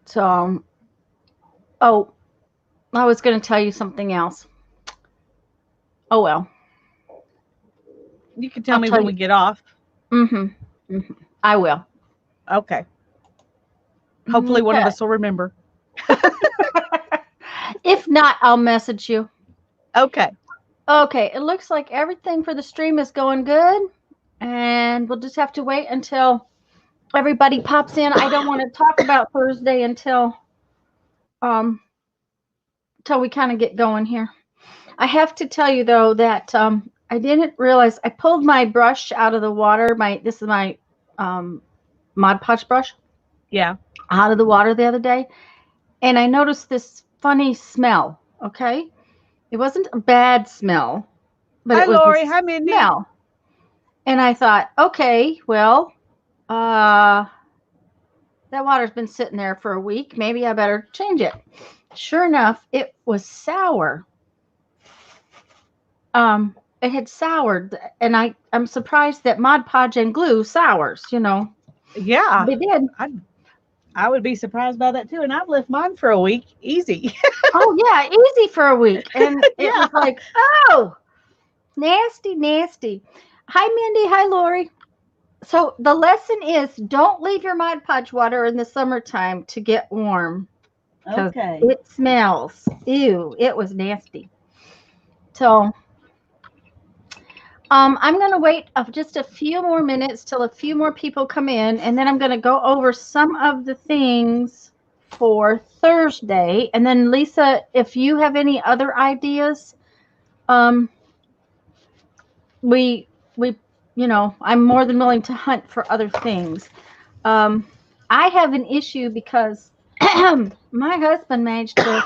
So, oh, I was going to tell you something else. Oh well, You can tell I'll me tell when you. we get off. Mm-hmm. Mm-hmm. I will. Okay. Hopefully one of Okay. us will remember. If not, I'll message you. Okay. Okay, it looks like everything for the stream is going good, and we'll just have to wait until everybody pops in. I don't want to talk about Thursday um until we kind of get going here. I have to tell you though that I didn't realize I pulled my brush out of the water. This is my um, Mod Podge brush Yeah. out of the water the other day, and I noticed this funny smell. Okay, it wasn't a bad smell, but Hi, it was a Lori. Hi, Mindy. smell, and I thought, okay, well, uh, that water's been sitting there for a week. Maybe I better change it. Sure enough, it was sour. It had soured, and I'm surprised that Mod Podge and glue sours. Yeah. They did. I I would be surprised by that too. And I've left mine for a week. Easy. Oh yeah, easy for a week, and it Yeah. was like, oh, nasty, nasty. Hi, Mindy. Hi, Lori. So the lesson is, don't leave your Mod Podge water in the summertime to get warm because Okay. it smells. Ew, it was nasty. So I'm going to wait just a few more minutes till a few more people come in, and then I'm going to go over some of the things for Thursday. And then, Lisa, if you have any other ideas, um, we I'm more than willing to hunt for other things. Um, I have an issue because my husband managed to.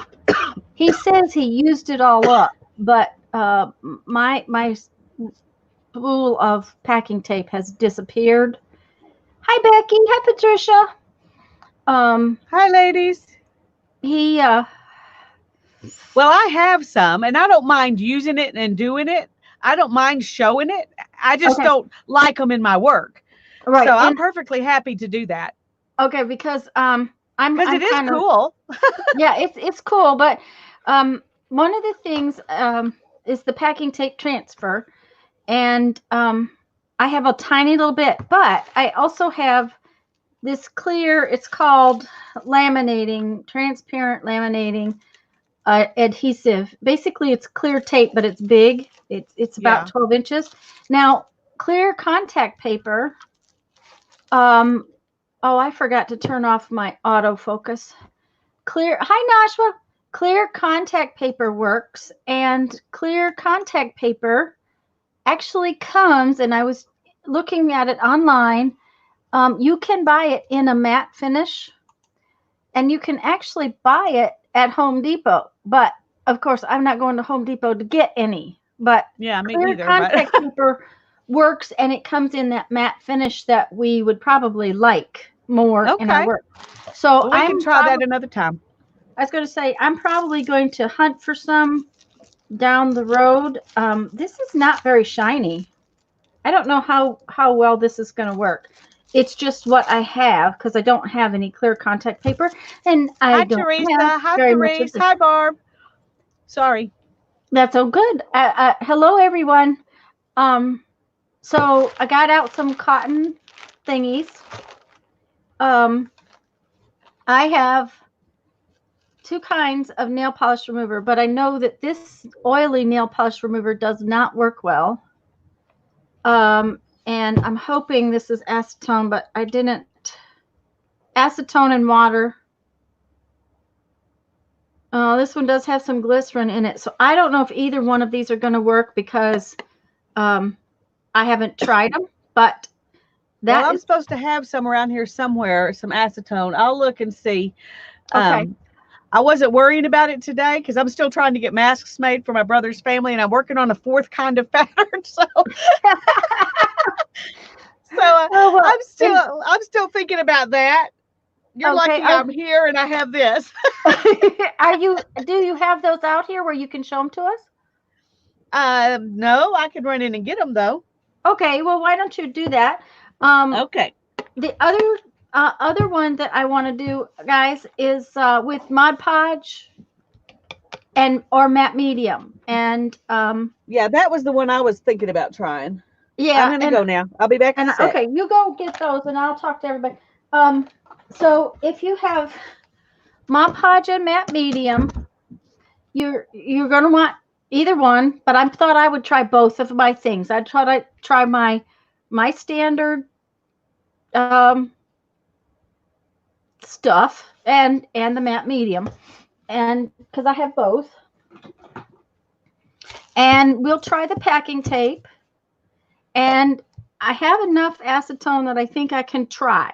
He says he used it all up, but my spool of packing tape has disappeared. Hi, Becky. Hi, Patricia. Um, Hi, ladies. he Well, I have some, and I don't mind using it and doing it. I don't mind showing it. I just okay, don't like them in my work. So right, I'm and perfectly happy to do that okay because because I'm it is kind of, cool. yeah, it's cool, but one of the things is the packing tape transfer, and I have a tiny little bit, but I also have this clear. It's called laminating, transparent laminating adhesive. Basically, it's clear tape, but it's big. It's about Yeah. 12 inches. Now, clear contact paper. Um, oh, I forgot to turn off my autofocus. Clear. Hi, Nashua. Clear contact paper works, and clear contact paper actually comes. And I was looking at it online. You can buy it in a matte finish, and you can actually buy it at Home Depot. But of course, I'm not going to Home Depot to get any. But Yeah, me clear neither. But contact paper works, and it comes in that matte finish that we would probably like more in our okay. work. So Well, we can try that another time. I was going to say, I'm probably going to hunt for some down the road. This is not very shiny. I don't know how well this is going to work. It's just what I have because I don't have any clear contact paper, and I Hi, don't have Teresa. Hi, very much of Therese. this. Hi, Barb. Sorry. That's so good. Hello, everyone. Um, so I got out some cotton thingies. Um, I have two kinds of nail polish remover, but I know that this oily nail polish remover does not work well. And I'm hoping this is acetone, but I didn't. Acetone and water. This one does have some glycerin in it, so I don't know if either one of these are going to work because um, I haven't tried them. But Well, that I'm is supposed to have some around here somewhere, some acetone. I'll look and see. okay. Um, I wasn't worrying about it today because I'm still trying to get masks made for my brother's family, and I'm working on a fourth kind of pattern. Oh well, and I'm still thinking about that. You're okay. lucky I'm here and I have this. Are you? Do you have those out here where you can show them to us? No, I could run in and get them though. Okay. Well, why don't you do that? Um, Okay. the other other one that I want to do, guys, is with Mod Podge and or Matte Medium. And Yeah, that was the one I was thinking about trying. I'm yeah, gonna go now. I'll be back in and a sec. okay, you go get those, and I'll talk to everybody. So if you have Mod Podge and Matte Medium, you're gonna want either one. But I thought I would try both of my things. I thought I'd try my standard um, stuff and the Matte Medium, and because I have both. And we'll try the packing tape. And I have enough acetone that I think I can try.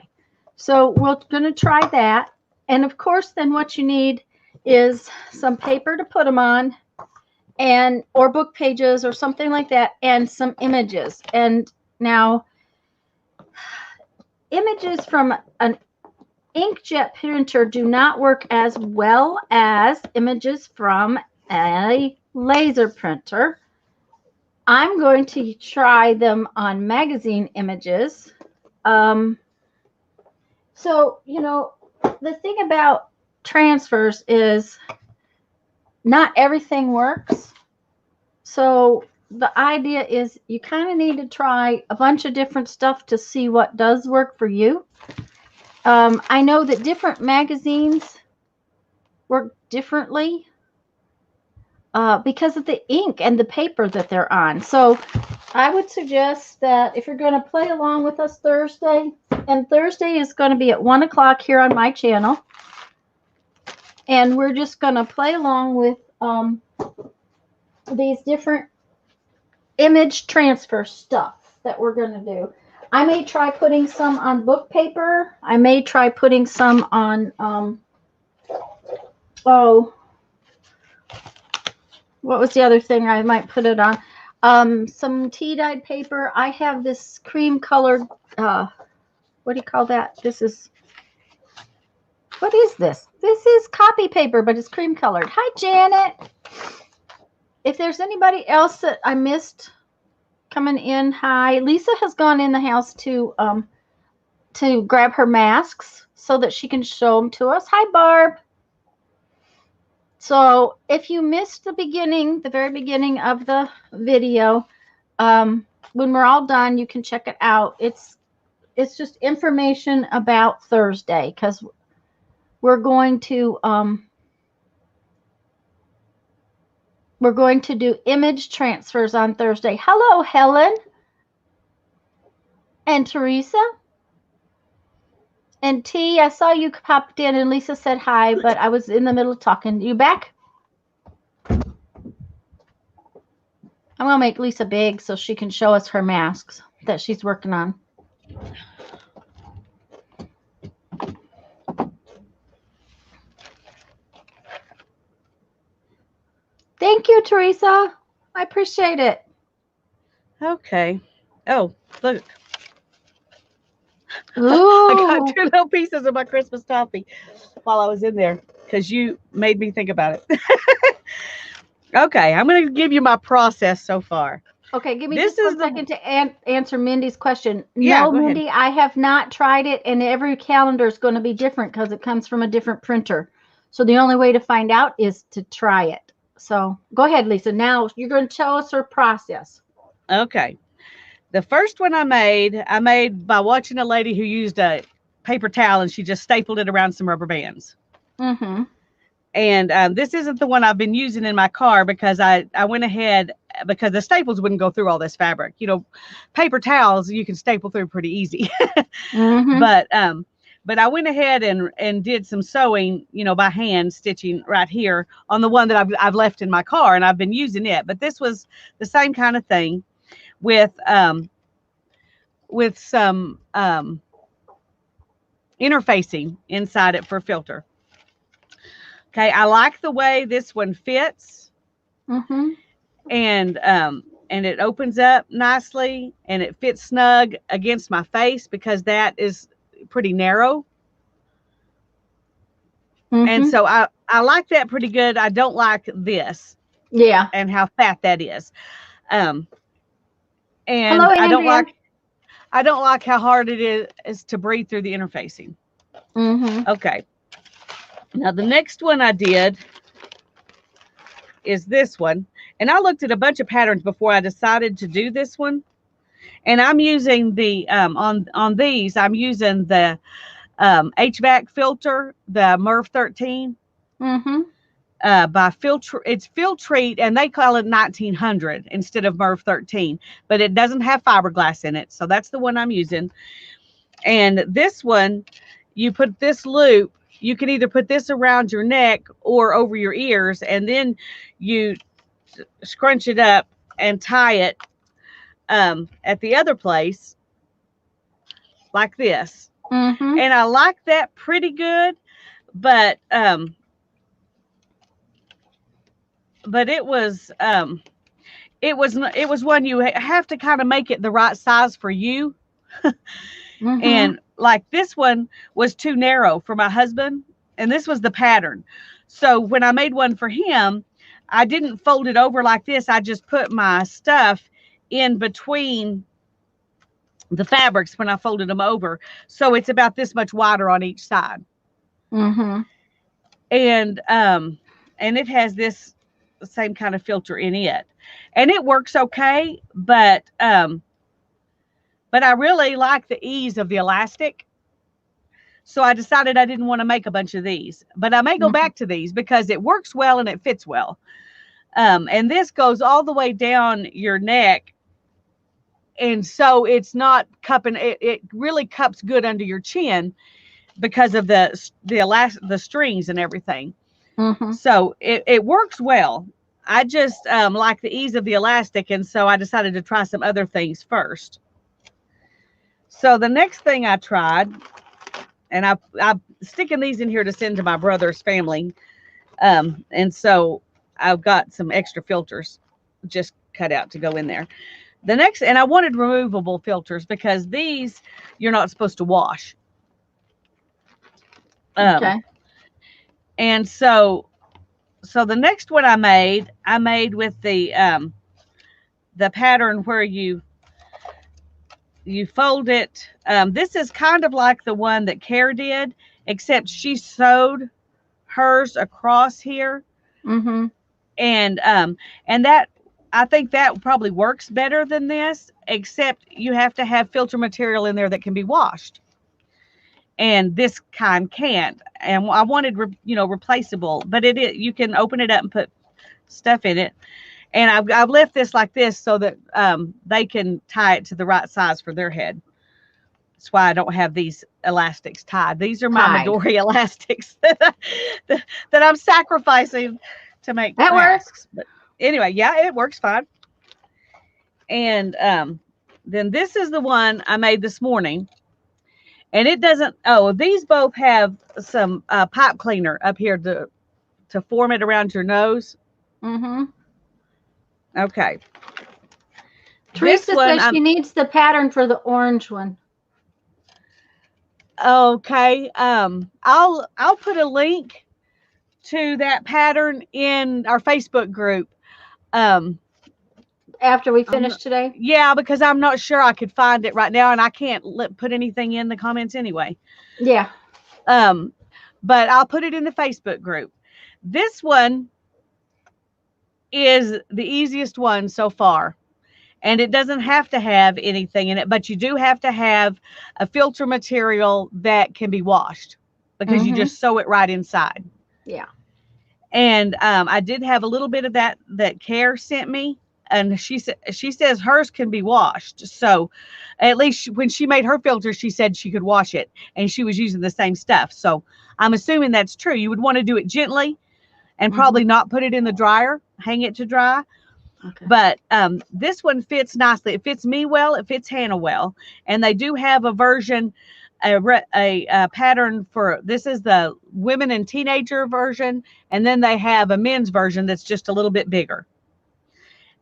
So we're going to try that. And of course, then what you need is some paper to put them on, and or book pages or something like that, and some images. And now images from an inkjet printer do not work as well as images from a laser printer. I'm going to try them on magazine images. Um, so, the thing about transfers is not everything works. So the idea is you kind of need to try a bunch of different stuff to see what does work for you. I know that different magazines work differently because of the ink and the paper that they're on. So I would suggest that if you're going to play along with us Thursday, and Thursday is going to be at 1 o'clock here on my channel, and we're just going to play along with these different image transfer stuff that we're going to do. I may try putting some on book paper. I may try putting some on, what was the other thing I might put it on? Some tea-dyed paper. I have this cream colored, what do you call that? What is this? This is copy paper, but it's cream colored. Hi, Janet. If there's anybody else that I missed coming in, hi. Lisa has gone in the house to grab her masks so that she can show them to us. Hi, Barb. So if you missed the very beginning of the video, when we're all done, you can check it out. It's just information about Thursday, because we're going to do image transfers on Thursday. Hello, Helen and Teresa and T. I saw you popped in, and Lisa said hi, but I was in the middle of talking. You back? I'm gonna make Lisa big so she can show us her masks that she's working on. Thank you, Teresa. I appreciate it. Okay. Oh, look. Ooh. I got 2 little pieces of my Christmas toffee while I was in there because you made me think about it. Okay, I'm going to give you my process so far. Okay, give me just 1 second to answer Mindy's question. Yeah, no, go ahead. Mindy, I have not tried it, and every calendar is going to be different because it comes from a different printer. So the only way to find out is to try it. So go ahead, Lisa. Now you're going to tell us her process. Okay. The first one I made by watching a lady who used a paper towel and she just stapled it around some rubber bands. Mm-hmm. And this isn't the one I've been using in my car because I went ahead because the staples wouldn't go through all this fabric. Paper towels you can staple through pretty easy. Mm-hmm. But I went ahead and did some sewing, by hand stitching right here on the one that I've left in my car, and I've been using it. But this was the same kind of thing with some interfacing inside it for filter. Okay, I like the way this one fits. Mm-hmm. And it opens up nicely and it fits snug against my face because that is pretty narrow. Mm-hmm. And so I like that pretty good. I don't like this. Yeah. And how fat that is. And hello, I don't like I don't like how hard it is to breathe through the interfacing. Mm-hmm. Okay. Now the next one I did is this one. And I looked at a bunch of patterns before I decided to do this one. And I'm using the on these, I'm using the HVAC filter, the MERV 13. Mm-hmm. By filter, it's Filtrete, and they call it 1900 instead of MERV 13, but it doesn't have fiberglass in it, so that's the one I'm using. And this one, you put this loop, you can either put this around your neck or over your ears, and then you scrunch it up and tie it at the other place like this. Mm-hmm. And I like that pretty good, but it was one you have to kind of make it the right size for you. Mm-hmm. And like this one was too narrow for my husband, and this was the pattern. So when I made one for him, I didn't fold it over like this. I just put my stuff in between the fabrics when I folded them over. So it's about this much wider on each side. Mm-hmm. And it has this same kind of filter in it. And it works okay, but I really like the ease of the elastic. So I decided I didn't want to make a bunch of these, but I may go Mm-hmm. back to these because it works well and it fits well. And this goes all the way down your neck. And so it's not cupping, it really cups good under your chin because of the strings and everything. Mm-hmm. So it works well. I just like the ease of the elastic, and so I decided to try some other things first. So the next thing I tried, and I'm sticking these in here to send to my brother's family, and so I've got some extra filters just cut out to go in there. The next, and I wanted removable filters because these you're not supposed to wash. Okay. And so the next one I made with the pattern where you fold it. This is kind of like the one that Care did, except she sewed hers across here, Mm-hmm. and that I think that probably works better than this, except you have to have filter material in there that can be washed. And this kind can't. And I wanted, replaceable, but you can open it up and put stuff in it. And I've left this like this so that they can tie it to the right size for their head. That's why I don't have these elastics tied. These are my Tied. Midori elastics that I'm sacrificing to make That masks. works. But anyway, yeah, it works fine. And then this is the one I made this morning. And it doesn't, oh, these both have some pipe cleaner up here to form it around your nose. Mm-hmm. Okay. Teresa This one, says she needs the pattern for the orange one. okay. I'll put a link to that pattern in our Facebook group. After we finish today? Yeah, because I'm not sure I could find it right now, and I can't put anything in the comments anyway. Yeah. But I'll put it in the Facebook group. This one is the easiest one so far. And it doesn't have to have anything in it, but you do have to have a filter material that can be washed because you just sew it right inside. Yeah. And I did have a little bit of that Care sent me, and she says hers can be washed. So at least when she made her filter, she said she could wash it, and she was using the same stuff. So I'm assuming that's true. You would want to do it gently and probably not put it in the dryer, hang it to dry. Okay. But this one fits nicely. It fits me well. It fits Hannah well. And they do have a version, a pattern for, this is the women and teenager version. And then they have a men's version that's just a little bit bigger.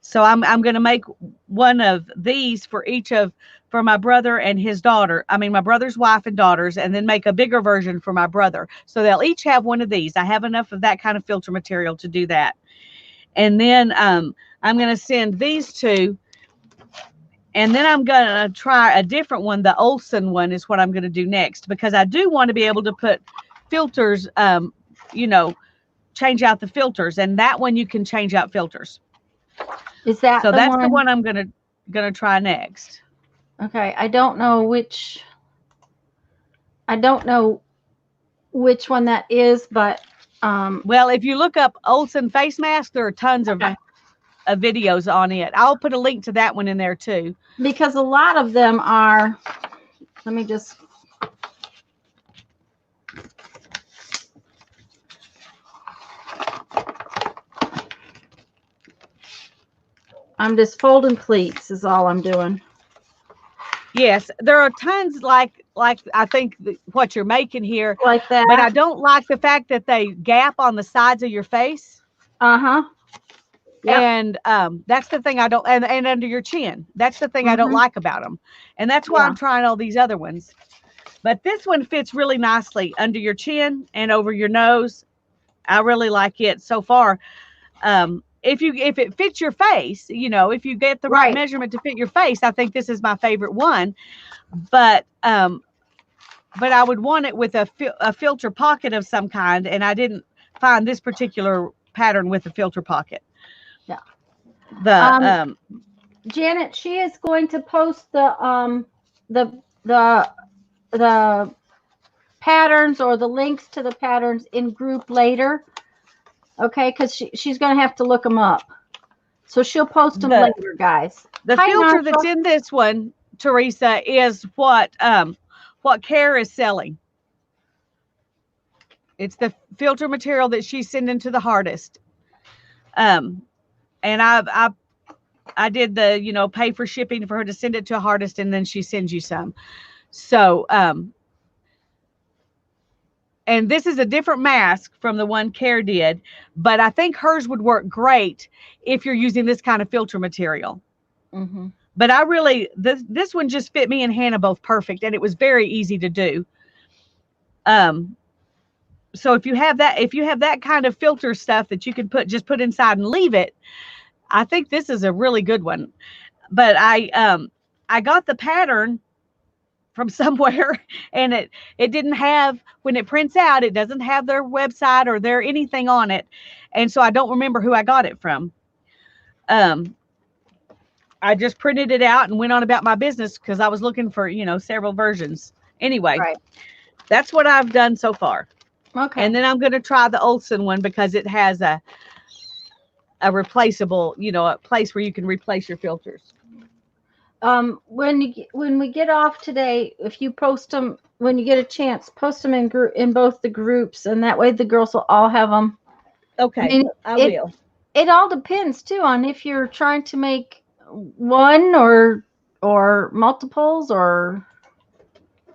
So I'm going to make one of these for for my brother and his daughter. I mean, my brother's wife and daughters, and then make a bigger version for my brother. So they'll each have one of these. I have enough of that kind of filter material to do that. And then I'm going to send these two, And then I'm going to try a different one. The Olsen one is what I'm going to do next, because I do want to be able to put filters, you know, change out the filters. And that one you can change out filters. Is that So the that's one? the one I'm going to try next. Okay, I don't know which one that is, but well, if you look up Olsen face mask, there are tons of okay. Videos on it. I'll put a link to that one in there too. Because a lot of them are, let me just, I'm just folding pleats is all I'm doing. Yes, there are tons like I think what you're making here. Like that. But I don't like the fact that they gap on the sides of your face. Uh-huh. Yep. And that's the thing I don't, and under your chin. That's the thing I don't like about them. And that's why I'm trying all these other ones. But this one fits really nicely under your chin and over your nose. I really like it so far. If it fits your face, you know, if you get the right measurement to fit your face, I think this is my favorite one. But I would want it with a filter pocket of some kind, and I didn't find this particular pattern with a filter pocket. Yeah. Janet, she is going to post the patterns or the links to the patterns in group later. Okay, because she's going to have to look them up. So she'll post them later, guys. The filter that's in this one, Teresa, is what Care is selling. It's the filter material that she's sending to the hardest. And I did the, you know, pay for shipping for her to send it to a hardest, and then she sends you some. So, and this is a different mask from the one Care did, but I think hers would work great if you're using this kind of filter material. Mm-hmm. But I really, this one just fit me and Hannah both perfect, and it was very easy to do. So if you have that kind of filter stuff that you can just put inside and leave it, I think this is a really good one. But I got the pattern from somewhere, and it didn't have, when it prints out, it doesn't have their website or their anything on it, and so I don't remember who I got it from. I just printed it out and went on about my business because I was looking for, you know, several versions. Anyway, that's what I've done so far. Okay. And then I'm going to try the Olsen one because it has a replaceable, you know, a place where you can replace your filters. When we get off today, if you post them, when you get a chance, post them in both the groups, and that way the girls will all have them. Okay, I will. It all depends too on if you're trying to make one or multiples or.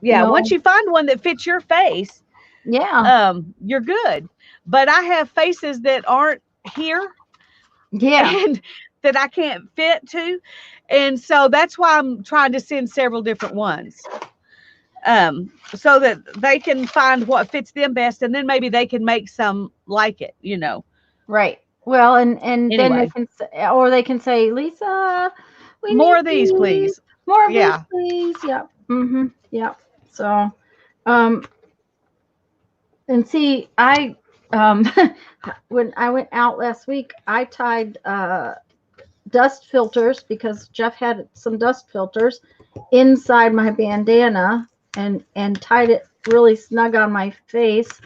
Yeah, once you find one that fits your face, you're good. But I have faces that aren't here. Yeah. And that I can't fit to. And so that's why I'm trying to send several different ones. So that they can find what fits them best, and then maybe they can make some like it, you know. Right. Well, and anyway. Then they can say, or they can say, Lisa, we more need of these, please. More of these, please. Yep. Mm-hmm. Yep. So, and see, I when I went out last week, I tied dust filters, because Jeff had some dust filters inside my bandana and tied it really snug on my face,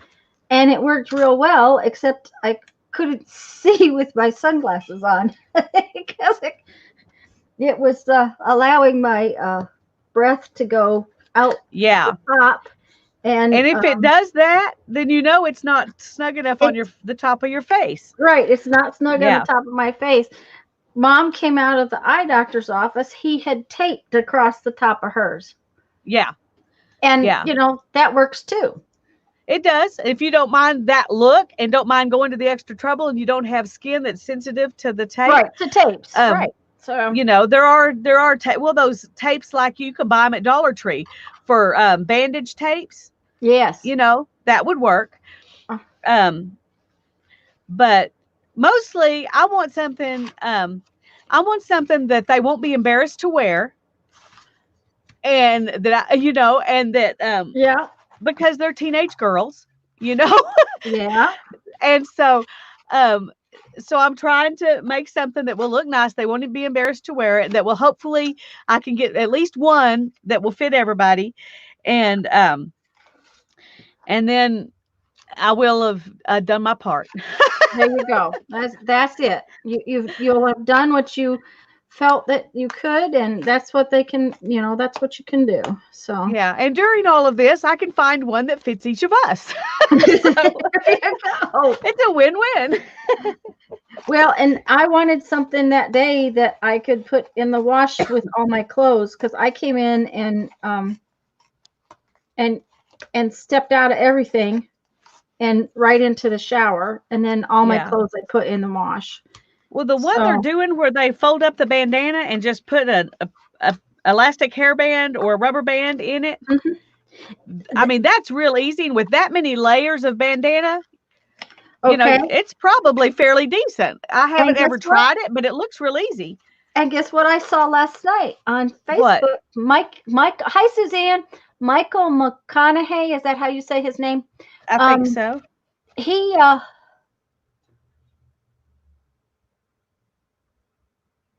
and it worked real well, except I couldn't see with my sunglasses on because it was allowing my breath to go out the top. And if it does that, then you know it's not snug enough on the top of your face. Right. It's not snug on the top of my face. Mom came out of the eye doctor's office. He had taped across the top of hers. Yeah. And, you know, that works too. It does. If you don't mind that look and don't mind going to the extra trouble, and you don't have skin that's sensitive to the tape. Right, to tapes. Right. So, you know, there are those tapes, like you can buy them at Dollar Tree for bandage tapes. Yes. You know, that would work. But mostly I want something that they won't be embarrassed to wear. and that and that Yeah. because they're teenage girls, you know. Yeah. And so um so I'm trying to make something that will look nice. They won't be embarrassed to wear it. That will hopefully I can get at least one that will fit everybody, and then I will have done my part. There you go. That's it. You'll have done what you felt that you could, and that's what they can. That's what you can do. So Yeah, and during all of this, I can find one that fits each of us. So there you go. it's a win-win. Well, and I wanted something that day that I could put in the wash with all my clothes because I came in and stepped out of everything and right into the shower, and then all my Yeah. clothes I put in the wash. Well, the one they're So doing where they fold up the bandana and just put a elastic hairband or a rubber band in it. mhm. I mean, that's real easy. And with that many layers of bandana, Okay, it's probably fairly decent. I and haven't guess ever what? tried it, but it looks real easy. And guess what I saw last night on What? Facebook? Mike. Hi, Suzanne. Michael McConaughey. Is that how you say his name? I think Um, so. he.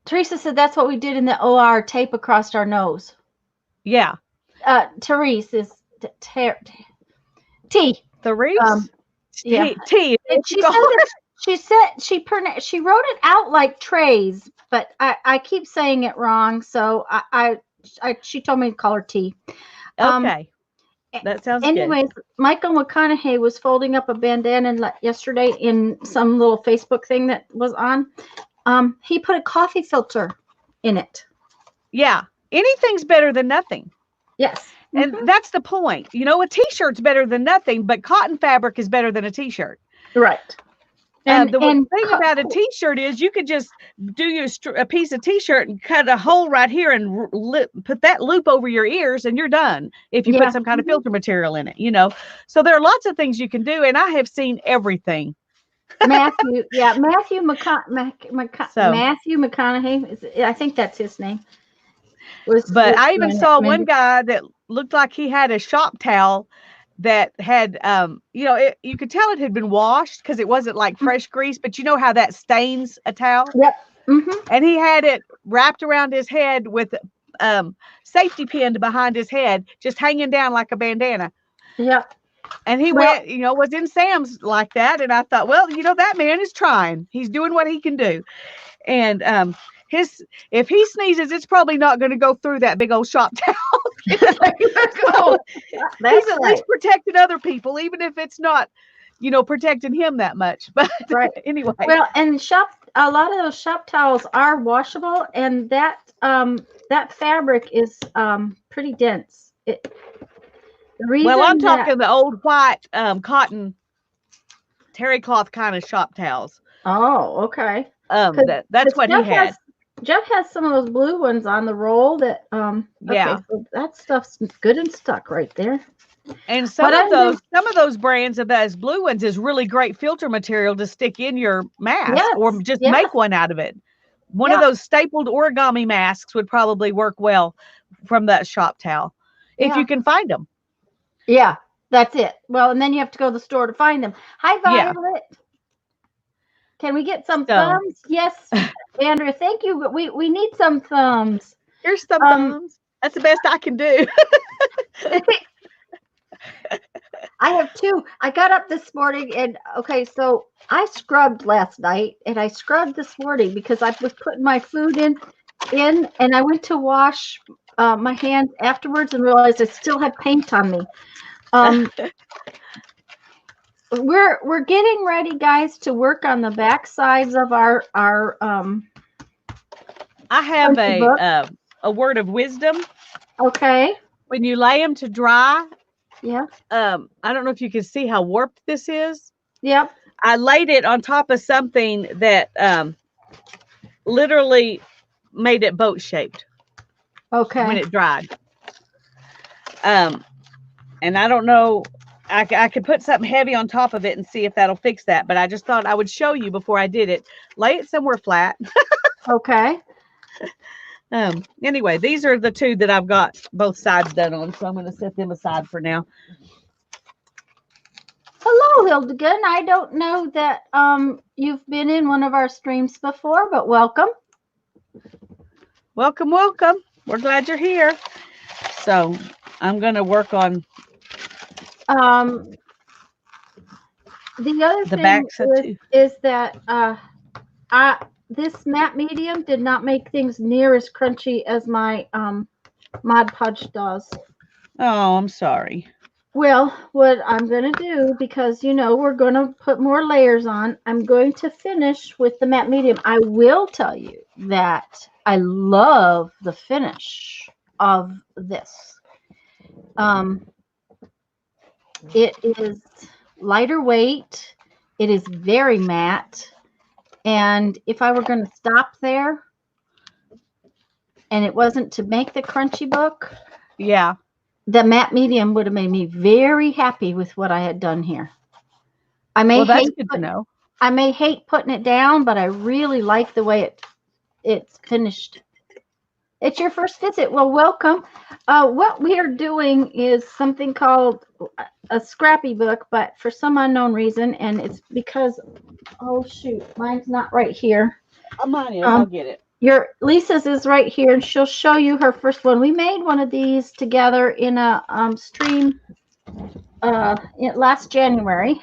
Teresa said that's what we did in the OR. Tape across our nose. Yeah. Therese is T. The Reese? Yeah. T. And she said that she wrote it out like trays, but I keep saying it wrong. So she told me to call her T. Okay. That sounds good. Anyways, Michael McConaughey was folding up a bandana yesterday in some little Facebook thing that was on. He put a coffee filter in it. Yeah. Anything's better than nothing. Yes. And that's the point. A t-shirt's better than nothing, but cotton fabric is better than a t-shirt. Right. And the thing about a t-shirt is you could just do a piece of t-shirt and cut a hole right here and put that loop over your ears and you're done if you put some kind of filter material in it, So there are lots of things you can do, and I have seen everything. Matthew McConaughey. I think that's his name. But I even saw one guy that looked like he had a shop towel that had, you could tell it had been washed because it wasn't like fresh grease, but you know how that stains a towel? Yep. And he had it wrapped around his head with safety pinned behind his head, just hanging down like a bandana. Yep. And he went, was in Sam's like that. And I thought, well, that man is trying. He's doing what he can do. And if he sneezes, it's probably not going to go through that big old shop towel. So he's at least protecting other people, even if it's not, protecting him that much. But anyway. Well, and a lot of those shop towels are washable, and that fabric is pretty dense. Well, I'm talking the old white cotton terry cloth kind of shop towels. Oh, okay. That's what he had. Jeff has some of those blue ones on the roll that yeah. So that stuff's good and stuck right there. And some of those brands of those blue ones is really great filter material to stick in your mask or just make one out of it. One of those stapled origami masks would probably work well from that shop towel if you can find them. Yeah, that's it. Well, and then you have to go to the store to find them. Hi, Violet. Can we get some thumbs? Yes, Andrea, thank you. But we need some thumbs. Here's some thumbs. That's the best I can do. I have two. I got up this morning and so I scrubbed last night and I scrubbed this morning because I was putting my food in and I went to wash my hands afterwards and realized I still had paint on me. We're getting ready, guys, to work on the back sides of our I have a word of wisdom. Okay. When you lay them to dry, I don't know if you can see how warped this is. Yep. I laid it on top of something that literally made it boat shaped. Okay. When it dried. And I don't know, I could put something heavy on top of it and see if that'll fix that. But I just thought I would show you before I did it. Lay it somewhere flat. Okay. Anyway, these are the two that I've got both sides done on, so I'm going to set them aside for now. Hello, Hildegard. I don't know that you've been in one of our streams before, but welcome. Welcome, welcome. We're glad you're here. So I'm going to work on the other thing is that this matte medium did not make things near as crunchy as my Mod Podge does. Oh, I'm sorry. Well, what I'm going to do, because, you know, we're going to put more layers on, I'm going to finish with the matte medium. I will tell you that I love the finish of this. It is lighter weight. It is very matte. And if I were going to stop there and it wasn't to make the crunchy book, yeah, the matte medium would have made me very happy with what I had done here. I may that's good to know. I may hate putting it down, but I really like the way it's finished. It's your first visit. Well, welcome. What we are doing is something called a scrappy book, but for some unknown reason, and it's because, oh shoot, mine's not right here. Mine is. I'll get it. Lisa's is right here, and she'll show you her first one. We made one of these together in a stream last January,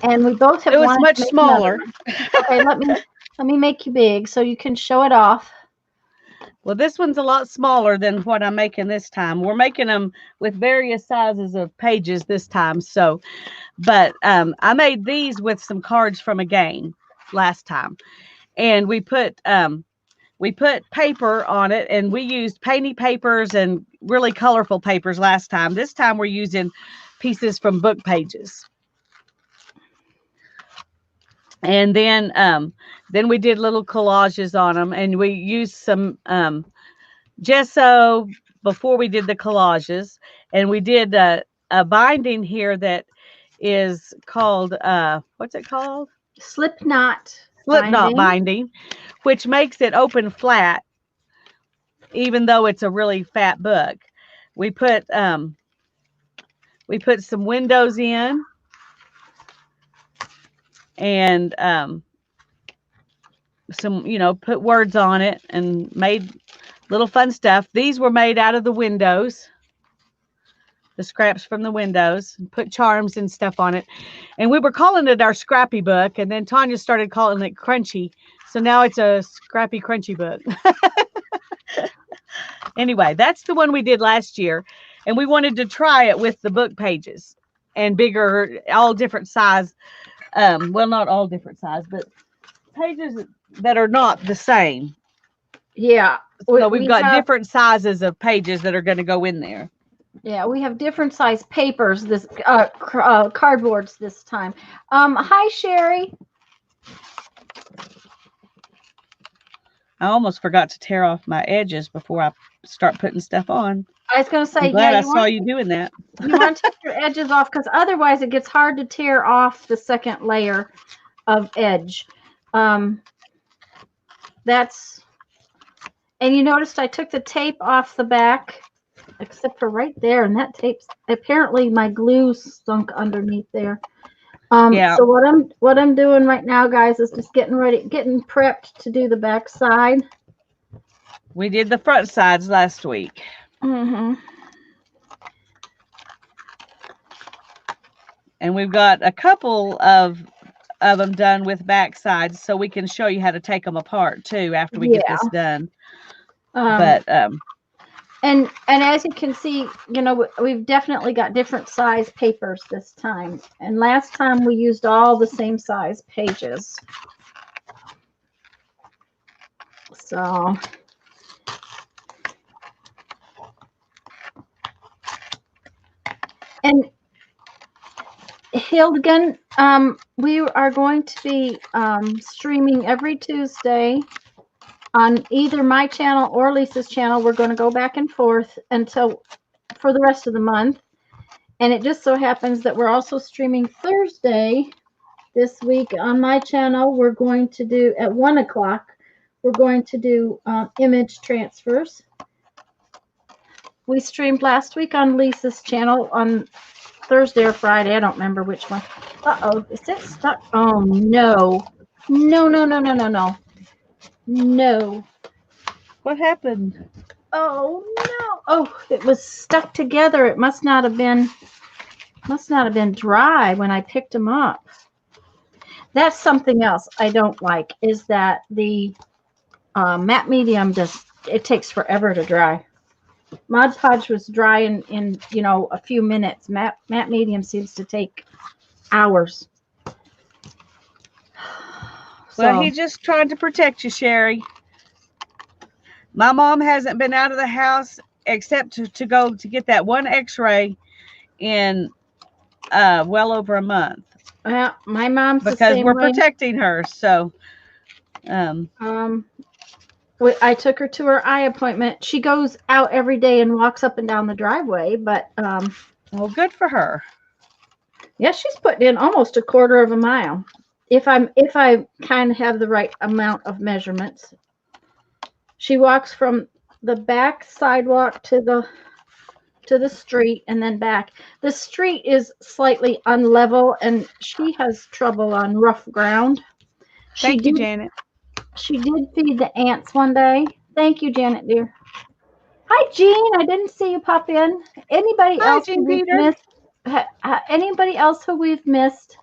and we both have. It was much smaller. Okay, let me make you big so you can show it off. Well, this one's a lot smaller than what I'm making this time. We're making them with various sizes of pages this time. So, but I made these with some cards from a game last time, and we put paper on it, and we used painty papers and really colorful papers last time. This time we're using pieces from book pages. And then we did little collages on them, and we used some gesso before we did the collages, and we did a binding here that is called what's it called? Slipknot binding, which makes it open flat, even though it's a really fat book. We put some windows in, and some, put words on it and made little fun stuff. These were made out of the windows, the scraps from the windows, and put charms and stuff on it. And we were calling it our scrappy book, and then Tanya started calling it crunchy. So now it's a Scrapy Crunchy book. Anyway, that's the one we did last year. And we wanted to try it with the book pages and bigger, all different size. Well, not all different size, but pages that are not the same. Yeah. So we've got different sizes of pages that are going to go in there. Yeah, we have different size papers, this cardboards this time. Hi, Sherry. I almost forgot to tear off my edges before I start putting stuff on. I was going to say, I'm glad I saw you doing that. You want to take your edges off, because otherwise it gets hard to tear off the second layer of edge. And you noticed I took the tape off the back, except for right there, and that tape's apparently my glue stunk underneath there. Yeah. So what I'm doing right now, guys, is just getting prepped to do the back side. We did the front sides last week. Mm-hmm. And we've got a couple of them done with back sides, so we can show you how to take them apart too after we get this done. And as you can see, we've definitely got different size papers this time. And last time we used all the same size pages. So and Hildegard, we are going to be streaming every Tuesday on either my channel or Lisa's channel. We're going to go back and forth for the rest of the month. And it just so happens that we're also streaming Thursday this week on my channel. We're going to do at 1 o'clock. we're going to do image transfers. We streamed last week on Lisa's channel on Thursday or Friday. I don't remember which one. Uh-oh, is it stuck? Oh, no. No, no, no, no, no, no. No. What happened? Oh, no. Oh, it was stuck together. It must not have been dry when I picked them up. That's something else I don't like, is that the matte medium it takes forever to dry. Mod Podge was dry in a few minutes. Matte medium seems to take hours. Well, he just tried to protect you, Sherry. My mom hasn't been out of the house except to go to get that one x-ray in well over a month. Well, my mom's because the same we're way. protecting her. So I took her to her eye appointment. She goes out every day and walks up and down the driveway, but well, good for her. Yeah, she's putting in almost a quarter of a mile. If I kind of have the right amount of measurements. She walks from the back sidewalk to the street and then back. The street is slightly unlevel and she has trouble on rough ground. Thank you, Janet. She did feed the ants one day. Thank you, Janet, dear. Hi, Jean. I didn't see you pop in. Anybody Hi, else Jean who we've Peter. missed? Anybody else who we've missed?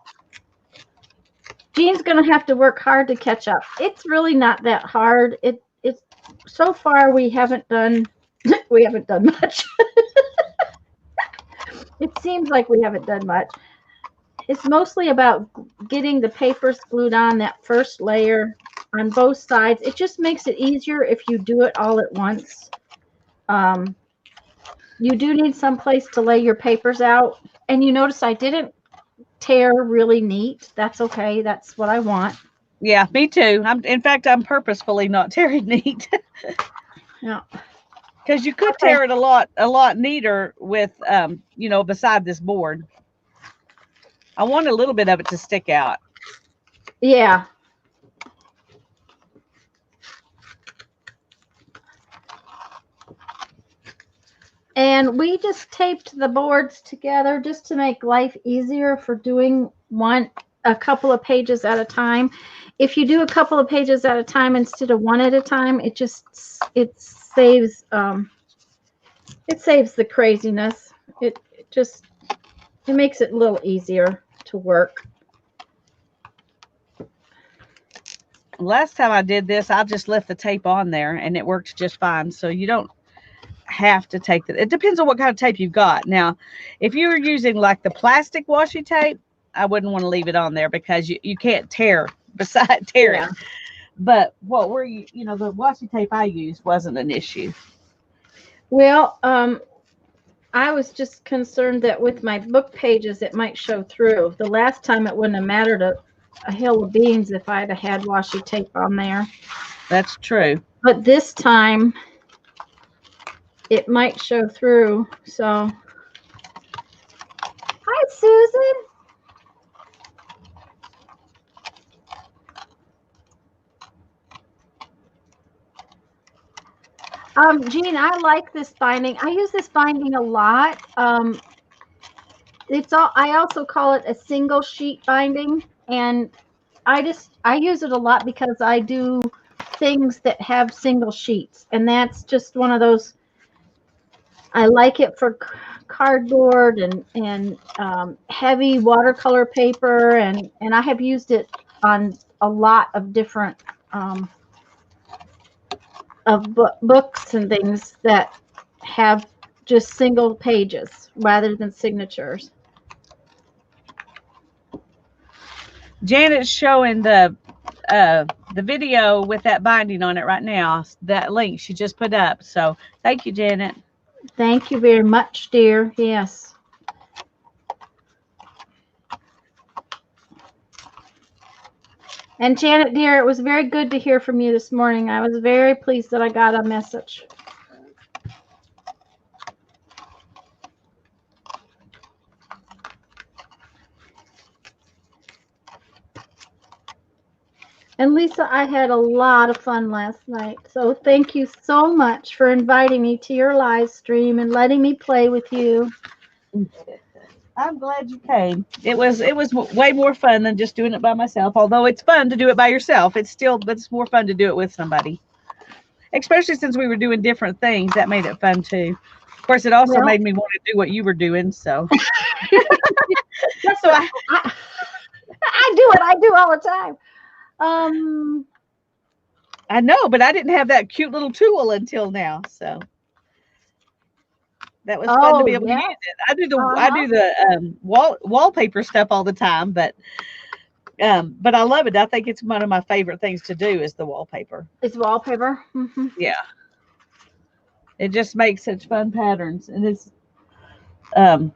Jean's gonna have to work hard to catch up. It's really not that hard. It's so far we haven't done much. It seems like we haven't done much. It's mostly about getting the papers glued on that first layer on both sides. It just makes it easier if you do it all at once. You do need some place to lay your papers out. And you notice I didn't tear really neat. That's okay. That's what I want. Yeah, me too. I'm purposefully not tearing neat. Yeah. Because you could tear it a lot neater with beside this board. I want a little bit of it to stick out. Yeah. And we just taped the boards together just to make life easier for doing a couple of pages at a time. If you do a couple of pages at a time instead of one at a time, it saves the craziness. It makes it a little easier to work. Last time I did this, I just left the tape on there and it worked just fine. So you don't have to take it depends on what kind of tape you've got. Now if you're using like the plastic washi tape, I wouldn't want to leave it on there because you can't tear it. But what the washi tape I used wasn't an issue. Well, I was just concerned that with my book pages it might show through. The last time it wouldn't have mattered a hill of beans if I'd have had washi tape on there. That's true. But this time it might show through. So, hi, Susan. Jean, I like this binding. I use this binding a lot. I also call it a single sheet binding, and I use it a lot because I do things that have single sheets, and that's just one of those. I like it for cardboard and heavy watercolor paper, and I have used it on a lot of different books and things that have just single pages rather than signatures. Janet's showing the video with that binding on it right now. That link she just put up. So thank you, Janet. Thank you very much, dear. Yes. And Janet, dear, it was very good to hear from you this morning. I was very pleased that I got a message. And Lisa, I had a lot of fun last night. So thank you so much for inviting me to your live stream and letting me play with you. I'm glad you came. It was way more fun than just doing it by myself. Although it's fun to do it by yourself, but it's more fun to do it with somebody. Especially since we were doing different things, that made it fun too. Of course, it also Well, made me want to do what you were doing. So, that's so what I, I do it. I do all the time. Um, I know, but I didn't have that cute little tool until now. So that was fun to oh be able to yeah. use it. I Uh-huh. do the wallpaper stuff all the time, but I love it. I think it's one of my favorite things to do is the wallpaper. It's wallpaper. Hmm. Yeah, it just makes such fun patterns, um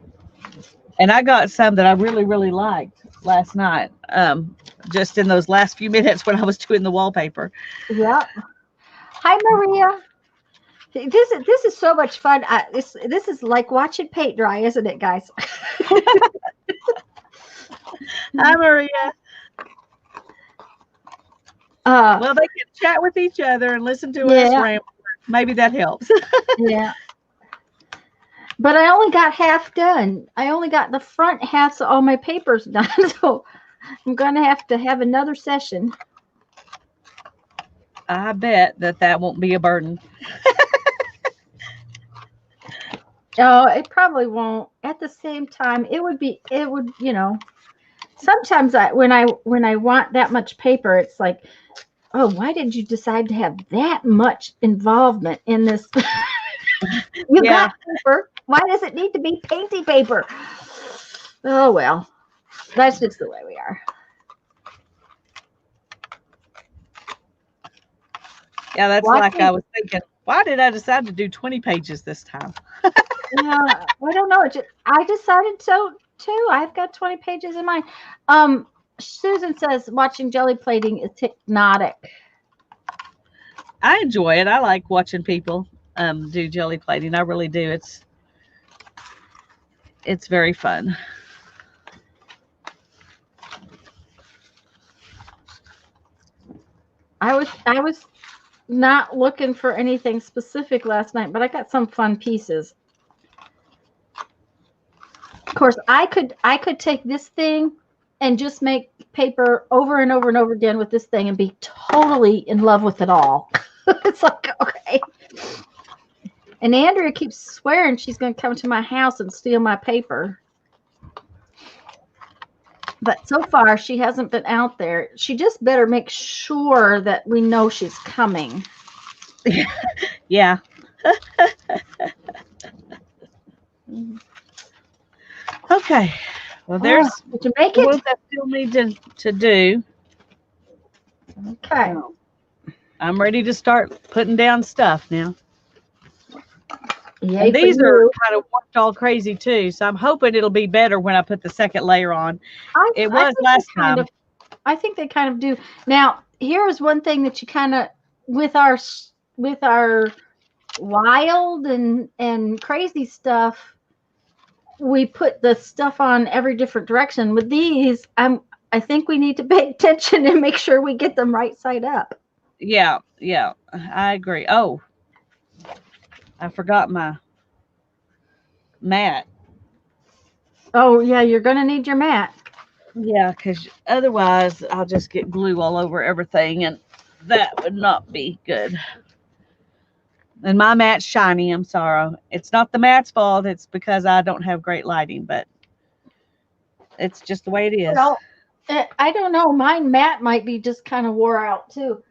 and I got some that I really really liked last night. Just in those last few minutes when I was doing the wallpaper. Yep. Hi, Maria. This is so much fun. This is like watching paint dry, isn't it, guys? Hi, Maria. Well, they can chat with each other and listen to us Yeah, ramble. Maybe that helps. yeah. But I only got half done. I only got the front half, so all my papers done. So I'm gonna have to have another session. I bet that won't be a burden. Oh, it probably won't. At the same time, it would be. It would, Sometimes when I want that much paper, it's like, oh, why did you decide to have that much involvement in this? You Yeah. got paper. Why does it need to be painty paper? Oh well, that's just the way we are. Yeah, that's like I Watching, was thinking, why did I decide to do 20 pages this time? I don't know. I decided so too. I've got 20 pages in mine. Um, Susan says watching jelly plating is hypnotic. I enjoy it. I like watching people do jelly plating. I really do. It's very fun. I was not looking for anything specific last night, but I got some fun pieces. Of course, I could take this thing and just make paper over and over and over again with this thing and be totally in love with it all. It's like, okay. And Andrea keeps swearing she's going to come to my house and steal my paper. But so far, she hasn't been out there. She just better make sure that we know she's coming. Yeah. Okay. Well, Oh, there's did you make the ones it? I still need to do. Okay. So I'm ready to start putting down stuff now. Yay And for these are you. kind of worked all crazy too. So I'm hoping it'll be better when I put the second layer on. I, It I was think last they kind time. of I think they kind of do. Now, here is one thing that you kind of with our wild and crazy stuff, we put the stuff on every different direction. With these, I think we need to pay attention and make sure we get them right side up. Yeah, yeah, I agree. Oh, I forgot my mat. Oh yeah, you're gonna need your mat. Yeah, because otherwise I'll just get glue all over everything, and that would not be good. And my mat's shiny. I'm sorry. It's not the mat's fault. It's because I don't have great lighting, but it's just the way it is. Well, I don't know. Mine mat might be just kind of wore out too.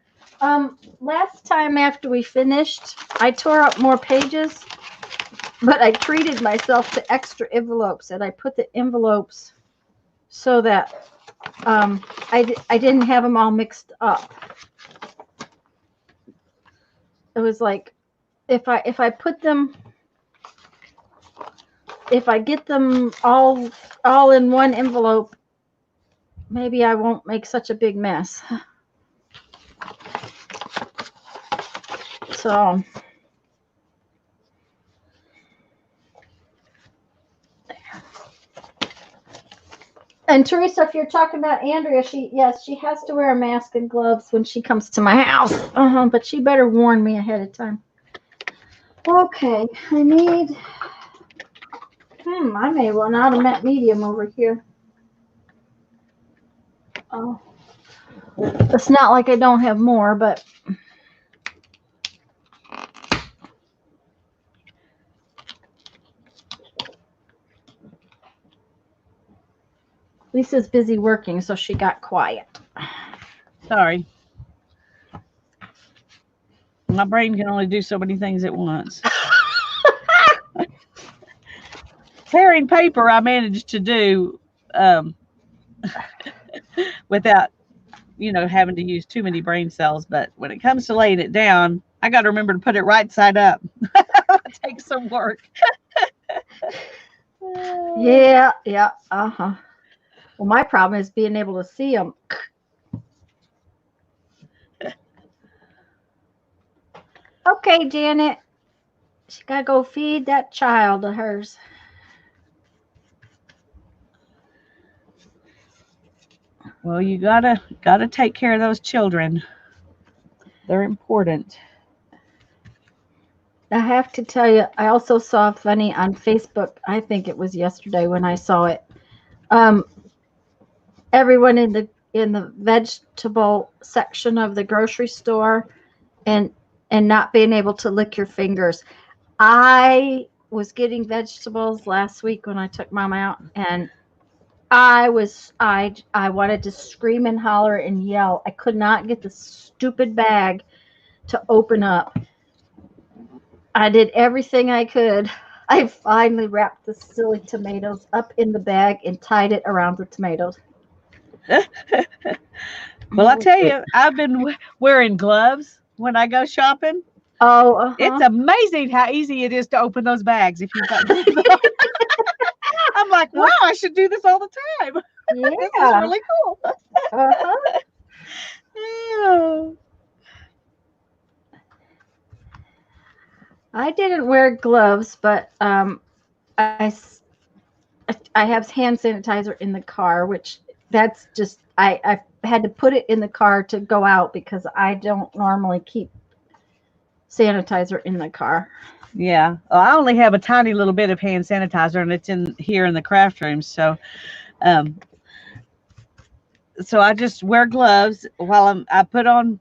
Last time after we finished, I tore up more pages, but I treated myself to extra envelopes, and I put the envelopes so that I didn't have them all mixed up. It was like if I put them if I get them all in one envelope, maybe I won't make such a big mess. So And Teresa, if you're talking about Andrea, yes, she has to wear a mask and gloves when she comes to my house. But she better warn me ahead of time. Okay, I need. I may run out of matte medium over here. Oh, it's not like I don't have more, but Lisa's busy working, so she got quiet. Sorry. My brain can only do so many things at once. Tearing paper, I managed to do without, having to use too many brain cells. But when it comes to laying it down, I got to remember to put it right side up. It takes some work. Yeah, yeah, Well, my problem is being able to see them. Okay, Janet. She gotta go feed that child of hers. Well, you gotta take care of those children. They're important. I have to tell you, I also saw funny on Facebook. I think it was yesterday when I saw it. Um, Everyone in the vegetable section of the grocery store and not being able to lick your fingers. I was getting vegetables last week when I took mom out, and I wanted to scream and holler and yell. I could not get the stupid bag to open up. I did everything I could. I finally wrapped the silly tomatoes up in the bag and tied it around the tomatoes. Well, I tell you, I've been wearing gloves when I go shopping. Oh, It's amazing how easy it is to open those bags if you've got gloves on. I'm like, wow, I should do this all the time. This is Yeah. really cool. Uh-huh. Yeah. I didn't wear gloves, but I have hand sanitizer in the car, which that's just I had to put it in the car to go out because I don't normally keep sanitizer in the car. Yeah. Well, I only have a tiny little bit of hand sanitizer, and it's in here in the craft room. Um, so I just wear gloves while I put on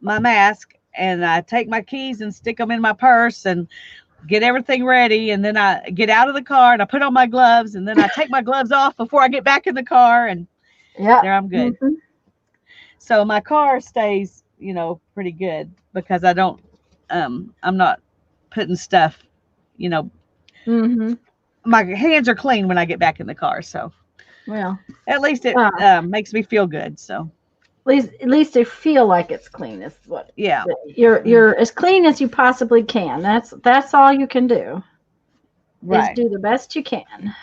my mask, and I take my keys and stick them in my purse and get everything ready, and then I get out of the car and I put on my gloves, and then I take my gloves off before I get back in the car, and Yeah. there I'm good. Mm-hmm. So my car stays, pretty good because I don't I'm not putting stuff, you know, Mm-hmm. my hands are clean when I get back in the car, so Well, at least it at makes me feel good. So least they feel like it's clean. Is what yeah, you're as clean as you possibly can. That's all you can do. Is right, do the best you can.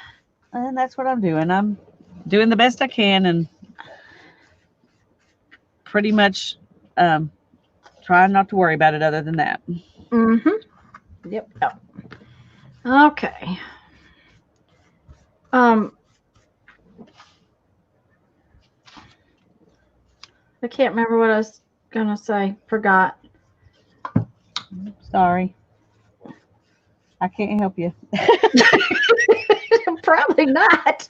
and that's what I'm doing. I'm doing the best I can, and pretty much um, trying not to worry about it other than that. Mm-hmm. Yep. Yep. Okay. Um, I can't remember what I was gonna say. Forgot. Sorry, I can't help you. Probably not.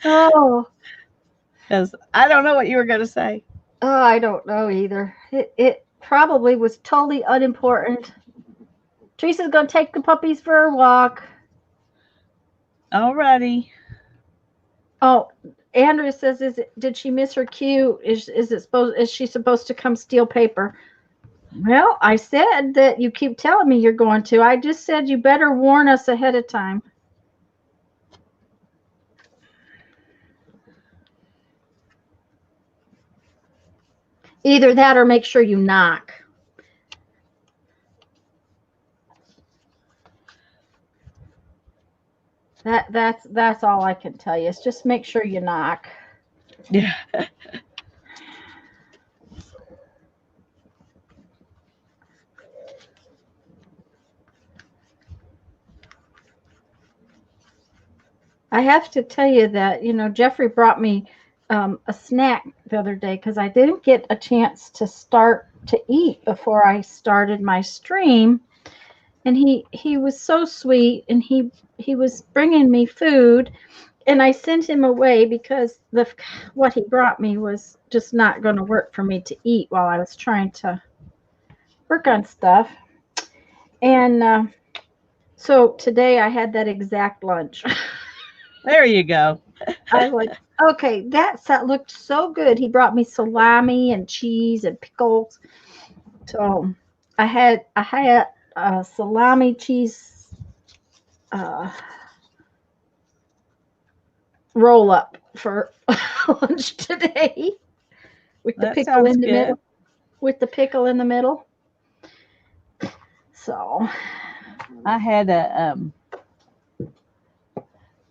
Oh, Because I don't know what you were going to say. I don't know either. It probably was totally unimportant. Teresa's gonna take the puppies for a walk. Alrighty. Oh, Andrea says, did she miss her cue? Is she supposed to come steal paper? Well, I said that you keep telling me you're going to. I just said you better warn us ahead of time. Either that or make sure you knock. That's all I can tell you. Is just make sure you knock. Yeah. I have to tell you that, Jeffrey brought me a snack the other day because I didn't get a chance to start to eat before I started my stream. And he was so sweet, and he was bringing me food, and I sent him away because what he brought me was just not going to work for me to eat while I was trying to work on stuff. And so today I had that exact lunch. There you go. I was like, okay, that looked so good. He brought me salami and cheese and pickles. So I had salami cheese uh, roll up for lunch today with the That pickle sounds in the good. middle. With the pickle in the middle. So I had a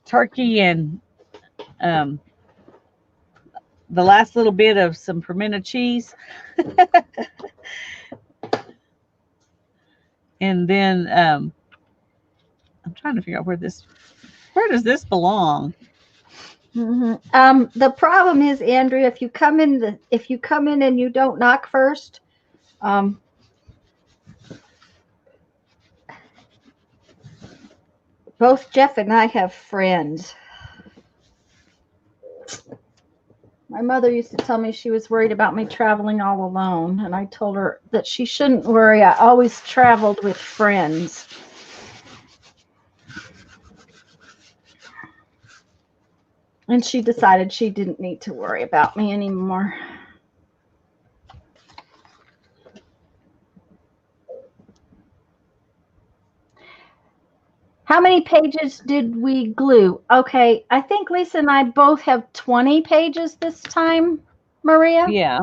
turkey and um, the last little bit of some pimento cheese, and then I'm trying to figure out where does this belong? the problem is, Andrea, if you come in and you don't knock first, um, both Jeff and I have friends. My mother used to tell me she was worried about me traveling all alone, and I told her that she shouldn't worry. I always traveled with friends. And she decided she didn't need to worry about me anymore. How many pages did we glue? Okay, I think Lisa and I both have 20 pages this time, Maria. Yeah,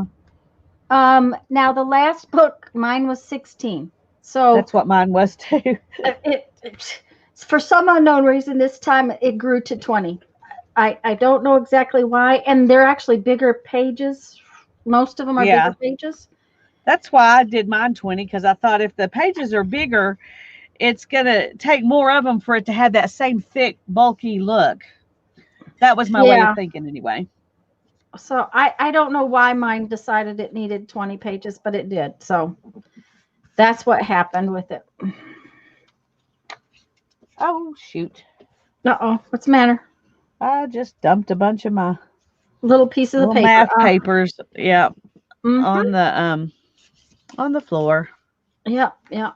Now the last book, mine was 16. So that's what mine was too. for some unknown reason, this time it grew to 20. I don't know exactly why, and they're actually bigger pages. Most of them are bigger Yeah, pages. that's why I did mine 20, because I thought if the pages are bigger, it's gonna take more of them for it to have that same thick, bulky look. That was my way of Yeah. thinking, anyway. So I don't know why mine decided it needed 20 pages, but it did. So that's what happened with it. Oh shoot! Uh-oh, what's the matter? I just dumped a bunch of my Little pieces of little paper. math papers. Yeah, Mm-hmm. on the floor. Yep, yep.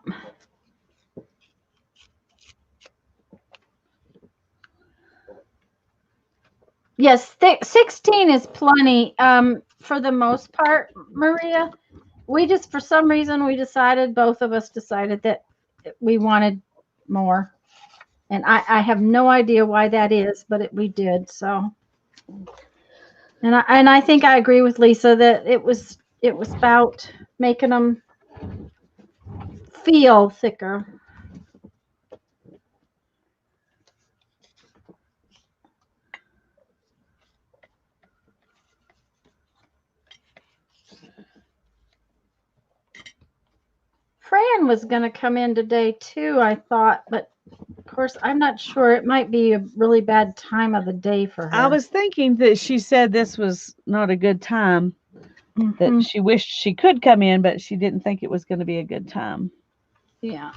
Yes, 16 is plenty for the most part, Maria. For some reason, both of us decided that we wanted more. And I have no idea why that is, but we did. So, and I think I agree with Lisa that it was about making them feel thicker. Fran was going to come in today too, I thought, but of course, I'm not sure. It might be a really bad time of the day for I her. was thinking that she said this was not a good time. That Hmm. she wished she could come in, but she didn't think it was going to be a good time. Yeah.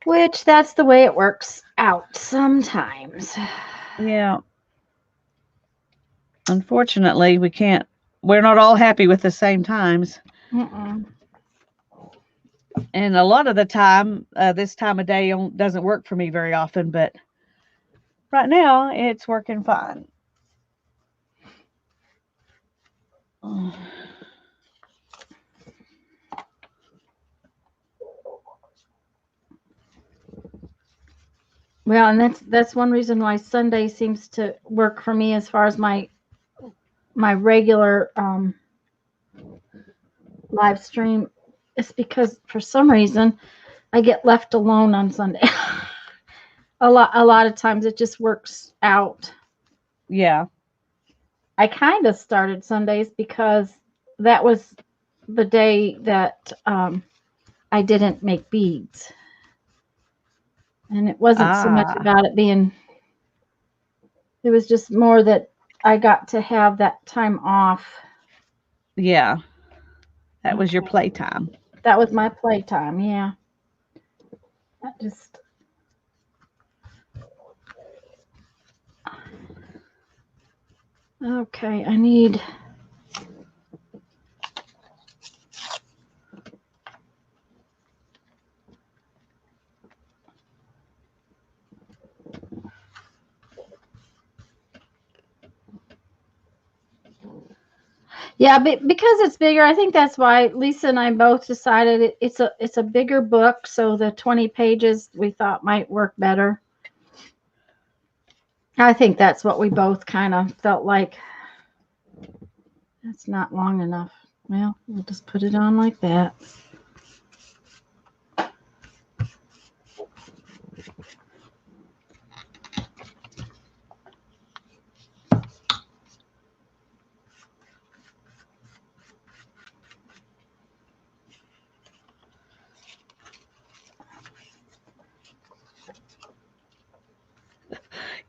Which that's the way it works out sometimes. Yeah. Unfortunately, we can't. We're not all happy with the same times, Mm-mm. and a lot of the time, this time of day doesn't work for me very often. But right now, it's working fine. Well, and that's one reason why Sunday seems to work for me as far as my regular live stream. It's because for some reason I get left alone on Sunday. A lot of times it just works out. Yeah. I kind of started Sundays because that was the day that I didn't make beads. And it wasn't so much Ah, about it being, it was just more that I got to have that time off. yeah. That was your Okay. playtime. That was my playtime. Yeah. That just, okay. I need, yeah, but because it's bigger, I think that's why Lisa and I both decided it's a bigger book, so the 20 pages we thought might work better. I think that's what we both kind of felt like. That's not long enough. Well, we'll just put it on like that.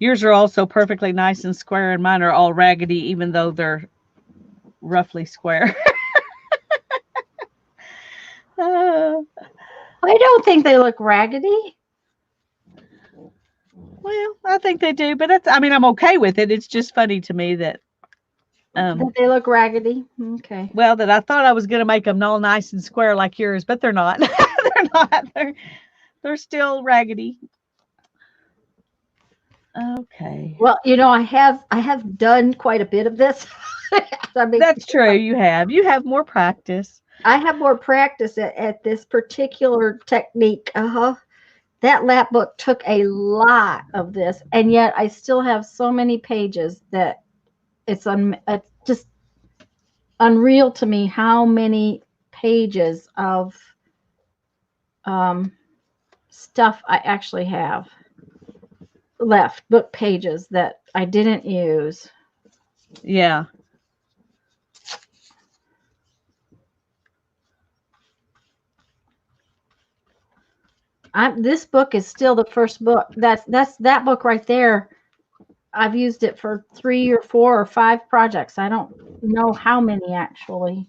Yours are also perfectly nice and square, and mine are all raggedy, even though they're roughly square. Uh, I don't think they look raggedy. well, I think they do, but I mean, I'm okay with it. It's just funny to me that, That um, they look raggedy. Okay. well, that I thought I was going to make them all nice and square like yours, but they're not. They're not. They're still raggedy. Okay. Well, I have done quite a bit of this. I mean, That's true. You have more practice. I have more practice at this particular technique. Uh-huh. That lap book took a lot of this, and yet I still have so many pages that it's just unreal to me how many pages of um, stuff I actually have left, book pages that I didn't use. Yeah. This book is still the first book. That's that book right there. I've used it for 3 or 4 or 5 projects. I don't know how many actually.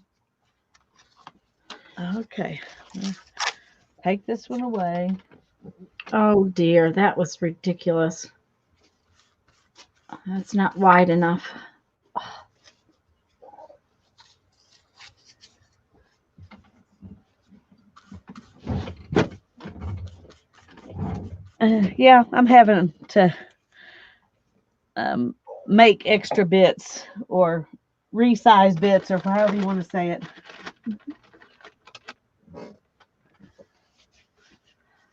Okay. Take this one away. Oh dear, that was ridiculous. That's not wide enough. Yeah, I'm having to um, make extra bits or resize bits or however you want to say it.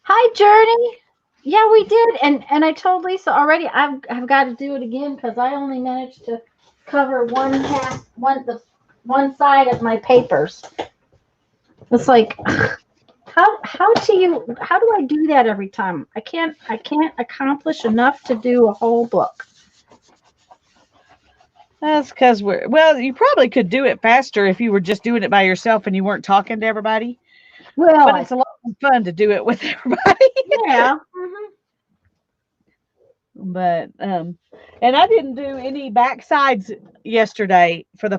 Hi, Journey. Yeah, we did, and I told Lisa already. I've got to do it again because I only managed to cover one side of my papers. It's like how do I do that every time? I can't accomplish enough to do a whole book. That's because well, you probably could do it faster if you were just doing it by yourself and you weren't talking to everybody. Well, But it's a lot of fun to do it with everybody. yeah. But and I didn't do any backsides yesterday for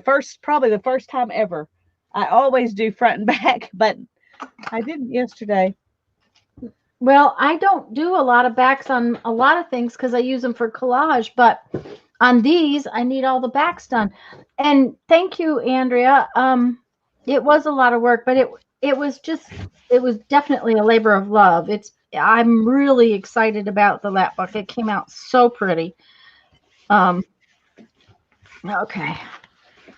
probably the first time ever. I always do front and back, but I didn't yesterday. Well, I don't do a lot of backs on a lot of things because I use them for collage, but on these, I need all the backs done. And thank you, Andrea. It was a lot of work, but it was definitely a labor of love. I'm really excited about the lap book. It came out so pretty. Um, okay.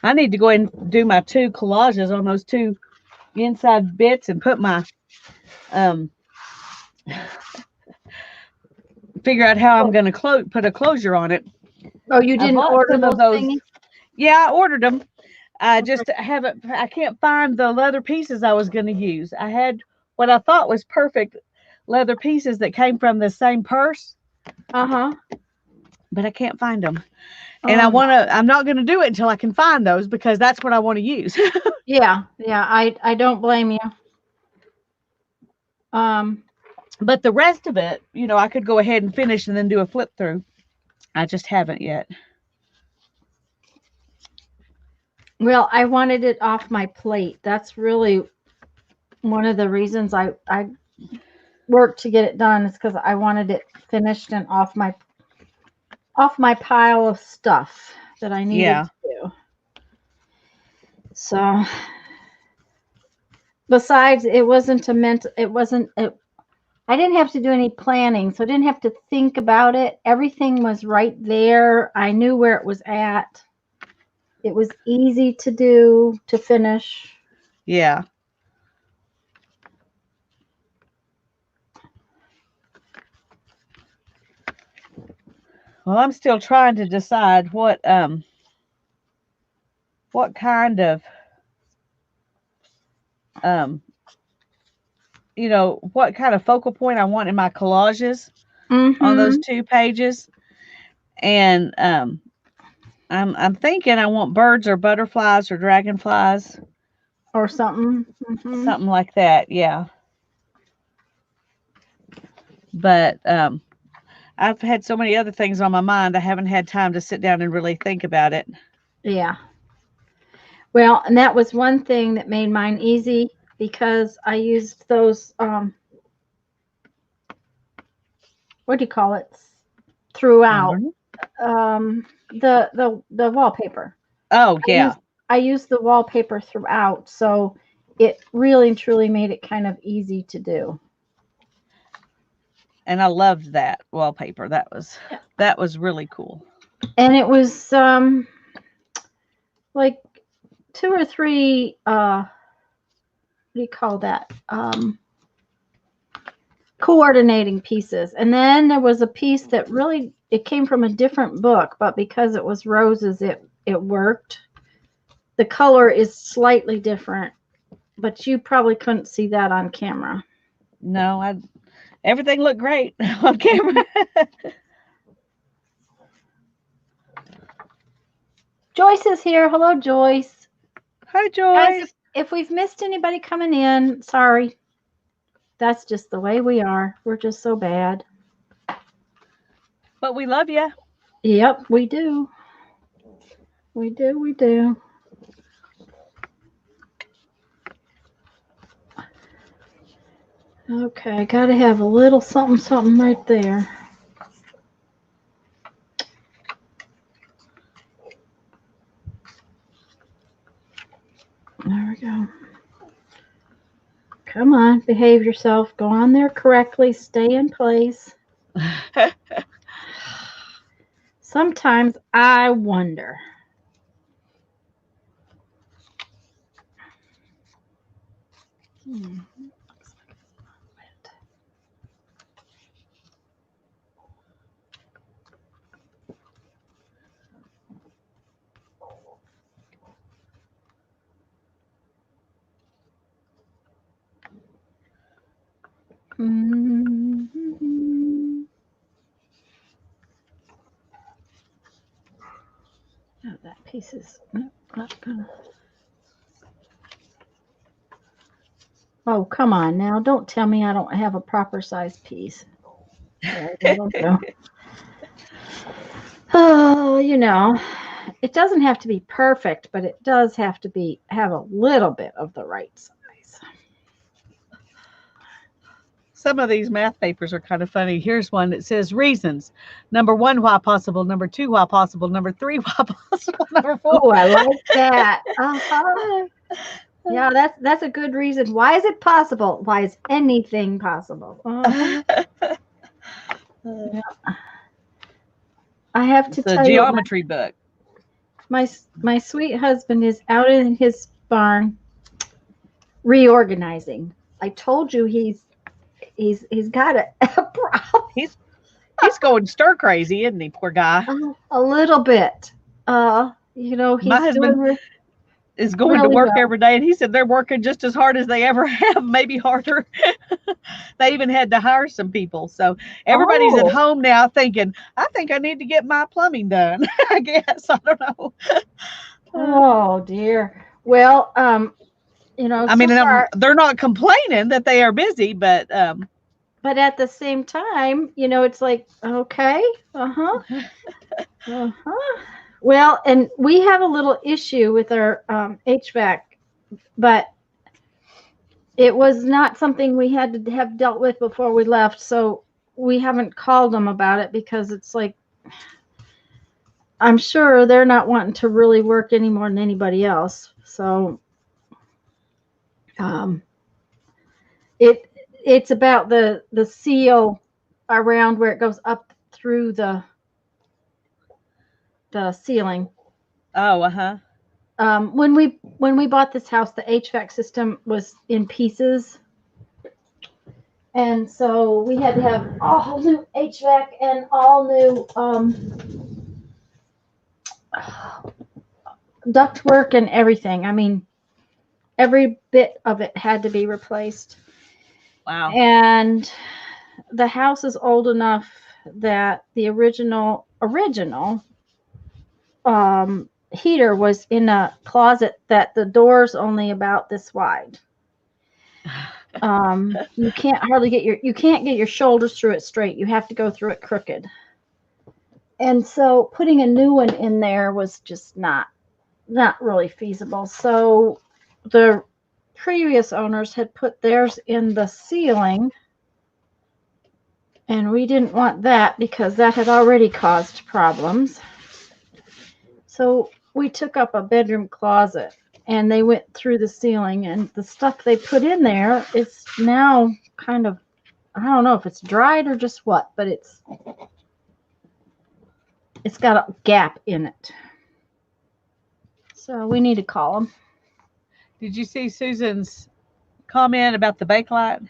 I need to go and do my 2 collages on those 2 inside bits and put my um figure out how I'm Oh, going to put a closure on it. oh, you I didn't bought order some of those those. thingies? Yeah, I ordered them. I Okay. just haven't. I can't find the leather pieces I was going to use. I had what I thought was perfect leather pieces that came from the same purse, Uh-huh. but I can't find them. And I Oh, want to. I'm not going to do it until I can find those because that's what I want to use. yeah, yeah. I don't blame you. Um, But the rest of it, you know, I could go ahead and finish and then do a flip through. I just haven't yet. Well, I wanted it off my plate. That's really one of the reasons I worked to get it done, is because I wanted it finished and off my pile of stuff that I needed Yeah. to do. So besides, it wasn't a mental, it wasn't it, I didn't have to do any planning, so I didn't have to think about it. Everything was right there. I knew where it was at. It was easy to do, to finish. Yeah. Well, I'm still trying to decide what kind of um you know, what kind of focal point I want in my collages on those Mm-hmm. 2 pages. And I'm thinking I want birds or butterflies or dragonflies, Or something. Mm-hmm. something like that. Yeah. But I've had so many other things on my mind, I haven't had time to sit down and really think about it. Yeah. Well, and that was one thing that made mine easy, because I used those what do you call it? I Throughout don't know. the wallpaper. Oh, I yeah. used I used the wallpaper throughout, so it really and truly made it kind of easy to do. And I loved that wallpaper. That was really cool. And it was like two or three what do you call that? Coordinating pieces. And then there was a piece that really, it came from a different book, but because it was roses, it worked. The color is slightly different, but you probably couldn't see that on camera. No, everything looked great on camera. Joyce is here. Hello, Joyce. Hi, Guys, Joyce. if we've missed anybody coming in, sorry. That's just the way we are. We're just so bad. But we love you. Yep, we do. We do. We do. Okay, got to have a little something, something right there. There we go. Come on, behave yourself. Go on there correctly. Stay in place. Sometimes I wonder. Hmm. Mm-hmm. Oh, that piece is not gonna. Oh, come on now. Don't tell me I don't have a proper size piece. There we go. Oh, it doesn't have to be perfect, but it does have to have a little bit of the right size. Some of these math papers are kind of funny. Here's one that says reasons. Number 1, why possible. Number 2, why possible. Number 3, why possible. Number 4. Oh, I like that. Uh-huh. Yeah, that's a good reason. Why is it possible? Why is anything possible? Yeah. I have to It's a tell you, geometry book. my sweet husband is out in his barn reorganizing. I told you he's got a problem. He's going stir crazy, isn't he, poor guy? A little bit. My He's husband doing is going to really work well. every day, and he said they're working just as hard as they ever have, maybe harder. They even had to hire some people. So everybody's at Oh, home now thinking, I think I need to get my plumbing done. I guess. I don't know. oh dear. Well, I so mean, far, they're not complaining that they are busy, but but at the same time, it's like, okay, uh-huh, uh-huh. Well, and we have a little issue with our HVAC, but it was not something we had to have dealt with before we left, so we haven't called them about it because it's like, I'm sure they're not wanting to really work any more than anybody else. So um, it it's about the seal around where it goes up through the ceiling. Oh, uh-huh. When we bought this house, the HVAC system was in pieces, and so we had to have all new HVAC and all new ductwork and everything. I mean, every bit of it had to be replaced. Wow. And the house is old enough that the original heater was in a closet that the door's only about this wide. You can't hardly get your shoulders through it straight. You have to go through it crooked. And so putting a new one in there was just not really feasible. So the previous owners had put theirs in the ceiling, and we didn't want that because that had already caused problems. So we took up a bedroom closet and they went through the ceiling, and the stuff they put in there is now kind of, I don't know if it's dried or just what, but it's got a gap in it. So we need to call them. Did you see Susan's comment about the Bakelite?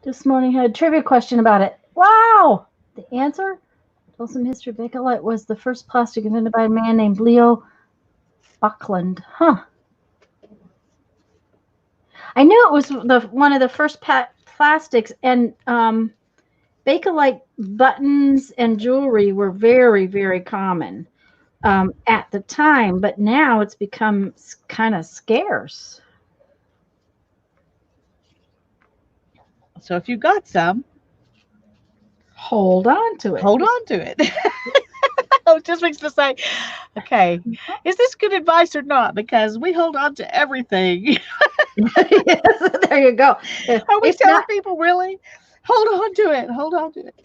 This morning I had a trivia question about it. Wow! The answer? Tell some history. Bakelite was the first plastic invented by a man named Leo Buckland. Huh. I knew it was one of the first plastics, and Bakelite buttons and jewelry were very, very common at the time, but now it's become kind of scarce. So if you got some, Hold on to it. hold on to it. It just makes me say, okay, is this good advice or not? Because we hold on to everything. Yes, there you go. Are we It's telling not people really? Hold on to it. Hold on to it.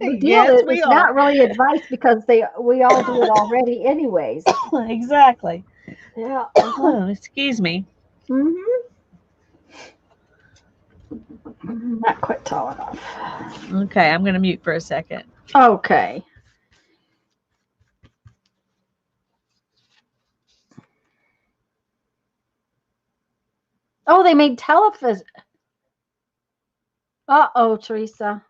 the deal Yes, is we it's are. not really advice because we all do it already anyways. Exactly. Yeah. Excuse me. Mm-hmm. Not quite tall enough. Okay, I'm going to mute for a second. Okay. Oh, they made television. Uh-oh, Teresa.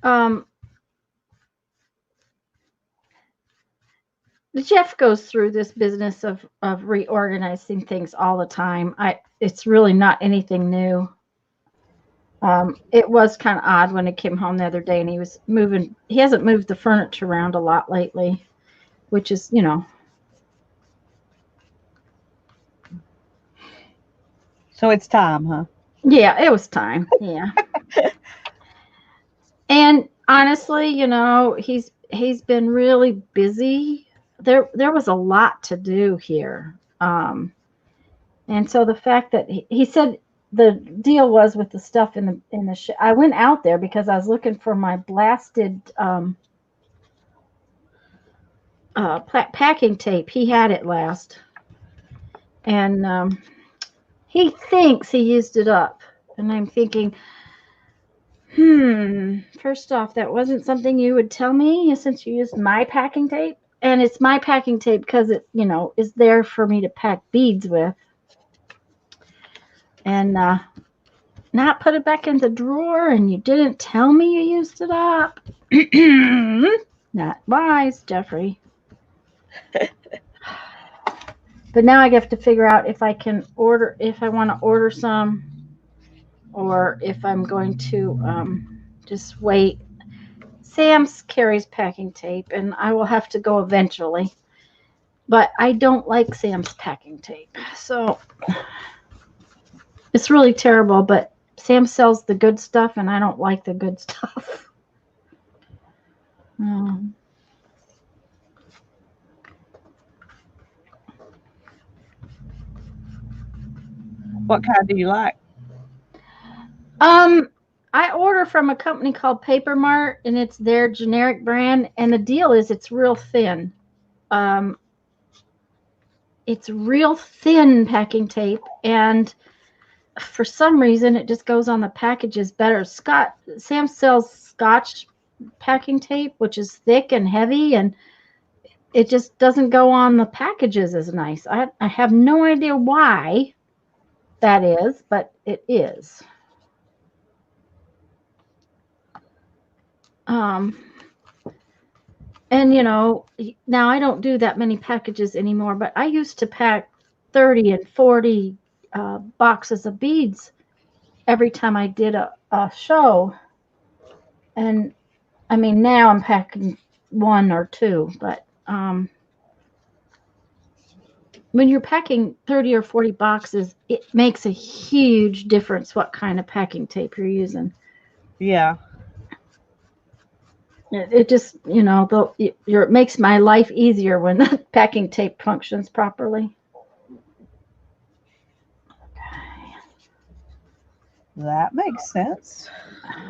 Um, Jeff goes through this business of reorganizing things all the time. It's really not anything new. It was kind of odd when he came home the other day and he was moving. He hasn't moved the furniture around a lot lately, which is, So it's time, huh? yeah, it was time. Yeah. And honestly, he's been really busy. There was a lot to do here. And so the fact that he said the deal was with the stuff in the I went out there because I was looking for my blasted packing tape. He had it last, and he thinks he used it up. And I'm thinking, first off, that wasn't something you would tell me since you used my packing tape. And it's my packing tape because it, is there for me to pack beads with. And not put it back in the drawer, and you didn't tell me you used it up. Not wise, Jeffrey. But now I have to figure out if I want to order some, or if I'm going to just wait. Sam's carries packing tape, and I will have to go eventually. But I don't like Sam's packing tape. So it's really terrible, but Sam sells the good stuff, and I don't like the good stuff. What kind do you like? I order from a company called Paper Mart, and it's their generic brand. And the deal is, it's real thin. It's real thin packing tape, and for some reason, it just goes on the packages better. Sam sells Scotch packing tape, which is thick and heavy, and it just doesn't go on the packages as nice. I have no idea why that is, but it is. And now I don't do that many packages anymore, but I used to pack 30 and 40 boxes of beads every time I did a show. And I mean, now I'm packing 1 or 2, but when you're packing 30 or 40 boxes, it makes a huge difference what kind of packing tape you're using. Yeah. It just, it makes my life easier when the packing tape functions properly. Okay. That makes sense.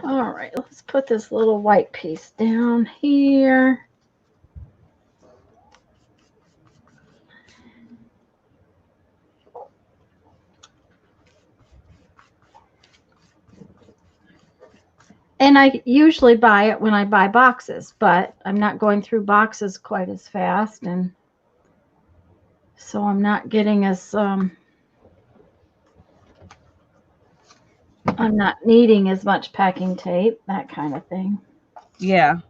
All right, let's put this little white piece down here. And I usually buy it when I buy boxes, but I'm not going through boxes quite as fast, and so I'm not getting as I'm not needing as much packing tape, that kind of thing. Yeah.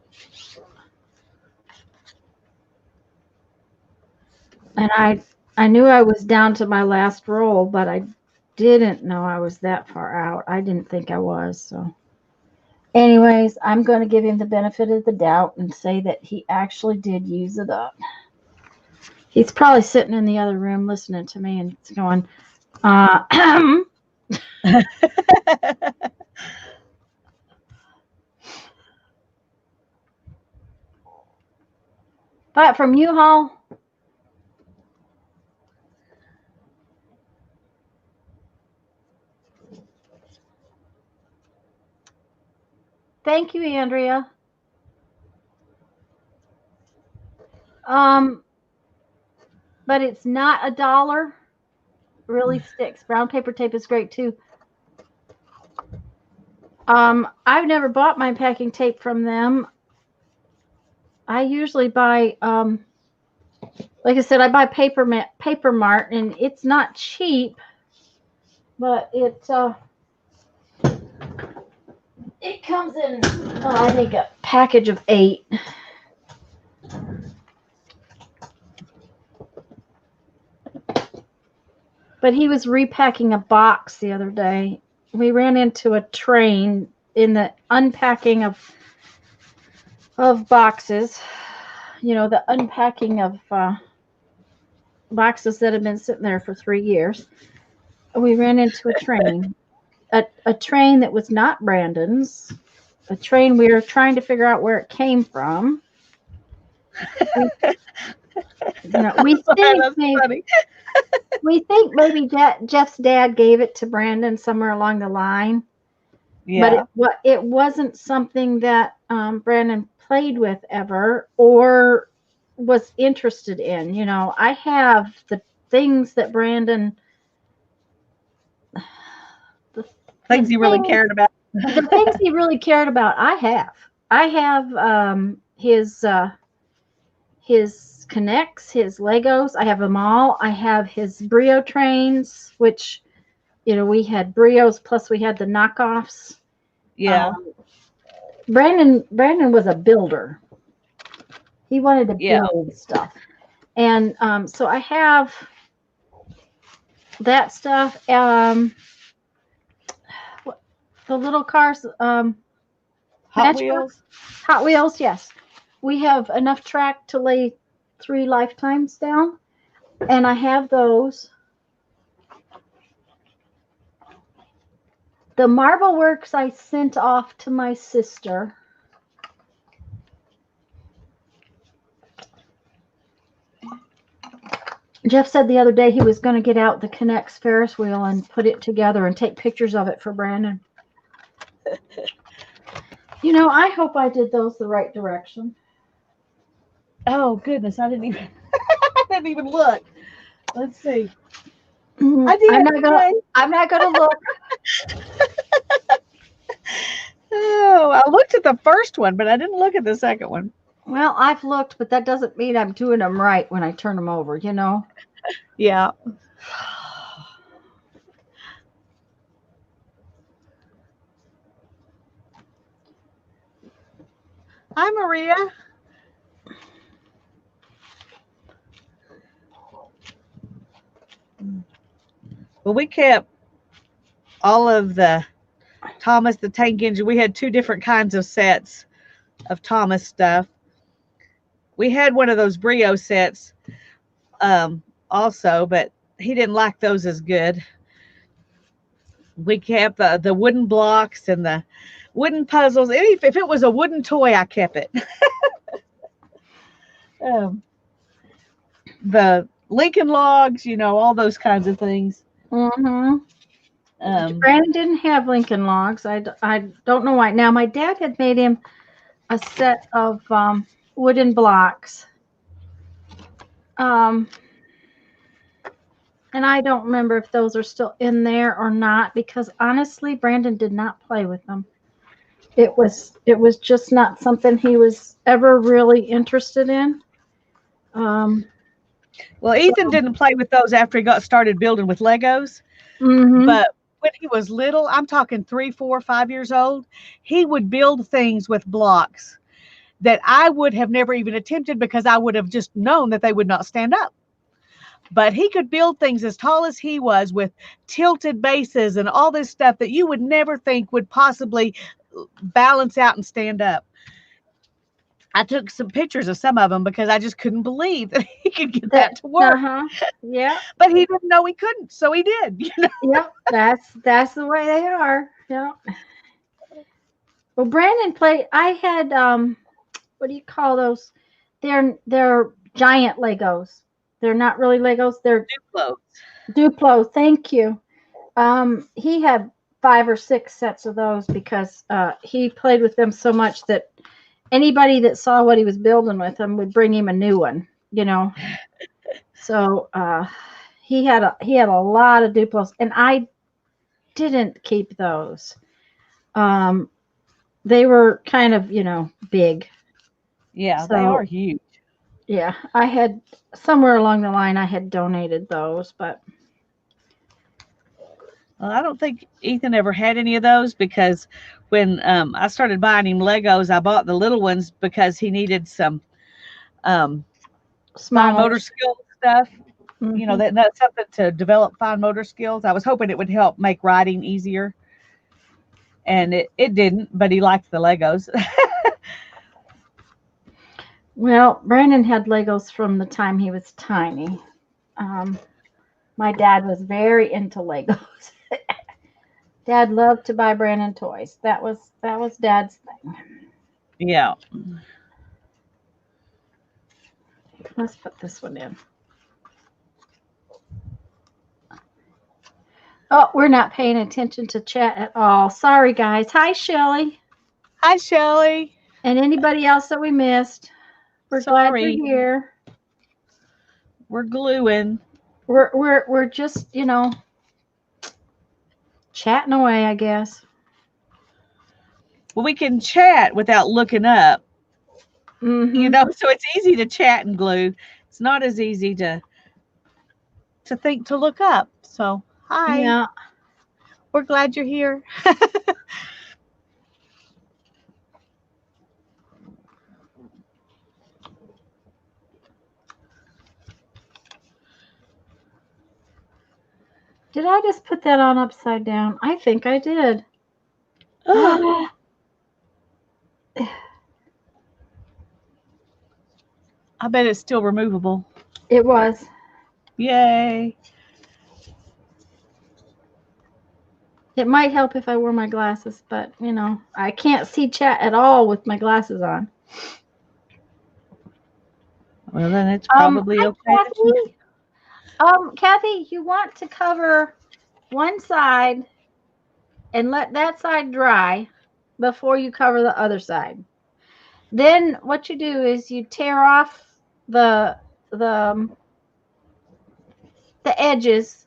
And I knew I was down to my last roll, but I didn't know I was that far out. I didn't think I was, so. Anyways, I'm going to give him the benefit of the doubt and say that he actually did use it up. He's probably sitting in the other room listening to me and it's going, Buy it from U-Haul. Thank you, Andrea. But it's not $1. Really sticks. Brown paper tape is great too. I've never bought my packing tape from them. I usually buy, like I said, I buy Paper Mart, and it's not cheap, but it comes in, I think, a package of 8. But he was repacking a box the other day. We ran into a train in the unpacking of boxes. The unpacking of boxes that have been sitting there for 3 years. We ran into a train. A train that was not Brandon's. A train we were trying to figure out where it came from. We think maybe Jeff's dad gave it to Brandon somewhere along the line. Yeah. But it wasn't something that Brandon played with ever or was interested in. I have the things that Brandon... Things he really cared about. The things he really cared about, I have his Connects, his Legos. I have them all. I have his Brio trains, which, we had Brios plus we had the knockoffs. Yeah. Brandon was a builder. He wanted to build stuff. And so I have that stuff. The little cars, Hot Wheels. Hot Wheels, yes. We have enough track to lay 3 lifetimes down, and I have those. The Marble Works I sent off to my sister. Jeff said the other day he was going to get out the K'NEX Ferris wheel and put it together and take pictures of it for Brandon. You know, I hope I did those the right direction. Oh goodness, I didn't even I didn't even look. Let's see. I did. I'm not gonna look. Oh, I looked at the first one, but I didn't look at the second one. Well, I've looked, but that doesn't mean I'm doing them right when I turn them over, you know? Yeah. Hi, Maria. Well, we kept all of the Thomas the Tank Engine. We had 2 different kinds of sets of Thomas stuff. We had one of those Brio sets also, but he didn't like those as good. We kept the wooden blocks and the wooden puzzles. If it was a wooden toy, I kept it. The Lincoln logs, you know, all those kinds of things. Mm-hmm. Brandon didn't have Lincoln logs. I don't know why. Now, my dad had made him a set of wooden blocks. And I don't remember if those are still in there or not, because honestly, Brandon did not play with them. It was just not something he was ever really interested in. Well, Ethan didn't play with those after he got started building with Legos. Mm-hmm. But when he was little, I'm talking 3, 4, 5 years old, he would build things with blocks that I would have never even attempted because I would have just known that they would not stand up. But he could build things as tall as he was with tilted bases and all this stuff that you would never think would possibly balance out and stand up. I took some pictures of some of them because I just couldn't believe that he could get that to work. Yeah. But he didn't know he couldn't, so he did. You know? Yeah, that's the way they are. Yeah. Well, Brandon played. I had what do you call those? They're giant Legos. They're not really Legos. They're Duplo. Duplo. Thank you. He had 5 or 6 sets of those because he played with them so much that anybody that saw what he was building with them would bring him a new one. You know. So he had a lot of Duplos, and I didn't keep those. They were kind of, you know, big. Yeah, so, they are huge. Yeah, I had somewhere along the line I had donated those, but well, I don't think Ethan ever had any of those because when I started buying him Legos, I bought the little ones because he needed some fine motor skill stuff. Mm-hmm. You know, that's something to develop fine motor skills. I was hoping it would help make riding easier. And it didn't, but he liked the Legos. Well, Brandon had Legos from the time he was tiny. My dad was very into Legos. Dad loved to buy Brandon toys. That was Dad's thing. Yeah. Let's put this one in. Oh, we're not paying attention to chat at all. Sorry, guys. Hi, Shelly. Hi, Shelly. And anybody else that we missed. We're glad you're here. We're gluing. We're just, you know, chatting away, I guess. Well, we can chat without looking up. Mm-hmm. You know, so it's easy to chat and glue. It's not as easy to think to look up. So, hi. Yeah. We're glad you're here. Did I just put that on upside down? I think I did. I bet it's still removable. It was. Yay. It might help if I wore my glasses, but you know, I can't see chat at all with my glasses on. Well, then it's probably Hi, okay. That you, Kathy. Kathy, you want to cover one side and let that side dry before you cover the other side. Then what you do is you tear off the the the edges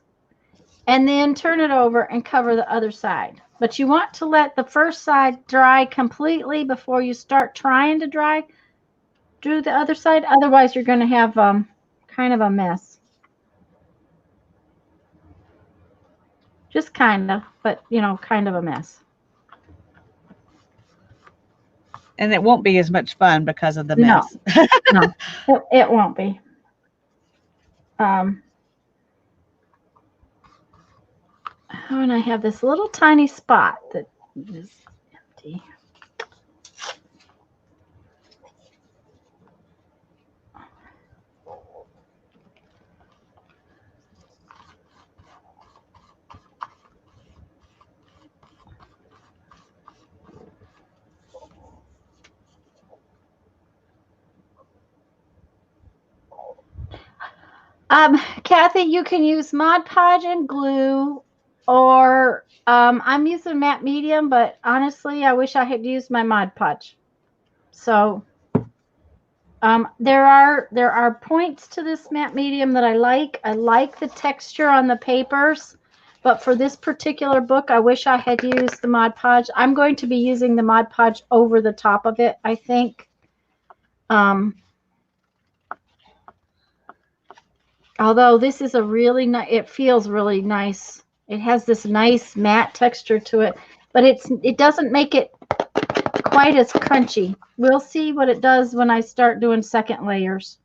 and then turn it over and cover the other side. But you want to let the first side dry completely before you start trying to do the other side. Otherwise, you're going to have kind of a mess. Just kind of, but you know, kind of a mess. and it won't be as much fun because of the No, mess. no, it won't be. Um, oh, and I have this little tiny spot that is empty. Kathy, you can use Mod Podge and glue, or I'm using matte medium, but honestly, I wish I had used my Mod Podge. So there are points to this matte medium that I like. I like the texture on the papers, but for this particular book, I wish I had used the Mod Podge. I'm going to be using the Mod Podge over the top of it, I think. Although this is a really nice, it feels really nice. It has this nice matte texture to it, but it doesn't make it quite as crunchy. We'll see what it does when I start doing second layers.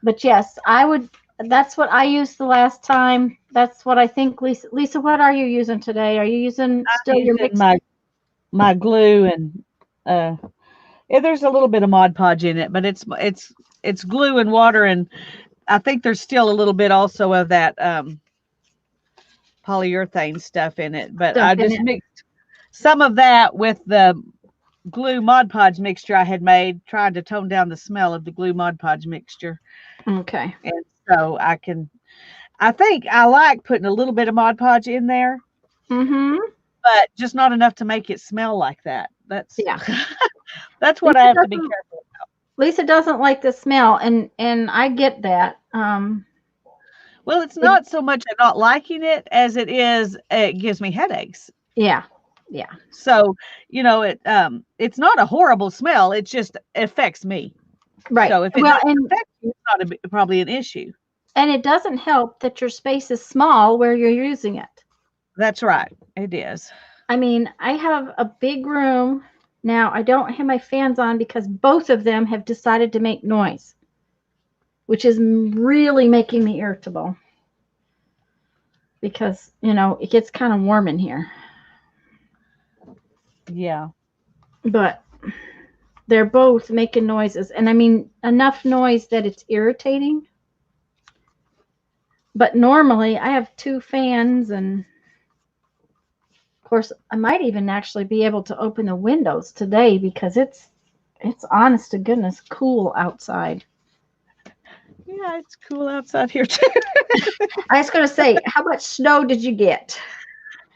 But yes, I would. That's what I used the last time. That's what I think, Lisa. Lisa, what are you using today? Are you using I'm still your using mix? my glue and yeah, there's a little bit of Mod Podge in it, but it's glue and water, and I think there's still a little bit also of that polyurethane stuff in it. But Stuff I in just it? mixed some of that with the glue Mod Podge mixture I had made, trying to tone down the smell of the glue Mod Podge mixture. Okay. And so I think I like putting a little bit of Mod Podge in there, Mm-hmm. but just not enough to make it smell like that. That's Yeah. that's what Lisa I have to be doesn't. careful. Lisa doesn't like the smell, and I get that. Well, it's It, not so much not liking it as it is it gives me headaches. yeah, yeah, So, it's not a horrible smell, it just affects me. right. So if it Well, doesn't affect you, it's not probably an issue. and it doesn't help that your space is small where you're using it. That's right. It is. I mean, I have a big room now. I don't have my fans on because both of them have decided to make noise, which is really making me irritable because, it gets kind of warm in here. Yeah. But they're both making noises, and I mean enough noise that it's irritating. But normally I have two fans, and of course I might even actually be able to open the windows today because it's honest to goodness cool outside. Yeah, it's cool outside here too. I was going to say, how much snow did you get?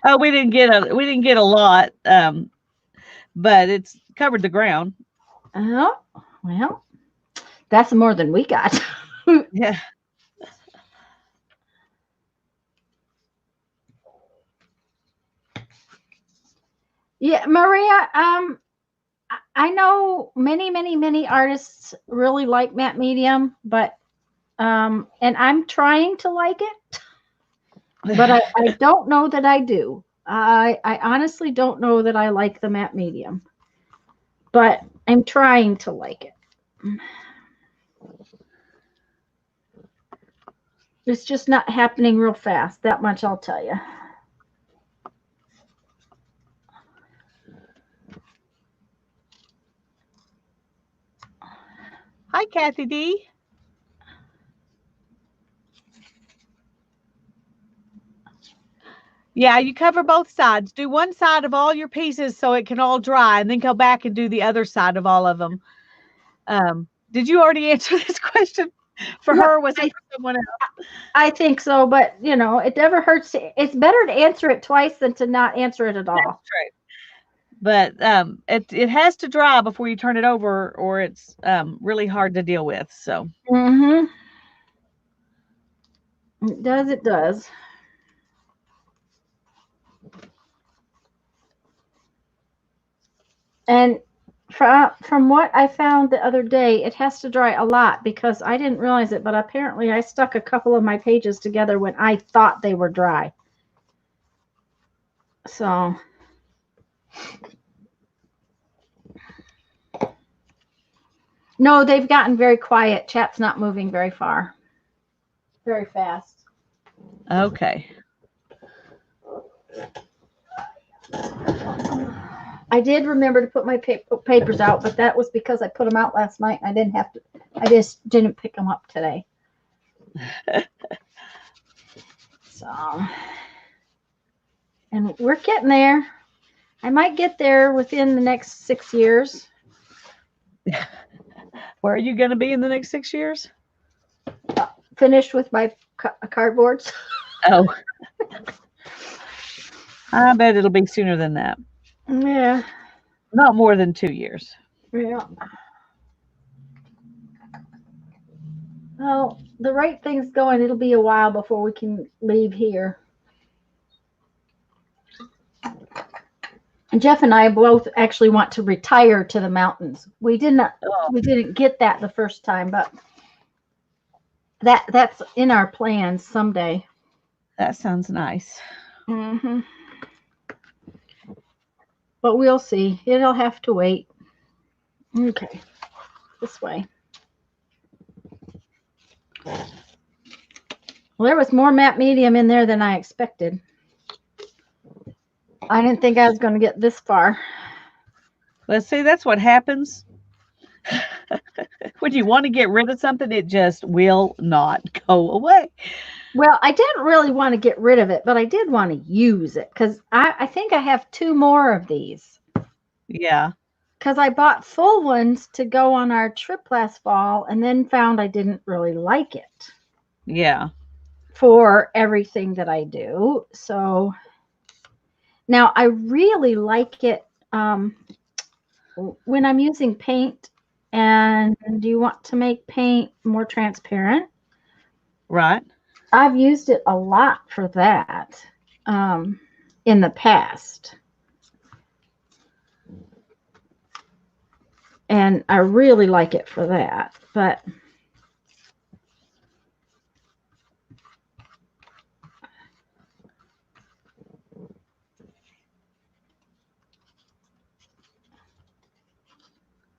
Oh, we didn't get a lot, but it's covered the ground. Oh, well, that's more than we got. Yeah. Yeah, Maria, I know many, many, many artists really like matte medium, but and I'm trying to like it, but I don't know that I do. I honestly don't know that I like the matte medium, but I'm trying to like it. It's just not happening real fast. That much I'll tell you. Kathy D. Yeah, you cover both sides. Do one side of all your pieces so it can all dry, and then go back and do the other side of all of them. Did you already answer this question for No, her? Or was it for someone else? I think so, but you know, it never hurts. It's better to answer it twice than to not answer it at all. True. But it has to dry before you turn it over, or it's really hard to deal with. So Mm-hmm. It does. It does. And from what I found the other day, it has to dry a lot because I didn't realize it, but apparently I stuck a couple of my pages together when I thought they were dry. So, no, they've gotten very quiet. Chat's not moving very far, very fast. okay. I did remember to put my papers out, but that was because I put them out last night. I didn't have to. I just didn't pick them up today. So, and we're getting there. I might get there within the next 6 years. Where are you going to be in the next 6 years? Finished with my cardboards. Oh, I bet it'll be sooner than that. Yeah. Not more than 2 years. Yeah. Well, the right thing's going. It'll be a while before we can leave here. And Jeff and I both actually want to retire to the mountains. We didn't get that the first time, but that's in our plans someday. That sounds nice. Mm-hmm. But we'll see. It'll have to wait. Okay. This way. Well, there was more matte medium in there than I expected. I didn't think I was going to get this far. Let's see, that's what happens. When you want to get rid of something, it just will not go away. Well, I didn't really want to get rid of it, but I did want to use it because I think I have 2 more of these. Yeah. Because I bought full ones to go on our trip last fall and then found I didn't really like it. Yeah. For everything that I do. So now I really like it when I'm using paint and you want to make paint more transparent. Right. I've used it a lot for that in the past. And I really like it for that. But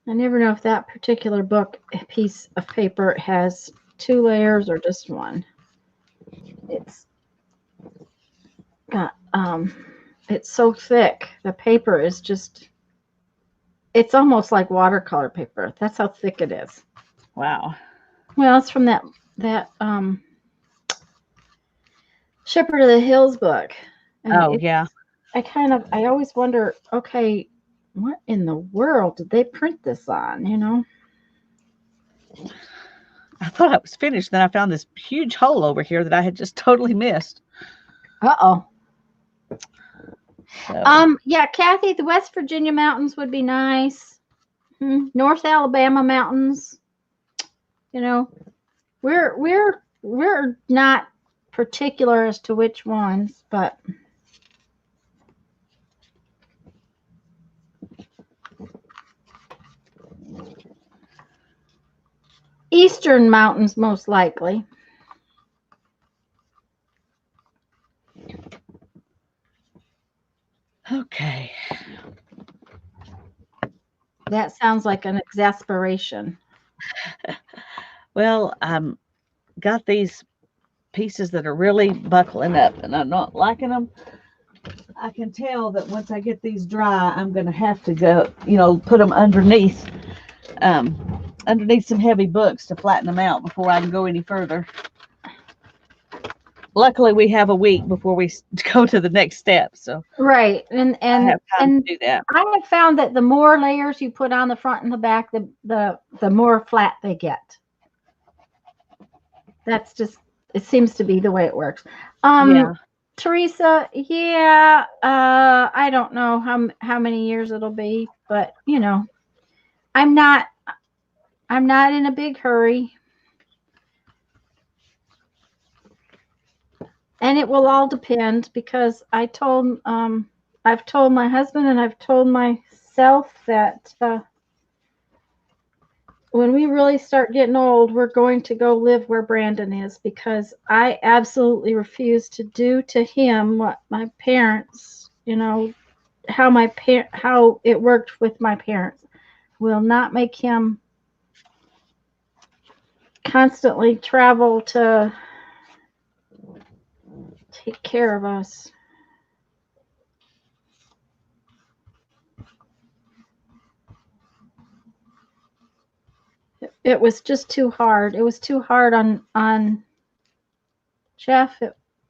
I never know if that particular piece of paper has 2 layers or just one. It's got it's so thick. The paper is just, it's almost like watercolor paper. That's how thick it is. Wow. Well, it's from that Shepherd of the Hills book. And yeah. I always wonder, okay, what in the world did they print this on, you know? I thought I was finished. Then I found this huge hole over here that I had just totally missed. Uh-oh. So. Yeah, Kathy, the West Virginia mountains would be nice. North Alabama mountains. You know, we're not particular as to which ones, but Eastern mountains most likely. Okay. That sounds like an exasperation. Well, got these pieces that are really buckling up and I'm not liking them. I can tell that once I get these dry, I'm going to have to go, put them underneath underneath some heavy books to flatten them out before I can go any further. Luckily, we have a week before we go to the next step, so Right. And I and have time and to do that. I have found that the more layers you put on the front and the back, the more flat they get. That's just, it seems to be the way it works. Yeah. Teresa, yeah, I don't know how many years it'll be, but I'm not I'm not in a big hurry, and it will all depend because I've told my husband and I've told myself that when we really start getting old, we're going to go live where Brandon is, because I absolutely refuse to do to him what my parents, how it worked with my parents. Will not make him constantly travel to take care of us. It was just too hard. It was too hard on Jeff.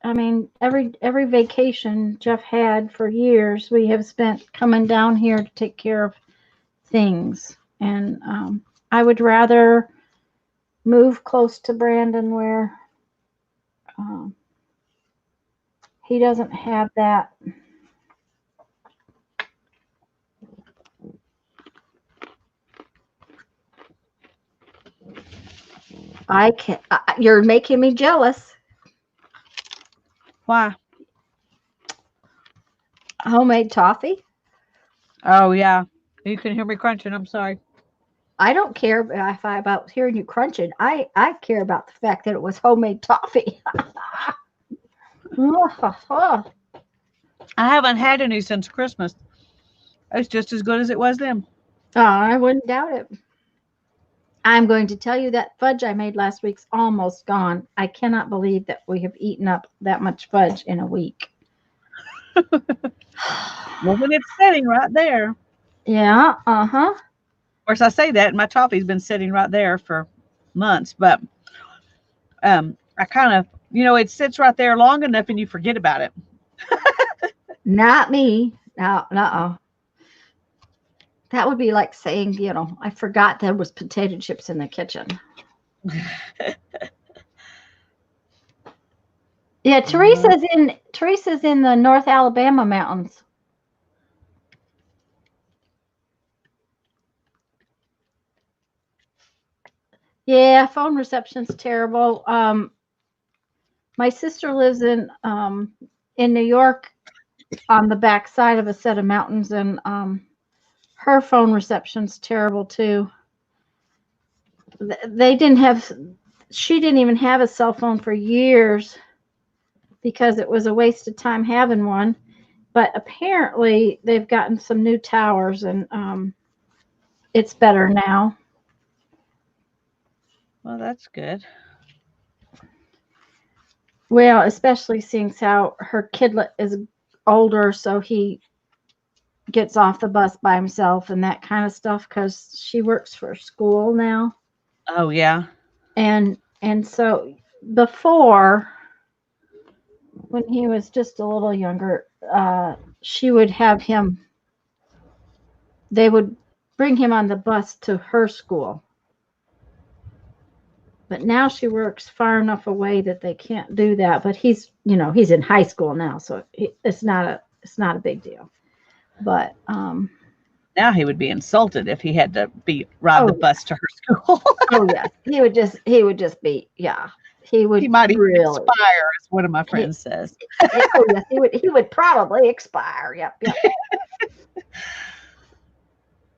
I mean, every vacation Jeff had for years, we have spent coming down here to take care of things, and I would rather move close to Brandon where um, he doesn't have that. I can't. You're making me jealous. Why? Homemade toffee. Oh yeah. You can hear me crunching. I'm sorry. I don't care about hearing you crunching. I care about the fact that it was homemade toffee. I haven't had any since Christmas. It's just as good as it was then. Oh, I wouldn't doubt it. I'm going to tell you that fudge I made last week's almost gone. I cannot believe that we have eaten up that much fudge in a week. Well, when it's sitting right there. Yeah, uh-huh. Of course, I say that, and my toffee's been sitting right there for months, but I kind of, it sits right there long enough, and you forget about it. Not me. No, no. That would be like saying, I forgot there was potato chips in the kitchen. Yeah, Teresa's in the North Alabama mountains. Yeah, phone reception's terrible. My sister lives in New York on the back side of a set of mountains, and her phone reception's terrible too. They didn't have She didn't even have a cell phone for years because it was a waste of time having one. But apparently they've gotten some new towers, and it's better now. Well, that's good. Well, especially seeing how her kidlet is older, so he gets off the bus by himself and that kind of stuff because she works for school now. Oh yeah. And so before, when he was just a little younger, she would have him. They would bring him on the bus to her school. But now she works far enough away that they can't do that. But he's in high school now, so it's not a big deal. But Now he would be insulted if he had to ride the bus to her school. oh yes, he would just be, yeah. He would He might even really expire, as one of my friends says. oh yes, he would probably expire. Yep.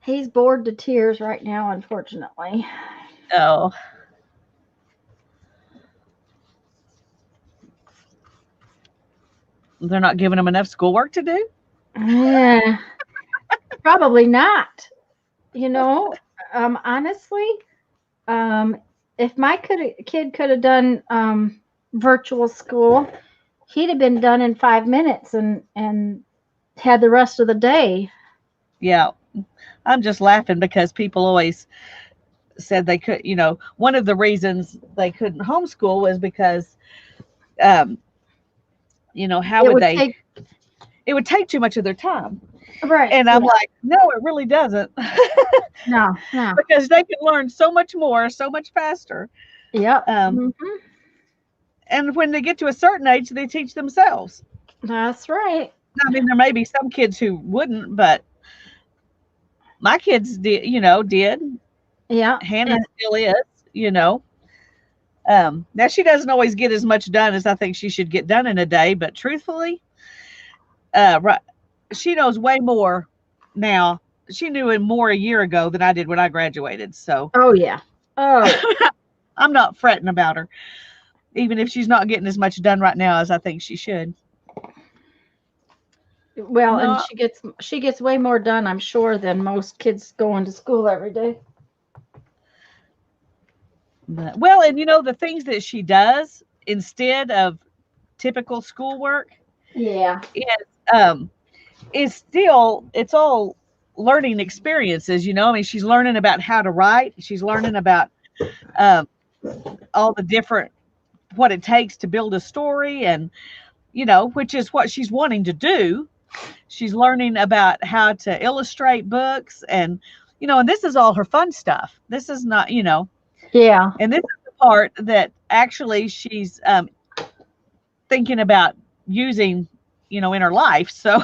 He's bored to tears right now, unfortunately. Oh. They're not giving him enough schoolwork to do? Yeah, probably not. Honestly, if my kid could have done virtual school, he'd have been done in 5 minutes and had the rest of the day. Yeah. I'm just laughing because people always said they could, one of the reasons they couldn't homeschool was because, um, how It would would they, take it would take too much of their time. right. And I'm like, no, it really doesn't. No, no. Because they can learn so much more, so much faster. Yep. Um, and when they get to a certain age, they teach themselves. That's right. I mean, there may be some kids who wouldn't, but my kids did. Yeah. Hannah And still is, you know. Now she doesn't always get as much done as I think she should get done in a day, but truthfully, right, she knows way more now. She knew more a year ago than I did when I graduated. So oh yeah. Oh I'm not fretting about her, even if she's not getting as much done right now as I think she should. well, and No, she gets way more done, I'm sure, than most kids going to school every day. but, well, and the things that she does instead of typical schoolwork Yeah. is um it's all learning experiences. I mean, she's learning about how to write. She's learning about um, all the different what it takes to build a story, and which is what she's wanting to do. She's learning about how to illustrate books, and and this is all her fun stuff. This is not, Yeah. and this is the part that actually she's thinking about using, in her life. So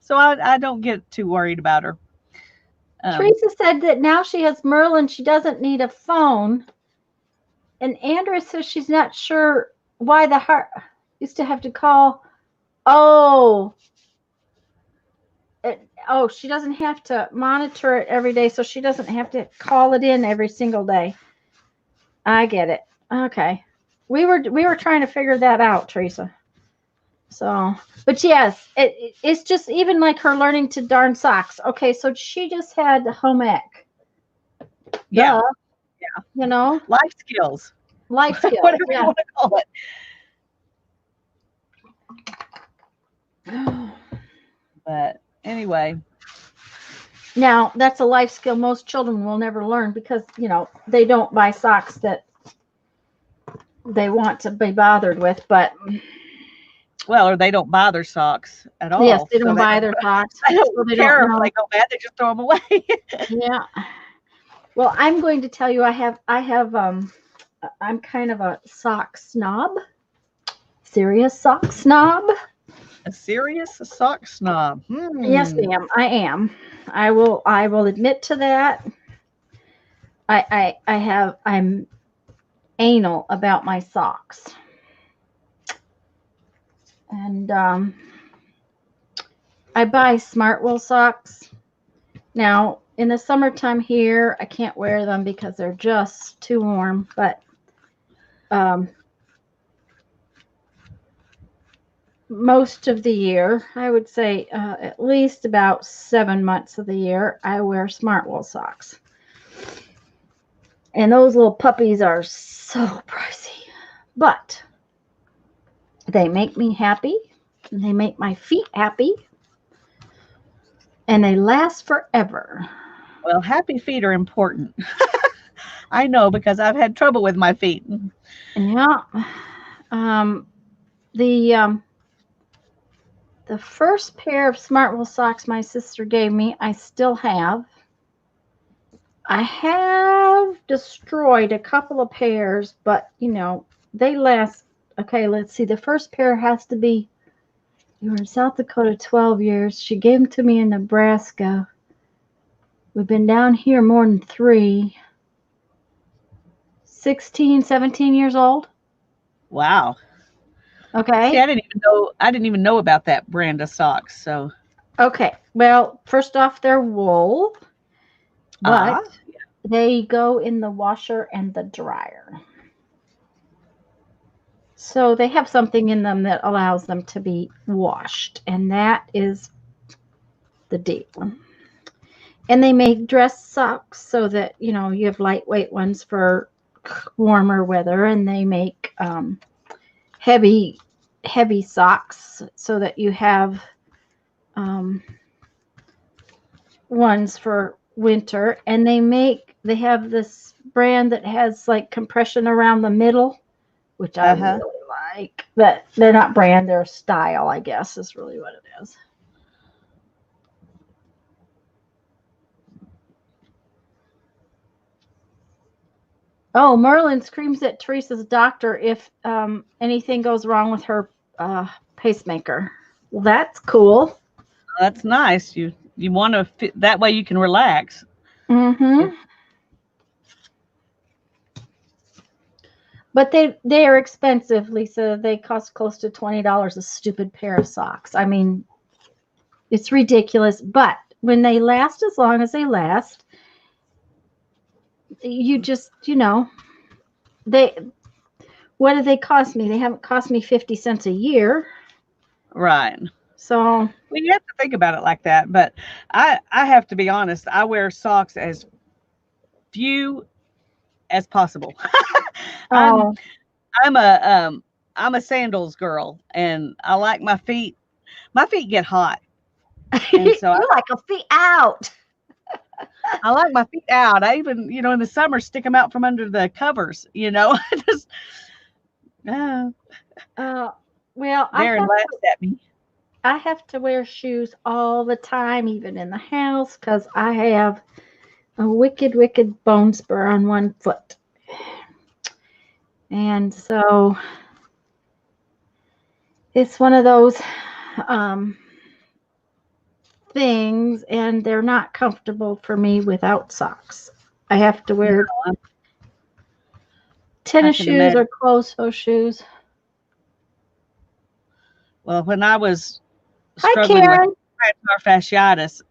so I don't get too worried about her. Teresa said that now she has Merlin, she doesn't need a phone. And Andrea says she's not sure why the heart used to have to call. Oh, she doesn't have to monitor it every day, so she doesn't have to call it in every single day. I get it. Okay, we were trying to figure that out, Teresa. So, but yes, it's just even like her learning to darn socks. Okay, so she just had home ec. Yeah, Duh, yeah, life skills, life skills. whatever you Yeah. want to call it. But anyway, Now, that's a life skill most children will never learn because, they don't buy socks that they want to be bothered with. But well, or they don't buy their socks at yes, all. they So don't buy their socks. they don't So they care don't if know. they go bad, they just throw them away. Yeah. Well, I'm going to tell you, I'm kind of a sock snob, serious sock snob. A serious sock snob. Yes, ma'am, I am. I will admit to that. I'm anal about my socks. And I buy Smartwool socks. Now, in the summertime here, I can't wear them because they're just too warm. But most of the year, I would say at least about 7 months of the year, I wear Smartwool socks. And those little puppies are so pricey. But they make me happy. And they make my feet happy. And they last forever. Well, happy feet are important. I know because I've had trouble with my feet. Yeah. The first pair of Smartwool socks my sister gave me, I still have. I have destroyed a couple of pairs, but they last. Okay, let's see. The first pair has to be. You were in South Dakota 12 years. She gave them to me in Nebraska. We've been down here more than 3. 16, 17 years old. Wow. Okay. See, I didn't even know about that brand of socks. So Okay. Well, first off, they're wool, but they go in the washer and the dryer. So they have something in them that allows them to be washed, and that is the deal. And they make dress socks so that you have lightweight ones for warmer weather, and they make heavy socks so that you have ones for winter, and they have this brand that has like compression around the middle, which I Uh-huh. really like. But they're not brand, they're style, I guess, is really what it is. Oh, Merlin screams at Teresa's doctor if anything goes wrong with her pacemaker. Well, that's cool. That's nice. You want to fit that way you can relax. If, Mm-hmm. But they are expensive, Lisa. They cost close to $20 a stupid pair of socks. I mean, it's ridiculous. But when they last as long as they last, you just, they what do they cost me? They haven't cost me 50 cents a year. right. So, Well, you have to think about it like that. But I have to be honest. I wear socks as few as possible. I'm oh, I'm a I'm a sandals girl, and I like my feet. My feet get hot, and so you like a feet out. I like my feet out. I even, in the summer, stick them out from under the covers. I just uh, Uh, well, Darren laughs at me. I have to wear shoes all the time, even in the house, because I have a wicked, wicked bone spur on one foot. And so it's one of those um, things, and they're not comfortable for me without socks. I have to wear I tennis can shoes or imagine. closed-toe shoes. Well, when I was Hi, struggling with Karen. plantar fasciitis,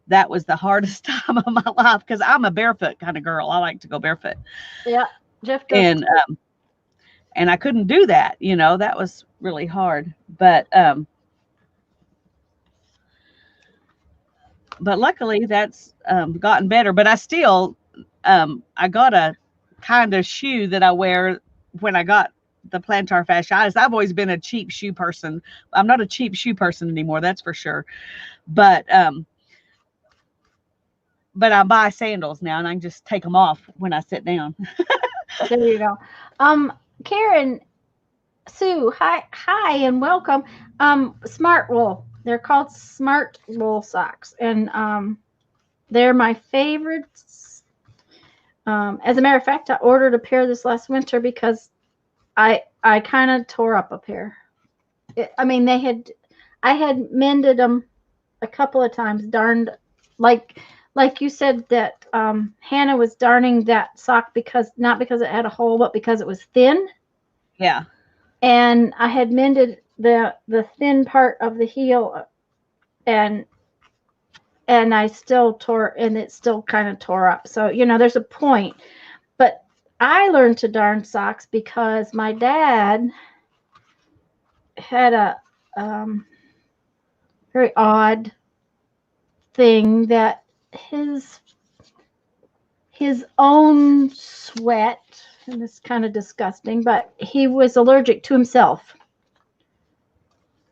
that was the hardest time of my life because I'm a barefoot kind of girl. I like to go barefoot, Yeah, Jeff does and too. and I couldn't do that. That was really hard. But luckily that's gotten better. But I got a kind of shoe that I wear when I got the plantar fasciitis. I've always been a cheap shoe person. I'm not a cheap shoe person anymore, that's for sure. But I buy sandals now, and I can just take them off when I sit down. There you go. Um, Karen, Sue, hi, and welcome. Smart wool. They're called smart wool socks, and they're my favorites. As a matter of fact, I ordered a pair this last winter because I kind of tore up a pair. I mean, I had mended them a couple of times, darned like like you said that Hannah was darning that sock because not because it had a hole, but because it was thin. Yeah. And I had mended the thin part of the heel, and I still tore, and it still kind of tore up. So there's a point. But I learned to darn socks because my dad had a very odd thing that his own sweat, and it's kind of disgusting, but he was allergic to himself.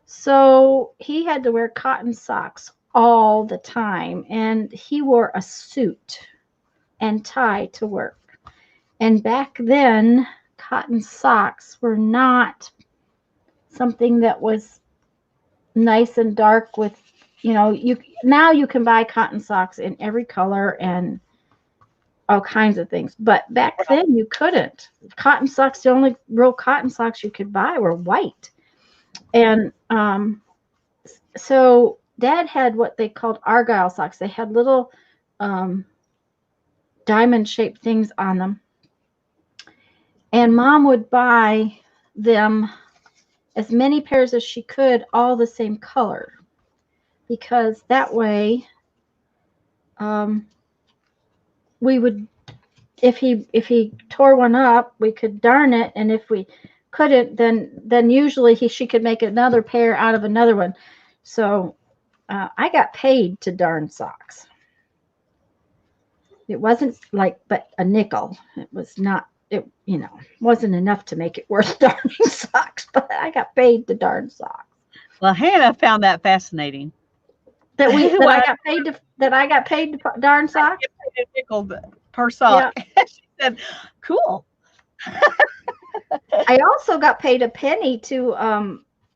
So he had to wear cotton socks all the time, and he wore a suit and tie to work. And back then, cotton socks were not something that was nice and dark with, you now you can buy cotton socks in every color and all kinds of things. But back then you couldn't. Cotton socks, the only real cotton socks you could buy were white. And so Dad had what they called Argyle socks. They had little um, diamond shaped things on them. And Mom would buy them as many pairs as she could, all the same color, because that way we would, if he tore one up, we could darn it, and if we couldn't, then usually she could make another pair out of another one. So I got paid to darn socks. It wasn't like but a nickel. It was not. It wasn't enough to make it worth darning socks, but I got paid to darn socks. Well, Hannah found that fascinating. That Well, I got paid that I got paid to darn socks? You paid a nickel per sock. Yeah. She said, cool. I also got paid a penny to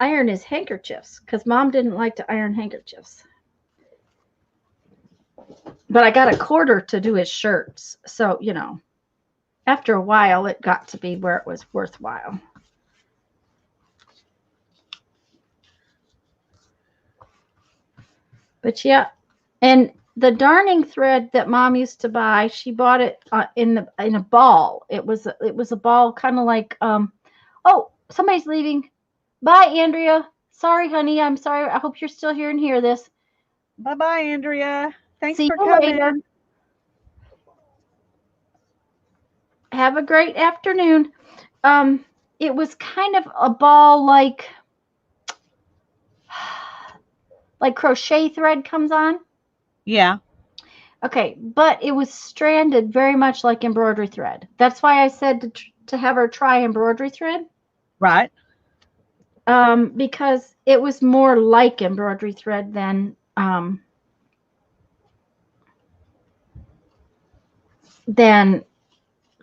iron his handkerchiefs because Mom didn't like to iron handkerchiefs. But I got a quarter to do his shirts. So, you know, after a while, it got to be where it was worthwhile. But yeah, and the darning thread that Mom used to buy, she bought it in a ball. It was a ball, kind of like oh, somebody's leaving. Bye, Andrea. Sorry, honey. I'm sorry. I hope you're still here and hear this. Bye-bye, Andrea. Thanks See for you coming. later. Have a great afternoon. It was kind of a ball like crochet thread comes on. Yeah. Okay, but it was stranded very much like embroidery thread. That's why I said to have her try embroidery thread. Right. Because it was more like embroidery thread than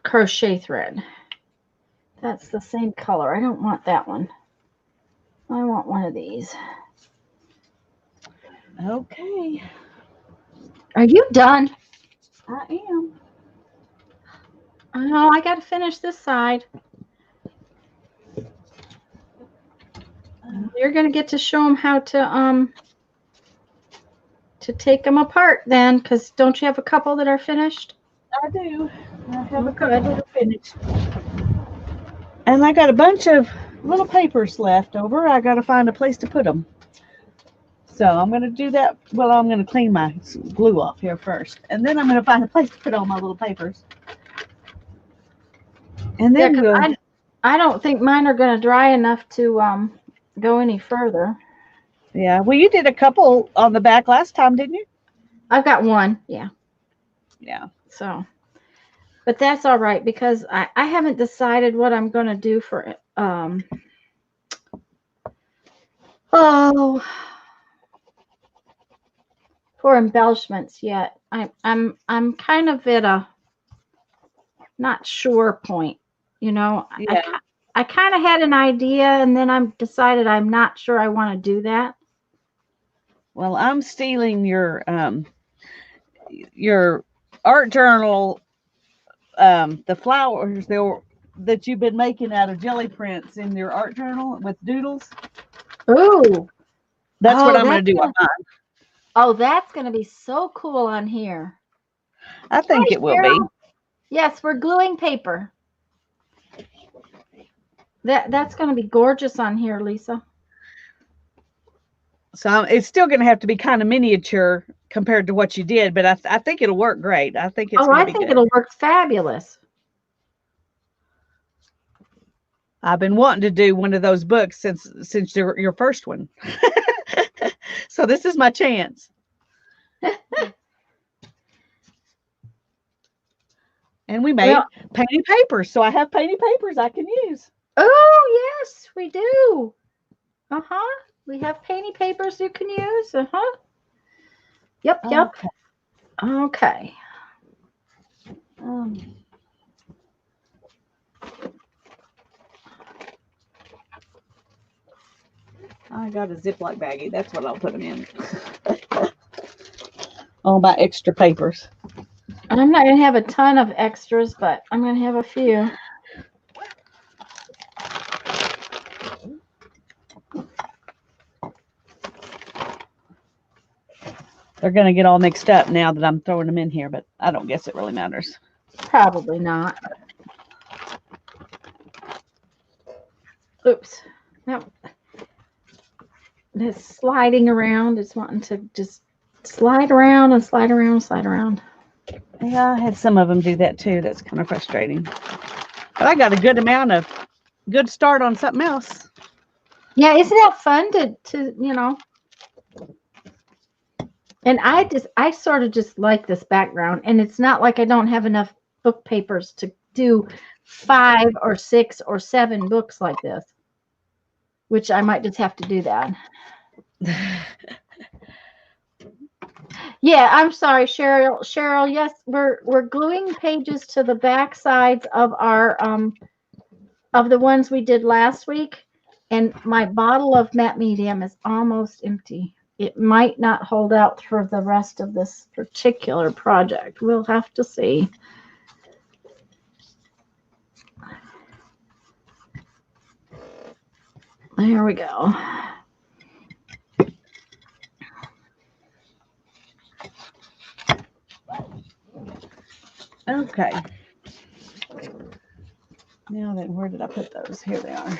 crochet thread. That's the same color. I don't want that one. I want one of these. Okay. Are you done? I am. Oh, I got to finish this side. You're going to get to show them how to take them apart then, because don't you have a couple that are finished? I do. I have a Okay. couple that are finished. And I got a bunch of little papers left over. I got to find a place to put them. So I'm going to do that. Well, I'm going to clean my glue off here first. And then I'm going to find a place to put all my little papers. And then I don't think mine are going to dry enough to go any further. Yeah. Well, you did a couple on the back last time, didn't you? I've got one. Yeah. Yeah. So, but that's all right because I haven't decided what I'm going to do for for embellishments yet. I'm kind of at a not sure point, you know. Yeah. I kind of had an idea and then I'm decided I'm not sure I want to do that. Well, I'm stealing your art journal, the flowers that you've been making out of jelly prints in your art journal with doodles. Ooh. That's what I'm going to do on mine. Oh, that's going to be so cool on here. I think it will be. Yes, we're gluing paper. That's going to be gorgeous on here, Lisa. So it's still going to have to be kind of miniature compared to what you did, but I think it'll work great. I think it's going to be good. It'll work fabulous. I've been wanting to do one of those books since your first one. So this is my chance. And we made painted papers, so I have painted papers I can use. Oh, yes, we do. Uh-huh. We have painted papers you can use. Uh-huh. Yep. Okay. I got a Ziploc baggie. That's what I'll put them in. All my extra papers. I'm not going to have a ton of extras, but I'm going to have a few. They're going to get all mixed up now that I'm throwing them in here, but I don't guess it really matters. Probably not. Oops. No. It's sliding around. It's wanting to just slide around and slide around and slide around. Yeah, I had some of them do that too. That's kind of frustrating. But I got a good start on something else. Yeah, isn't that fun to you know? And I sort of just like this background, and it's not like I don't have enough book papers to do 5 or 6 or 7 books like this, which I might just have to do that. Yeah, I'm sorry, Cheryl. Cheryl, yes, we're gluing pages to the back sides of our of the ones we did last week, and my bottle of matte medium is almost empty. It might not hold out for the rest of this particular project. We'll have to see. There we go. Okay. Now then, where did I put those? Here they are.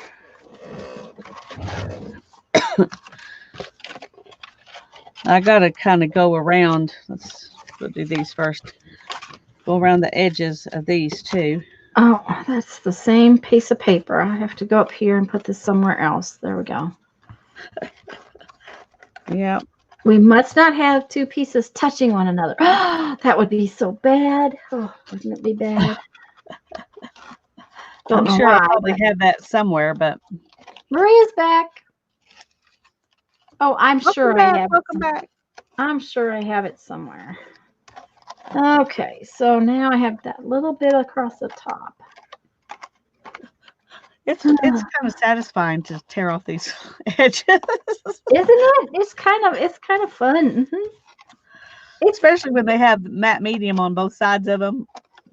I gotta kind of go around. We'll do these first. Go around the edges of these too. Oh, that's the same piece of paper. I have to go up here and put this somewhere else. There we go. Yeah. We must not have two pieces touching one another. That would be so bad. Oh, wouldn't it be bad? I'm sure I probably have that somewhere, but Maria's back. Oh, I'm sure I have. Welcome back. I'm sure I have it somewhere. Okay, so now I have that little bit across the top. It's kind of satisfying to tear off these edges, isn't it? It's kind of fun. Mm-hmm. Especially when they have matte medium on both sides of them.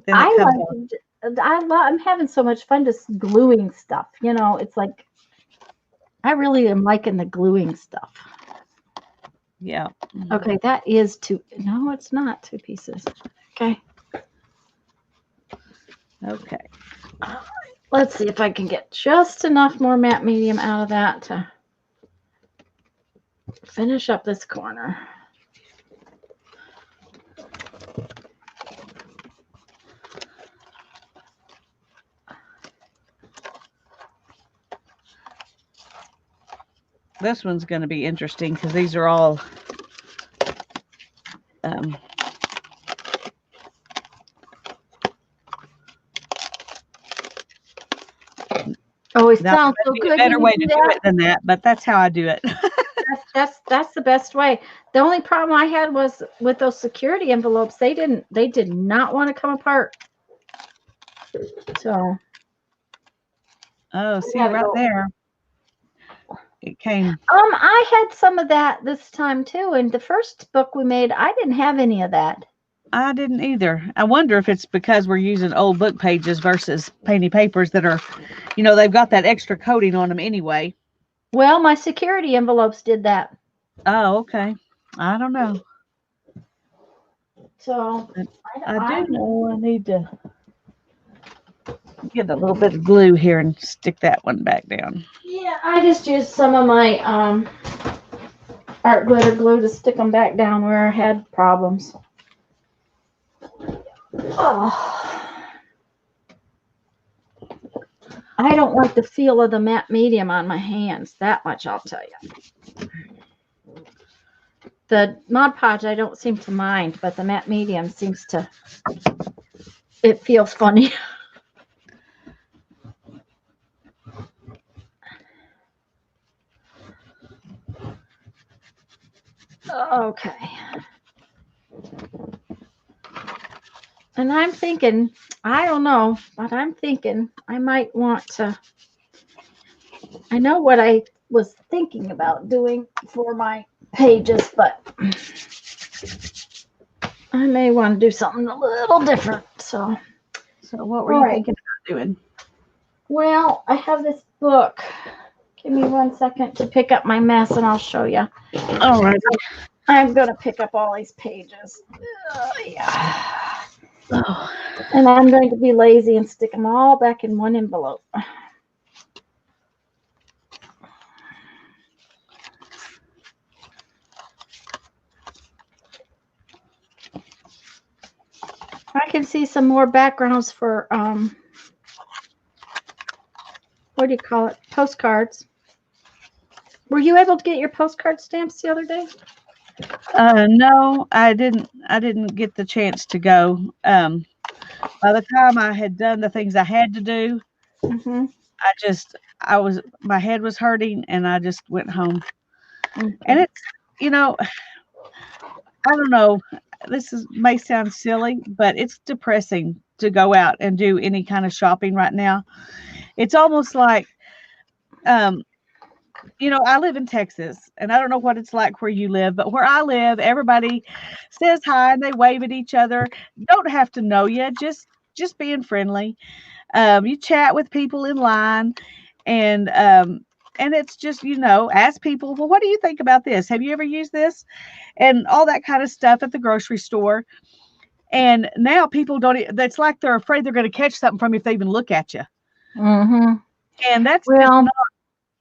Then I'm having so much fun just gluing stuff. You know, it's like I really am liking the gluing stuff. Yeah. Okay, that is two. No, it's not two pieces. Okay. Okay. Let's see if I can get just enough more matte medium out of that to finish up this corner. This one's going to be interesting because these are all oh, it sounds so good. A better way to do it than that, but that's how I do it. that's the best way. The only problem I had was with those security envelopes. They did not want to come apart. So. Oh, see right there. It came. I had some of that this time too. In the first book we made, I didn't have any of that. I didn't either. I wonder if it's because we're using old book pages versus painty papers that are, you know, they've got that extra coating on them anyway. Well, my security envelopes did that. Oh, okay. I don't know. So I do know I need to get a little bit of glue here and stick that one back down. Yeah, I just used some of my art glitter glue to stick them back down where I had problems. Oh. I don't like the feel of the matte medium on my hands. That much I'll tell you. The Mod Podge I don't seem to mind, but the matte medium seems to, it feels funny. Okay. And I'm thinking, I don't know, but I'm thinking I might want to, I know what I was thinking about doing for my pages, but I may want to do something a little different. So what were you thinking about doing? Well, I have this book. Give me 1 second to pick up my mess and I'll show you. All right. I'm going to pick up all these pages. Yeah. Oh. And I'm going to be lazy and stick them all back in one envelope. I can see some more backgrounds for, what do you call it? Postcards. Were you able to get your postcard stamps the other day? No, I didn't get the chance to go. By the time I had done the things I had to do, my head was hurting and I just went home. And it's, you know, I don't know. May sound silly, but it's depressing to go out and do any kind of shopping right now. It's almost like, um, I live in Texas, and I don't know what it's like where you live, but where I live, everybody says hi and they wave at each other. Don't have to know you, just being friendly. You chat with people in line, and it's just, ask people, well, what do you think about this? Have you ever used this? And all that kind of stuff at the grocery store. And now people don't. It's like they're afraid they're going to catch something from you if they even look at you. Mm-hmm. And Well,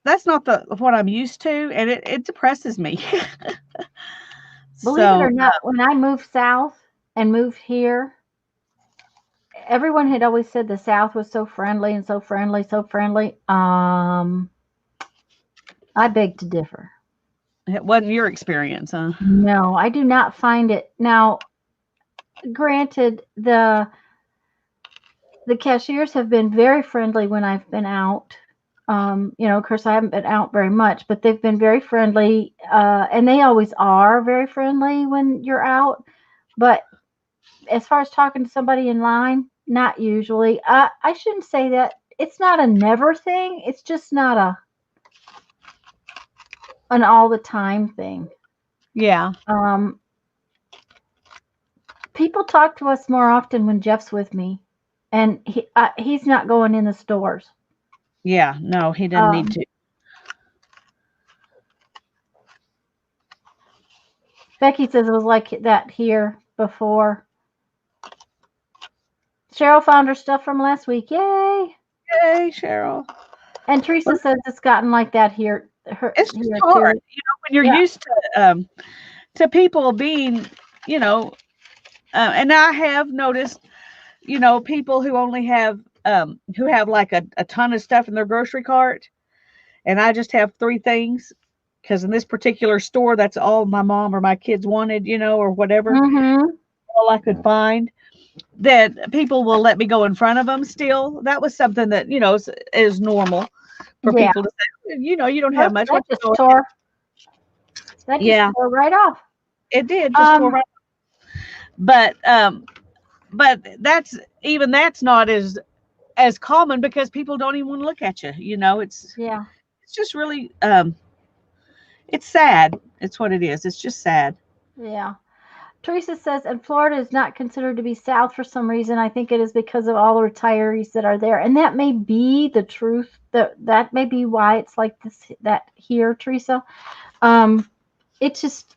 that's not the what I'm used to, and it depresses me. believe it So or not, when I moved south and moved here, everyone had always said the South was so friendly and so friendly, so friendly. I beg to differ. it wasn't your experience, huh? No, I do not find it. Now, granted, the cashiers have been very friendly when I've been out. Of course, I haven't been out very much, but they've been very friendly, and they always are very friendly when you're out. But as far as talking to somebody in line, not usually. I shouldn't say that. It's not a never thing. It's just not an all the time thing. Yeah, Um, People talk to us more often when Jeff's with me, and he's not going in the stores. yeah. No, he doesn't need Um, to. Becky says it was like that here before. Cheryl found her stuff from last week. Yay! Hey, Cheryl. And Teresa says it's gotten like that here, It's just here hard, too. when you're Yeah. used to people being, you know, and I have noticed, people who only have who have like a ton of stuff in their grocery cart, and I just have three things because in this particular store, that's all my mom or my kids wanted, or whatever, Mm-hmm. all I could find. That people will let me go in front of them. Still, that was something that is normal for Yeah. people to say. You don't have Nope, much. that What just you go? tore. That just Yeah, tore right off. it did. Just tore Um. right. But that's not as common because people don't even want to look at you. Yeah. It's just really it's sad. It's what it is. It's just sad. Yeah. Teresa says, and Florida is not considered to be South for some reason. I think it is because of all the retirees that are there, and that may be the truth. That may be why it's like this. That here, Teresa. It's just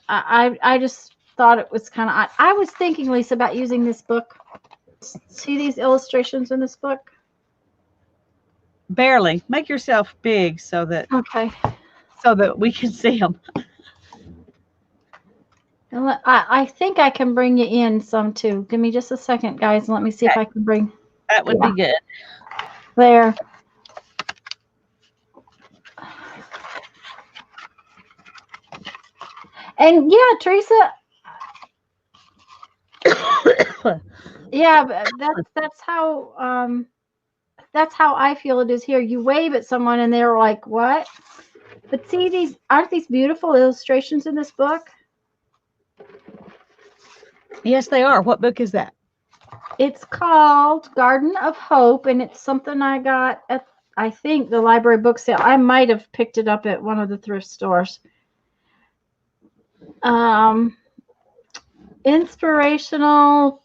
I just thought it was kind of odd. I was thinking, Lisa, about using this book. See these illustrations in this book? Barely. Make yourself big Okay. so that we can see them. I think I can bring you in some too. Give me just a second, guys. Let me see if Okay, I can bring. that would Yeah, be good. there. And yeah, Teresa. Yeah, but that's how I feel it is here. You wave at someone and they're like, "What?" But see, these aren't these beautiful illustrations in this book? Yes, they are. What book is that? It's called Garden of Hope, and it's something I got at, I think, the library book sale. I might have picked it up at one of the thrift stores. Um, Inspirational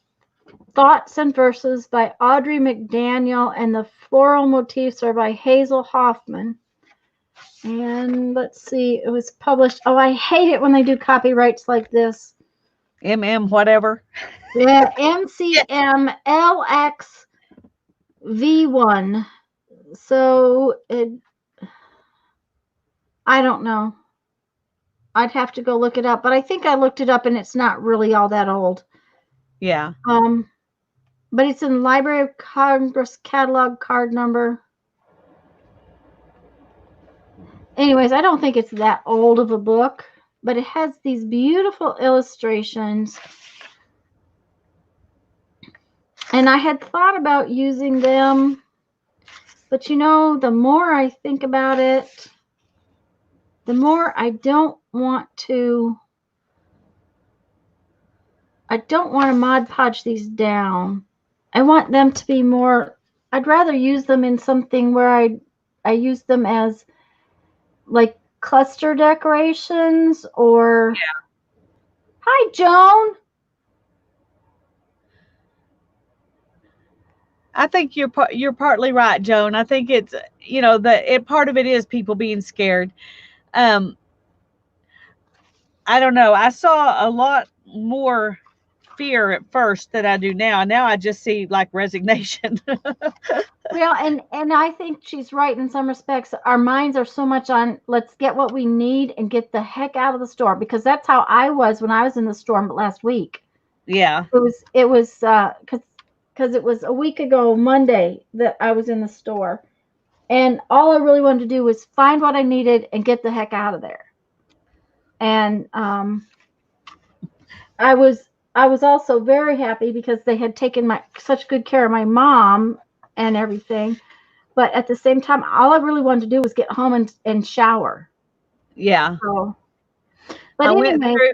Thoughts and Verses by Audrey McDaniel, and the floral motifs are by Hazel Hoffman. And let's see, it was published. Oh, I hate it when they do copyrights like this. Whatever. Yeah, MCM LXV1. So I don't know. I'd have to go look it up, but I think I looked it up and it's not really all that old. Yeah. But it's in Library of Congress catalog card number. Anyways, I don't think it's that old of a book, but it has these beautiful illustrations. And I had thought about using them, but the more I think about it, the more I don't want to Mod Podge these down. I want them to be more, I'd rather use them in something where I use them as like cluster decorations or. Yeah. Hi, Joan. I think you're partly right, Joan. I think it's, part of it is people being scared. Um, I don't know. I saw a lot more fear at first than I do now. Now I just see like resignation. Well, and I think she's right in some respects. Our minds are so much on let's get what we need and get the heck out of the store, because that's how I was when I was in the store last week. Yeah. It was because it was a week ago Monday that I was in the store, and all I really wanted to do was find what I needed and get the heck out of there. And I was also very happy because they had taken such good care of my mom and everything. But at the same time, all I really wanted to do was get home and shower. Yeah. So, but I went anyway, through.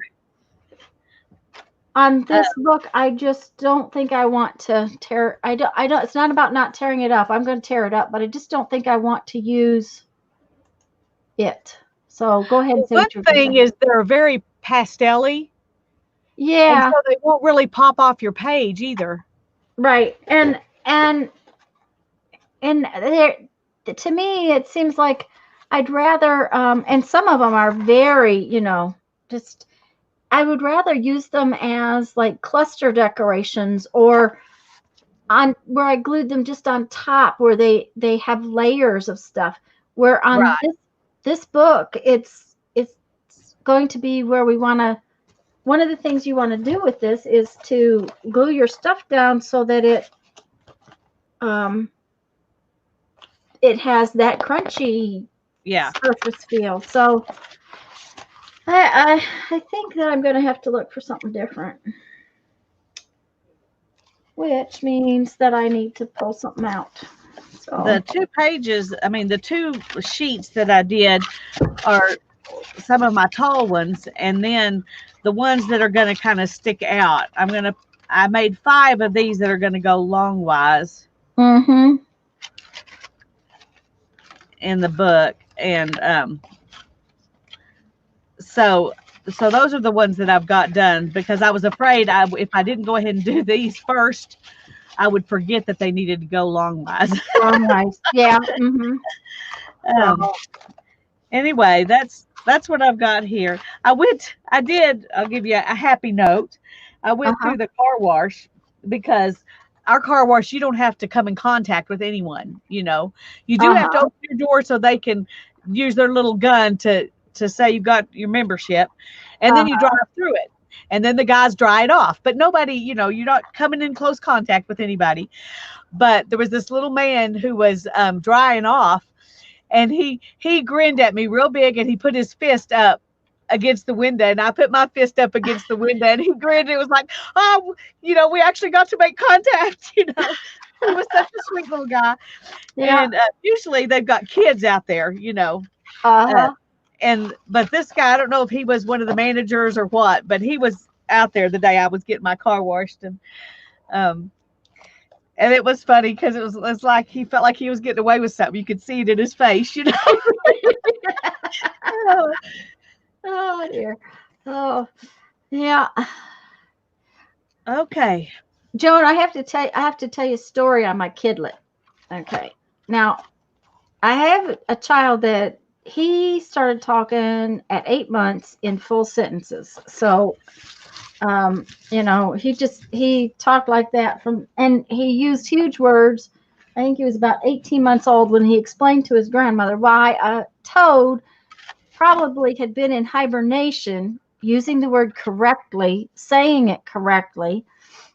on this book, I just don't think I want to tear. I don't. It's not about not tearing it up. I'm going to tear it up, but I just don't think I want to use it. So go ahead and say One what you're going to thing say. is they're very pastel-y, and Yeah, so they won't really pop off your page either. right. And there, to me, it seems like I'd rather. And some of them are very, just. I would rather use them as like cluster decorations, or on where I glued them just on top where they have layers of stuff. Where on Right. this book, it's going to be where we want to. One of the things you want to do with this is to glue your stuff down so that um it has that crunchy Yeah. surface feel. So I think that I'm going to have to look for something different, which means that I need to pull something out. So, The the two sheets that I did are some of my tall ones, and then the ones that are going to kind of stick out. I made 5 of these that are going to go longwise mm-hmm. in the book, and so those are the ones that I've got done, because I was afraid if I didn't go ahead and do these first, I would forget that they needed to go longwise. Oh, nice. Yeah. Mm-hmm. um, So, anyway, that's what I've got here. I'll give you a happy note. I went uh-huh. through the car wash, because our car wash, you don't have to come in contact with anyone. You do have to Uh-huh. open your door so they can use their little gun to say you've got your membership, and then you drive Uh-huh. through it, and then the guys dry it off. But nobody, you're not coming in close contact with anybody. But there was this little man who was drying off, and he grinned at me real big, and he put his fist up against the window, and I put my fist up against the window, and he grinned. It was like, oh, we actually got to make contact. He was such a sweet little guy. Yeah. And usually they've got kids out there, uh, Uh-huh. but this guy, I don't know if he was one of the managers or what, but he was out there the day I was getting my car washed. Um, and it was funny because it's like he felt like he was getting away with something. You could see it in his face. Oh, oh dear. Oh, yeah. Okay. Joan, I have to tell you a story on my kidlet. Okay. Now, I have a child that he started talking at 8 months in full sentences. So, he talked like that and he used huge words. I think he was about 18 months old when he explained to his grandmother why a toad probably had been in hibernation, using the word correctly, saying it correctly.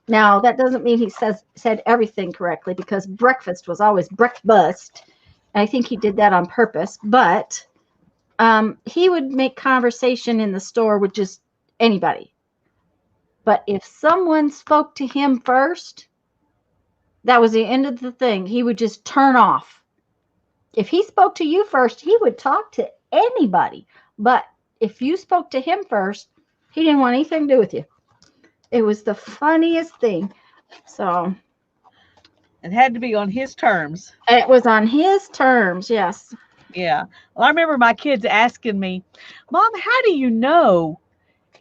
Now, that doesn't mean he said everything correctly, because breakfast was always breakfast. I think he did that on purpose, but he would make conversation in the store with just anybody. But if someone spoke to him first, that was the end of the thing. He would just turn off. If he spoke to you first, he would talk to anybody. But if you spoke to him first, he didn't want anything to do with you. It was the funniest thing. So It had to be on his terms. it was on his terms. Yes. Yeah. Well, I remember my kids asking me, Mom, how do you know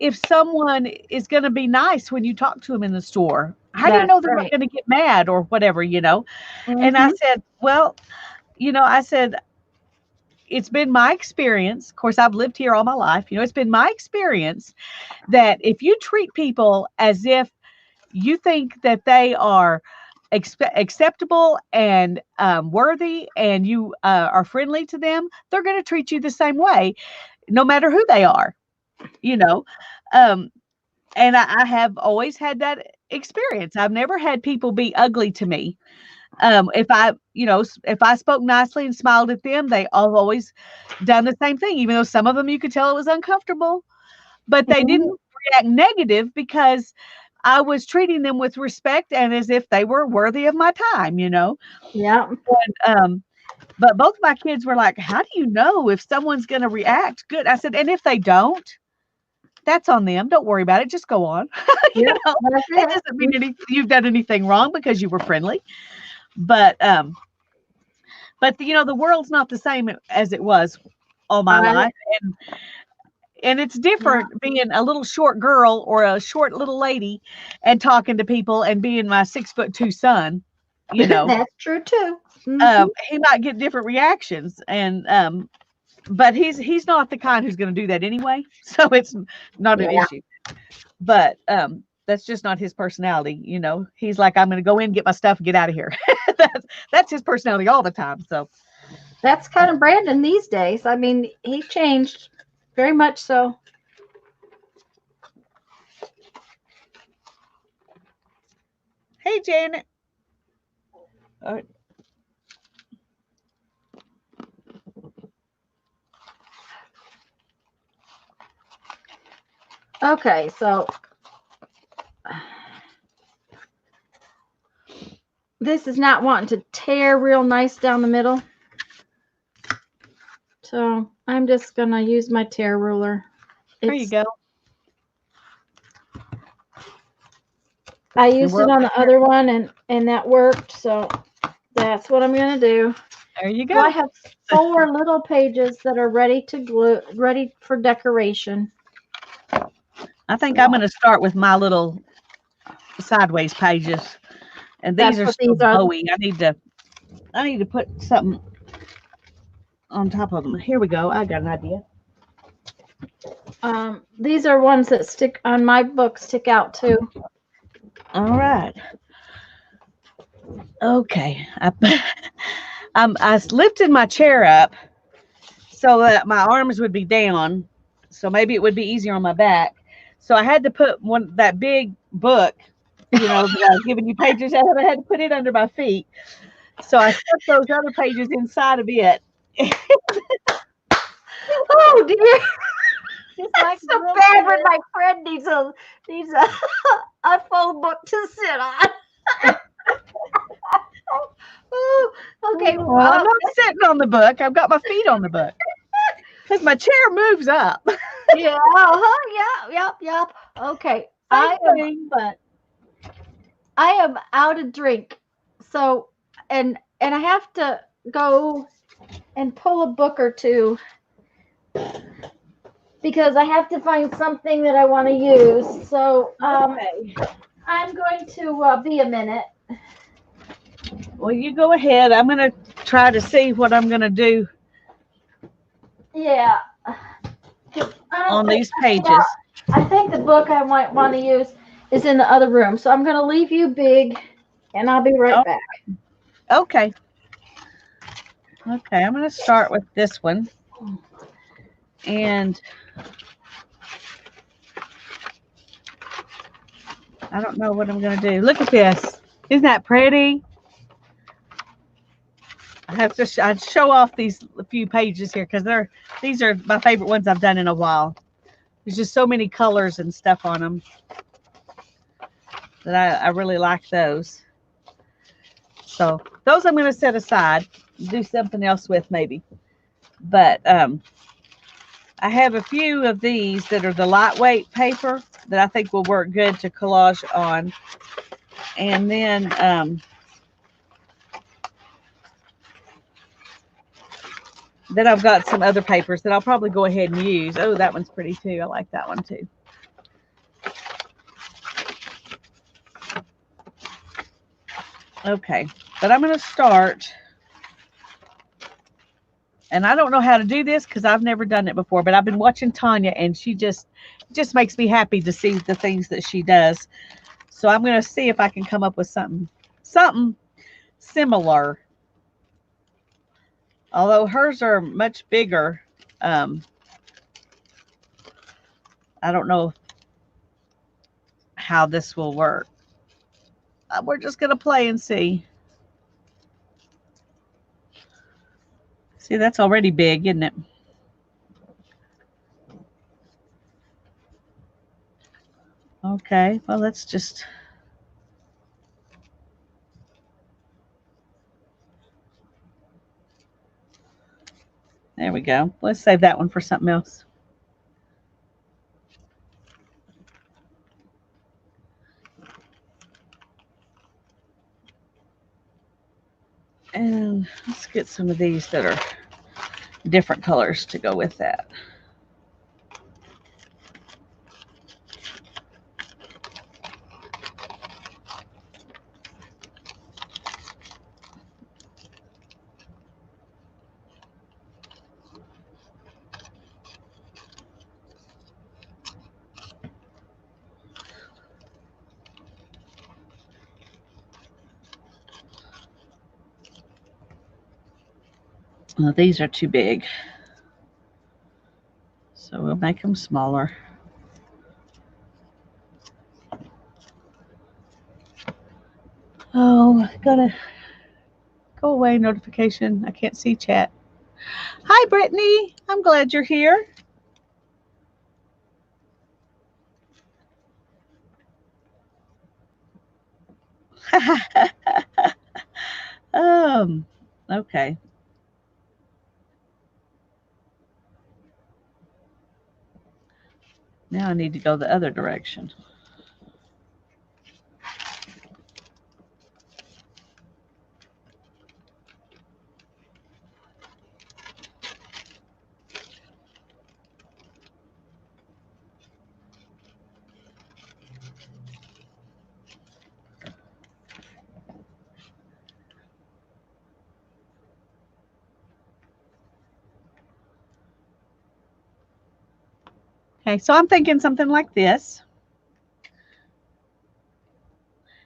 if someone is going to be nice when you talk to them in the store? How do you That's know they're not right. going to get mad or whatever, you know? And I Hmm. said, well, I said, it's been my experience. Of course, I've lived here all my life. It's been my experience that if you treat people as if you think that they are acceptable and worthy, and you are friendly to them, they're going to treat you the same way, no matter who they are, you know. Um, and I have always had that experience. I've never had people be ugly to me. If I spoke nicely and smiled at them, they all always done the same thing, even though some of them you could tell it was uncomfortable, but they didn't Hmm. react negative because I was treating them with respect and as if they were worthy of my time. Yeah. And, but both my kids were like, how do you know if someone's going to react good? I said, and if they don't, that's on them. Don't worry about it. Just go on. you Yep. know, That's it it. doesn't mean you've done anything wrong because you were friendly. But the world's not the same as it was all my I, life. And it's yeah. different being a little short girl or a short little lady and talking to people and being my 6'2" son, That's true too. Hmm. he might get different reactions. And but he's not the kind who's going to do that anyway, so it's not an Yeah. issue. But that's just not his personality. He's like, I'm going to go in, get my stuff, and get out of here. that's his personality all the time. So That's kind of Brandon these days. I mean, he changed very much so. hey, Janet. Uh, Okay, so this is not wanting to tear real nice down the middle. So I'm just gonna use my tear ruler. there you It's go. I And used we're it on over the here. other one and that worked. So that's what I'm gonna do. There you So I go. have 4 little pages that are ready to glue, ready for decoration. I think I'm So going to start with my little sideways pages, and these that's are what so these are. bowy. I need to put something on top of them. Here we go. I got an idea. These are ones that stick on my book, stick out too. All right. Okay. I lifted my chair up so that my arms would be down, so maybe it would be easier on my back. So I had to put that big book, that I was giving you pages out of. I had to put it under my feet. So I stuck those other pages inside of it. Oh dear, Just like that's a so little bad when kid. my friend needs a phone book to sit on. Oh, okay. Well, I'm not sitting on the book. I've got my feet on the book because my chair moves up. Yeah. Uh-huh, yeah. Yep. Yep. Okay. Same thing, but I am out of drink. So and I have to go and pull a book or two because I have to find something that I want to use. So okay. I'm going to be a minute. Well, you go ahead. I'm going to try to see what I'm going to do Yeah. I don't on think these pages. I think the book I might want to use is in the other room. So I'm going to leave you big and I'll be right Oh, back. okay. Okay, I'm going to start with this one. And I don't know what I'm going to do. Look at this. Isn't that pretty? I have to I'd show off these few pages here because these are my favorite ones I've done in a while. There's just so many colors and stuff on them that I really like those. So those I'm going to set aside, do something else with maybe. But I have a few of these that are the lightweight paper that I think will work good to collage on. And then I've got some other papers that I'll probably go ahead and use. Oh, that one's pretty too. I like that one too. Okay, but I'm going to start, and I don't know how to do this because I've never done it before, but I've been watching Tanya, and she just makes me happy to see the things that she does. So I'm going to see if I can come up with something similar. Although hers are much bigger, I don't know how this will work. We're just going to play and see. See, that's already big, isn't it? Okay, well, let's just... There we go. Let's save that one for something else. And let's get some of these that are different colors to go with that. Well, these are too big, so we'll make them smaller. Oh, gotta go away notification. I can't see chat. Hi, Brittany. I'm glad you're here. Okay. Now I need to go the other direction. Okay, so I'm thinking something like this.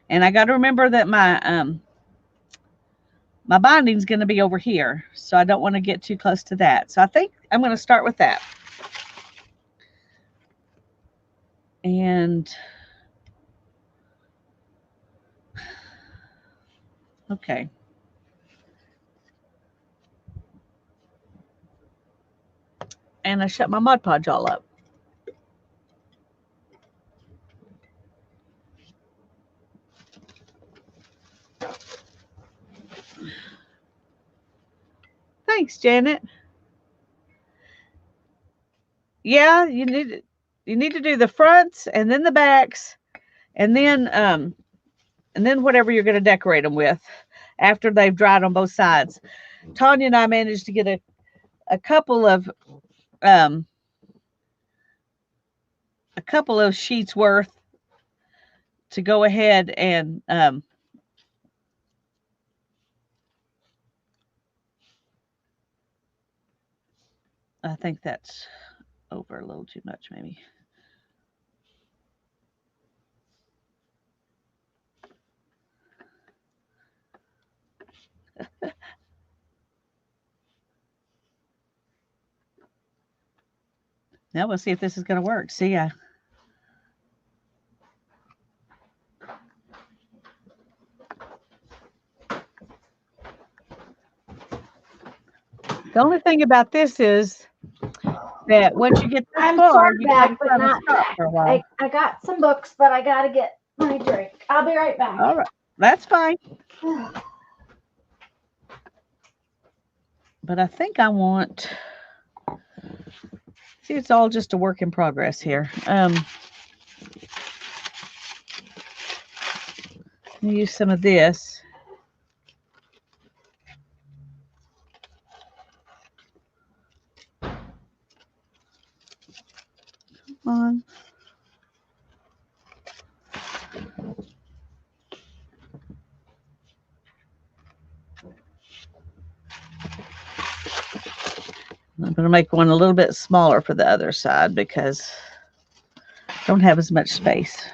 And I got to remember that my binding is going to be over here, so I don't want to get too close to that. So I think I'm going to start with that. And okay. And I shut my Mod Podge all up. Thanks, Janet. Yeah, you need to do the fronts and then the backs, and then whatever you're going to decorate them with after they've dried on both sides. Tanya and I managed to get a couple of sheets worth to go ahead and I think that's over a little too much, maybe. Now we'll see if this is going to work. See ya. The only thing about this is that once you get this far, you back, but not back. For a while. I got some books, but I got to get my drink. I'll be right back. All right. That's fine. But I think I want See, it's all just a work in progress here. Use some of this. Come on. I'm going to make one a little bit smaller for the other side because I don't have as much space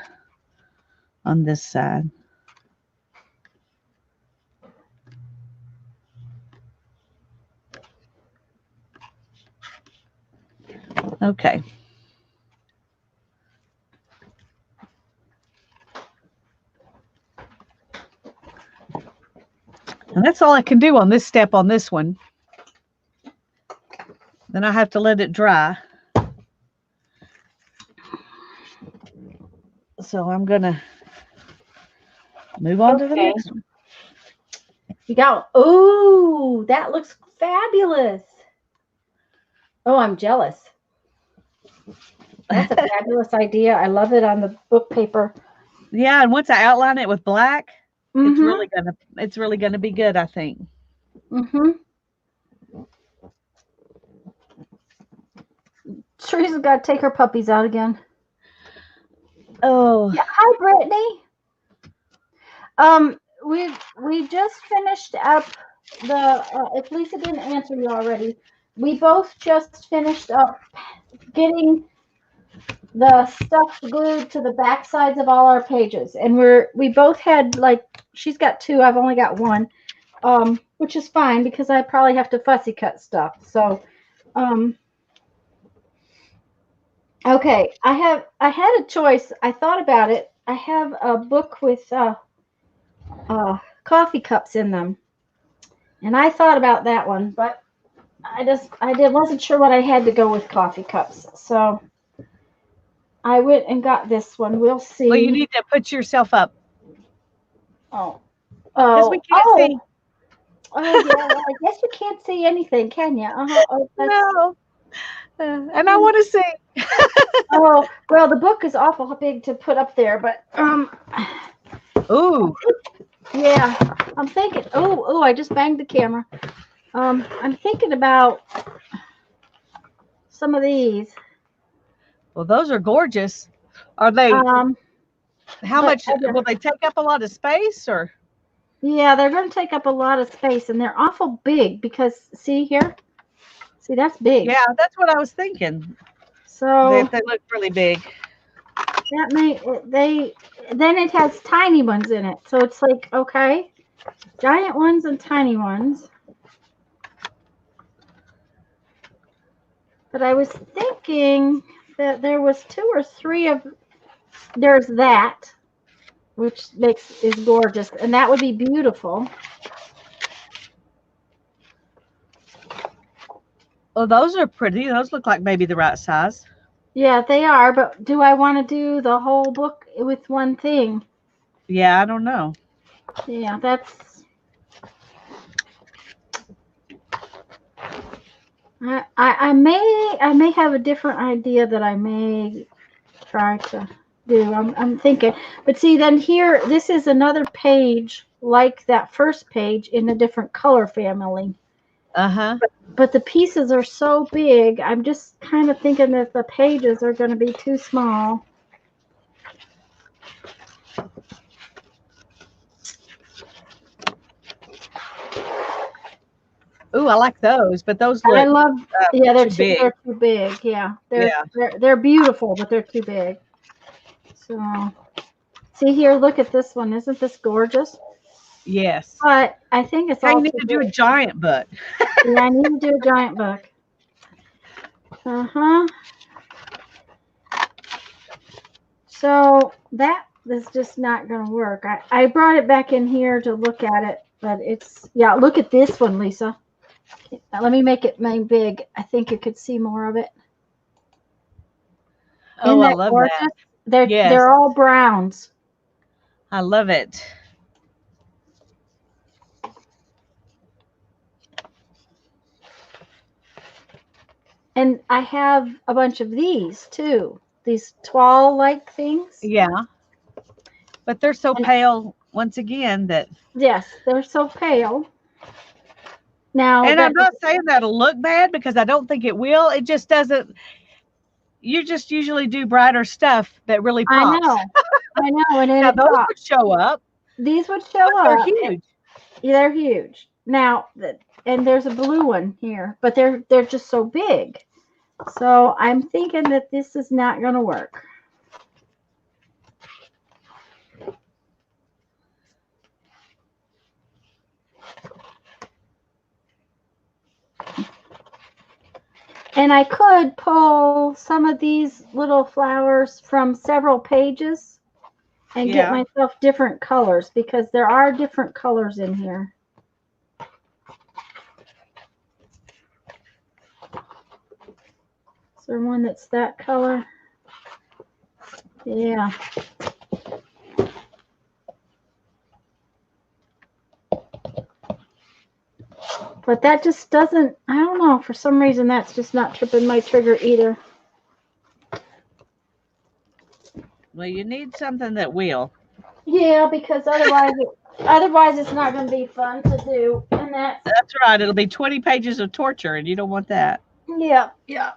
on this side. Okay. And that's all I can do on this step on this one. Then I have to let it dry. So I'm going to move on to the next one. You got, oh, that looks fabulous. Oh, I'm jealous. That's a fabulous idea. I love it on the book paper. Yeah, and once I outline it with black, it's really gonna be good, I think. Teresa's got to take her puppies out again. Oh. Yeah, hi, Brittany. We just finished up the. If Lisa didn't answer you already, we both just finished up getting the stuff glued to the back sides of all our pages, and we both had, like, she's got 2, I've only got 1, which is fine because I probably have to fussy cut stuff. So, okay, I had a choice. I thought about it. I have a book with coffee cups in them, and I thought about that one, but wasn't sure what I had to go with coffee cups, so I went and got this one. We'll see. Well, you need to put yourself up. Oh, because we can't see. Oh yeah, well, I guess you can't see anything, can you? Oh, no. And I want to see. Oh, well, the book is awful big to put up there, but Ooh. Yeah, I'm thinking. Oh, I just banged the camera. I'm thinking about some of these. Well, those are gorgeous. Are they? How much will they take up? A lot of space, or? Yeah, they're going to take up a lot of space, and they're awful big because see here. See, that's big. Yeah, that's what I was thinking. So they look really big. Then it has tiny ones in it. So it's like, okay, giant ones and tiny ones. But I was thinking that there was 2 or 3 of, there's that, which is gorgeous, and that would be beautiful. Oh, those are pretty. Those look like maybe the right size. Yeah, they are, but do I want to do the whole book with one thing? Yeah, I don't know. Yeah, that's... I may have a different idea that I may try to do. I'm thinking. But see, then here, this is another page like that first page in a different color family. Uh-huh. But the pieces are so big, I'm just kind of thinking that the pages are going to be too small. Ooh, I like those, but those look. I love. Yeah, they're too big. They're too big. Yeah, they're beautiful, but they're too big. So, see here, look at this one. Isn't this gorgeous? Yes. But I think it's all. all. You need to do a giant book. Yeah, I need to do a giant book. So that is just not going to work. I brought it back in here to look at it, but it's, yeah, look at this one, Lisa. Now, let me make it main big. I think you could see more of it. Oh, I love gorgeous? That. They're all browns. I love it. And I have a bunch of these too. These toile-like things. Yeah. But they're so And pale once again that, yes, they're so pale. Now and I'm that not saying that'll look bad because I don't think it will. It just doesn't. You just usually do brighter stuff that really I pops. know, I know, and then Now it those would pops. show up, These would but show they're up. huge. They're huge. Now, and there's a blue one here, but they're just so big. So I'm thinking that this is not going to work. And I could pull some of these little flowers from several pages and get Yeah. myself different colors because there are different colors in here. Is there one that's that color? Yeah. But that just doesn't, I don't know, for some reason that's just not tripping my trigger either. Well, you need something that will. Yeah, because otherwise it's not going to be fun to do. And that's, That's right. It'll be 20 pages of torture, and you don't want that. yeah, yeah.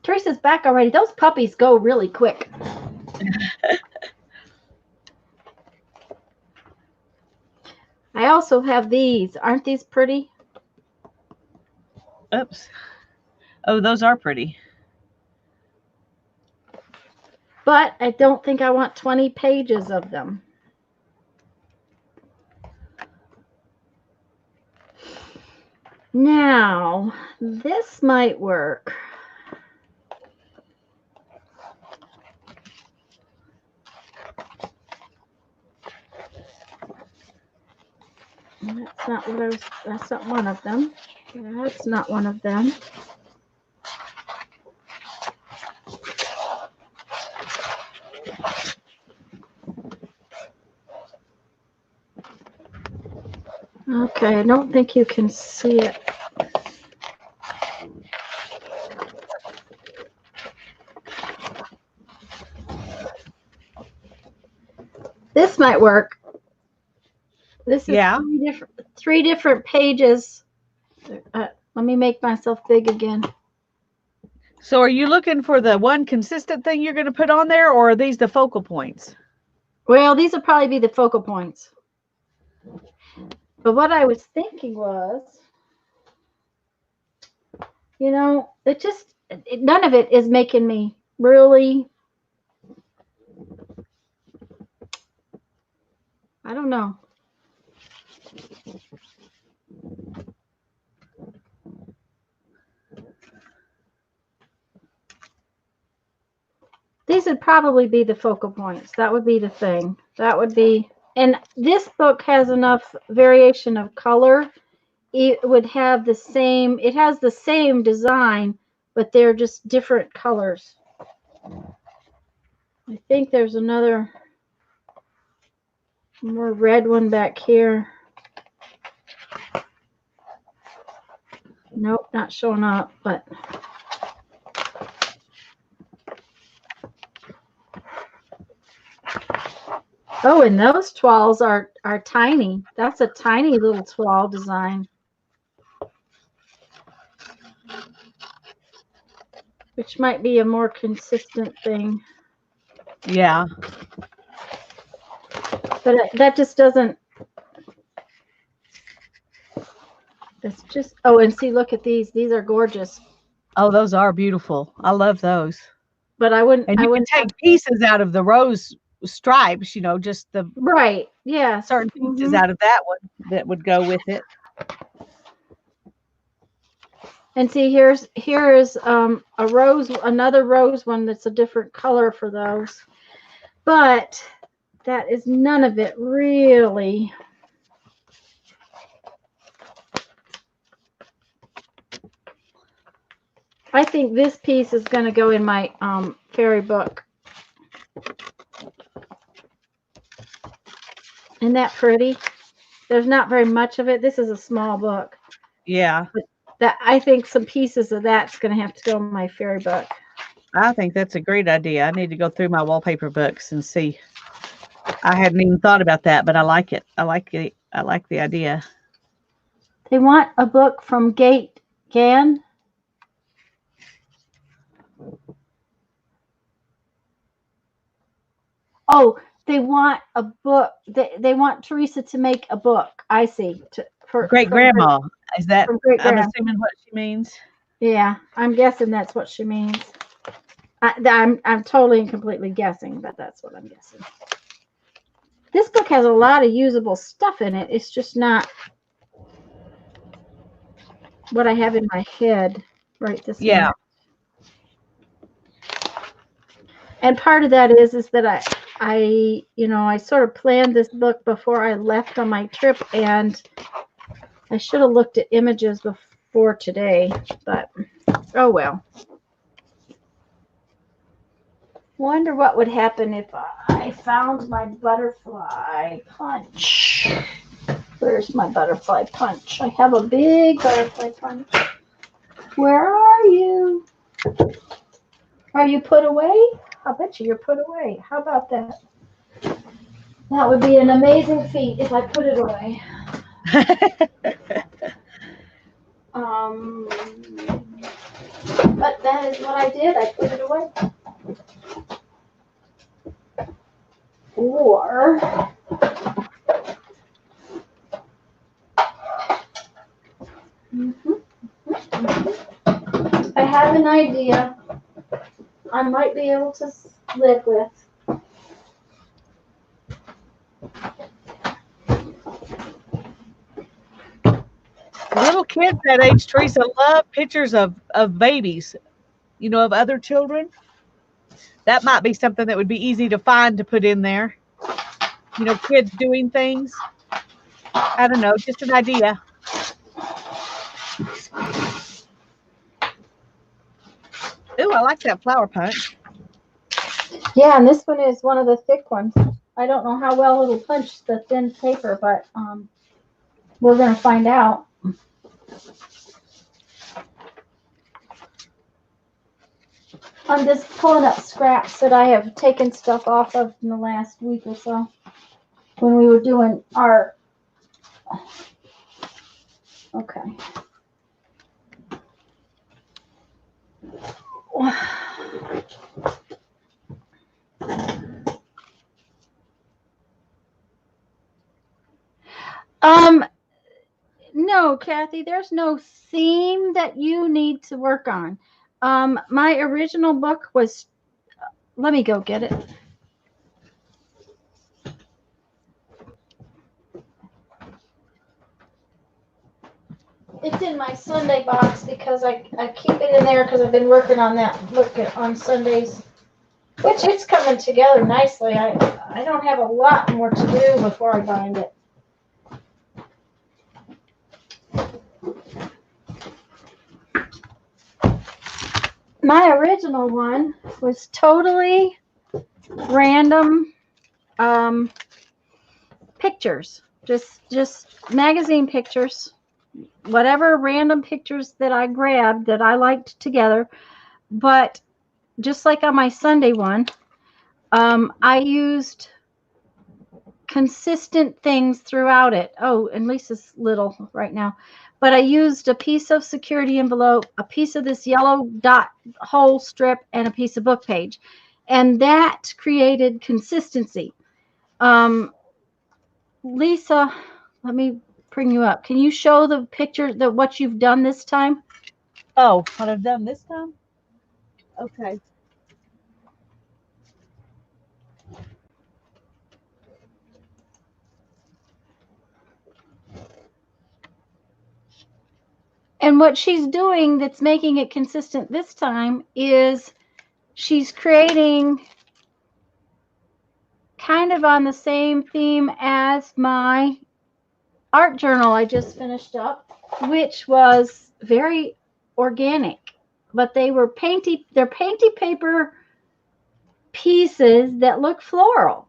Teresa's back already. Those puppies go really quick. I also have these. Aren't these pretty? Oops. Oh, those are pretty. But I don't think I want 20 pages of them. Now, this might work. That's not what I was, that's not one of them. That's not one of them. Okay, I don't think you can see it. This might work. This is Yeah. three different pages. Let me make myself big again. So are you looking for the one consistent thing you're going to put on there, or are these the focal points? Well, these will probably be the focal points. But what I was thinking was, you know, none of it is making me really, I don't know. These would probably be the focal points. That would be the thing. That would be, and this book has enough variation of color. It would have the same, it has the same design, but they're just different colors. I think there's another more red one back here. Nope, not showing up, but oh, and those toiles are tiny. That's a tiny little toile design, which might be a more consistent thing. Yeah. But that just doesn't. It's just. Oh, and see, look at these. These are gorgeous. Oh, those are beautiful. I love those. But I wouldn't. And I you can wouldn't have. take pieces out of the rose stripes, just the Right. Yes. certain pieces out of that one that would go with it. And see, here is a rose, another rose one that's a different color for those. But that is none of it really. I think this piece is going to go in my fairy book. Isn't that pretty? There's not very much of it. This is a small book. Yeah. But that I think some pieces of that's going to have to go in my fairy book. I think that's a great idea. I need to go through my wallpaper books and see. I hadn't even thought about that, but I like it. I like it. I like the idea. They want a book from Gate Gan. Oh, they want a book. They want Teresa to make a book. I see. Great grandma. Is that? Great I'm grandma. assuming what she means. Yeah, I'm guessing that's what she means. I'm totally and completely guessing, but that's what I'm guessing. This book has a lot of usable stuff in it. It's just not what I have in my head right this minute. And part of that is that I sort of planned this book before I left on my trip, and I should have looked at images before today, but oh well. Wonder what would happen if I found my butterfly punch. Where's my butterfly punch? I have a big butterfly punch. Where are you? Are you put away? I bet you're put away. How about that? That would be an amazing feat if I put it away. But that is what I did. I put it away. Or I have an idea I might be able to live with. Little kids that age, Teresa, love pictures of babies, of other children. That might be something that would be easy to find to put in there. Kids doing things. I don't know, just an idea. Ooh, I like that flower punch. Yeah, and this one is one of the thick ones. I don't know how well it'll punch the thin paper, but we're going to find out. I'm just pulling up scraps that I have taken stuff off of in the last week or so when we were doing art. Okay. No, Kathy, there's no theme that you need to work on. My original book was, let me go get it. It's in my Sunday box because I keep it in there because I've been working on that book on Sundays, which it's coming together nicely. I don't have a lot more to do before I bind it. My original one was totally random pictures, just magazine pictures, whatever random pictures that I grabbed that I liked together. But just like on my Sunday one, I used consistent things throughout it. Oh, and Lisa's little right now. But I used a piece of security envelope, a piece of this yellow dot hole strip, and a piece of book page. And that created consistency. Lisa, let me bring you up. Can you show the picture, what you've done this time? Oh, what I've done this time? Okay. And what she's doing that's making it consistent this time is she's creating kind of on the same theme as my art journal I just finished up, which was very organic, but they're painty paper pieces that look floral.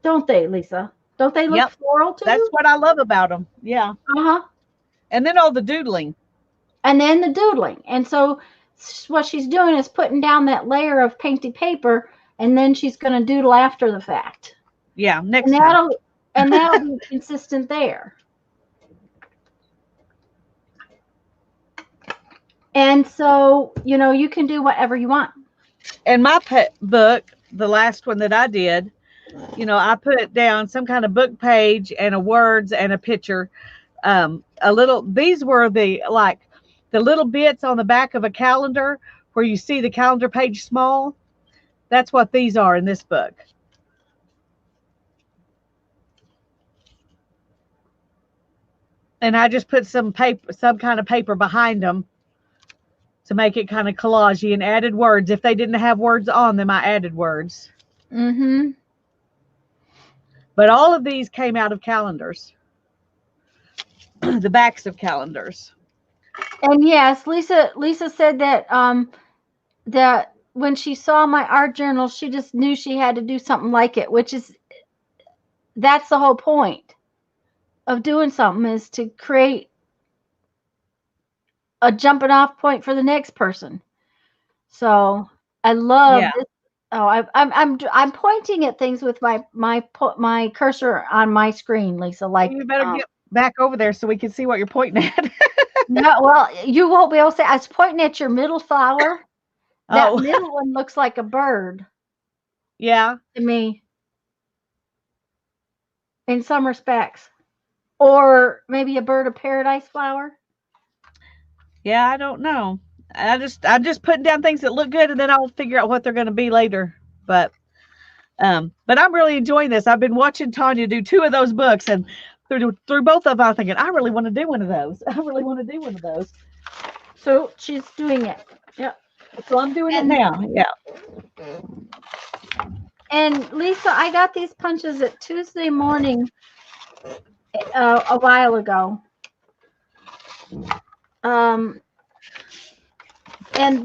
Don't they, Lisa? Don't they look floral too? That's what I love about them. Yeah. Uh-huh. And then all the doodling. and then the doodling. And so what she's doing is putting down that layer of painted paper, and then she's going to doodle after the fact. Yeah, next And time. that'll be consistent there. And so, you can do whatever you want. And my book, the last one that I did, I put down some kind of book page and a words and a picture. These were the little bits on the back of a calendar where you see the calendar page small. That's what these are in this book. And I just put some kind of paper behind them to make it kind of collagey, and added words. If they didn't have words on them, I added words. Mm-hmm. But all of these came out of calendars, the backs of calendars. And yes, Lisa said that when she saw my art journal, she just knew she had to do something like it, that's the whole point of doing something, is to create a jumping off point for the next person. So I love Yeah. this. Oh, I'm pointing at things with my cursor on my screen, Lisa. Like, You better get back over there so we can see what you're pointing at. no, well, you won't be able to say. I was pointing at your middle flower. That Oh, middle one looks like a bird yeah. to me, in some respects, or maybe a bird of paradise flower. Yeah, I don't know. I'm just putting down things that look good, and then I'll figure out what they're going to be later. But I'm really enjoying this. I've been watching Tanya do 2 of those books, and through both of them, I'm thinking I really want to do one of those. I really want to do one of those. So she's doing it. Yep. So I'm doing it now. Yeah. And Lisa, I got these punches at Tuesday morning a while ago. And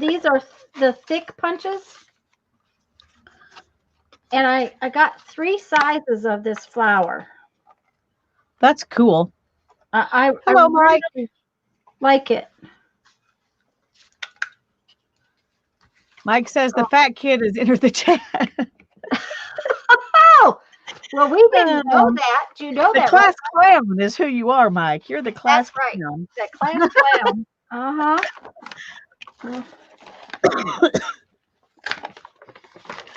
these are the thick punches. And I got 3 sizes of this flower. That's cool. I Hello, really Mike. like it. Mike says the fat kid has entered the chat. Oh, well, we didn't know that. Do you know The that, class right? clown is who you are, Mike. You're the class That's right. clown. That class clown.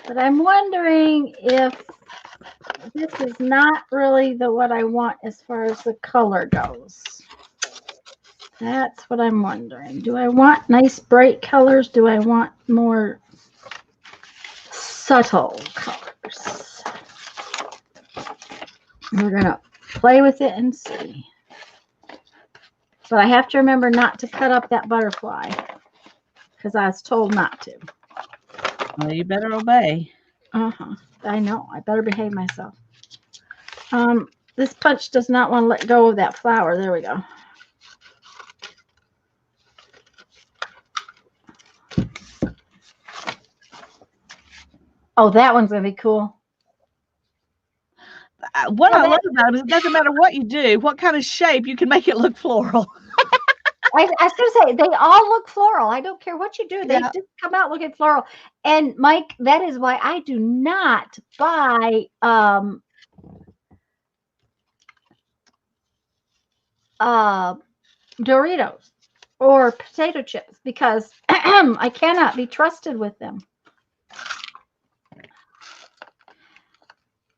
But I'm wondering if this is not really what I want as far as the color goes. That's what I'm wondering. Do I want nice bright colors? Do I want more subtle colors? We're going to play with it and see. But I have to remember not to cut up that butterfly, because I was told not to. Well, you better obey. I know. I better behave myself. This punch does not want to let go of that flower. There we go. Oh, that one's going to be cool. What I love about it is it doesn't matter what you do, what kind of shape, you can make it look floral. I was going to say, they all look floral. I don't care what you do. They just come out looking floral. And, Mike, that is why I do not buy Doritos or potato chips, because I cannot be trusted with them.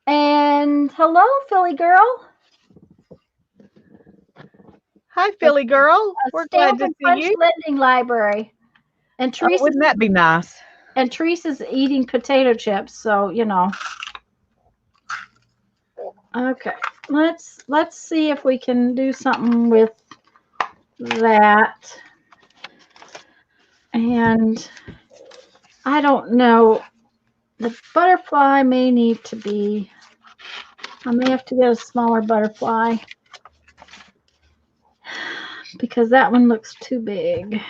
And hello, Philly girl. Hi, Philly girl. We're glad to see you. Lending library. And Teresa, wouldn't that be nice? And Teresa's eating potato chips, so Okay, let's see if we can do something with that. And I don't know. The butterfly may need to be. I may have to get a smaller butterfly, because that one looks too big.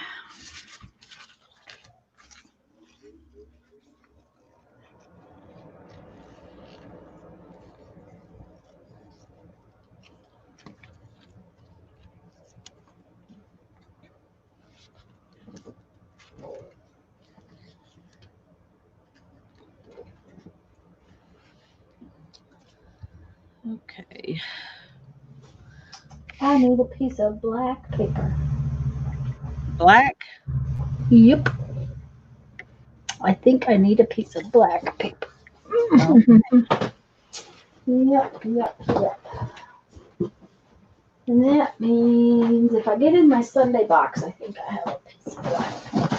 Okay. I need a piece of black paper. Black? Yep. I think I need a piece of black paper. Oh. Yep. And that means if I get in my Sunday box, I think I have a piece of black paper.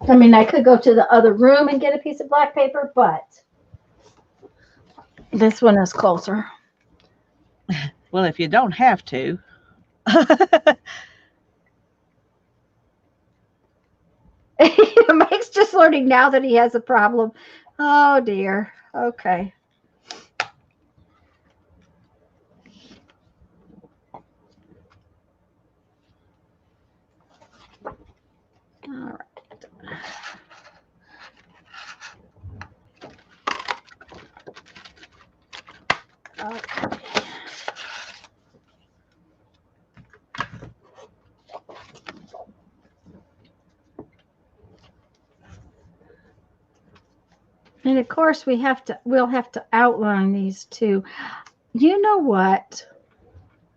I mean, I could go to the other room and get a piece of black paper, but this one is closer. Well, if you don't have to. Mike's just learning now that he has a problem. Oh, dear. Okay. All right. Okay. And of course we'll have to outline these too. You know what?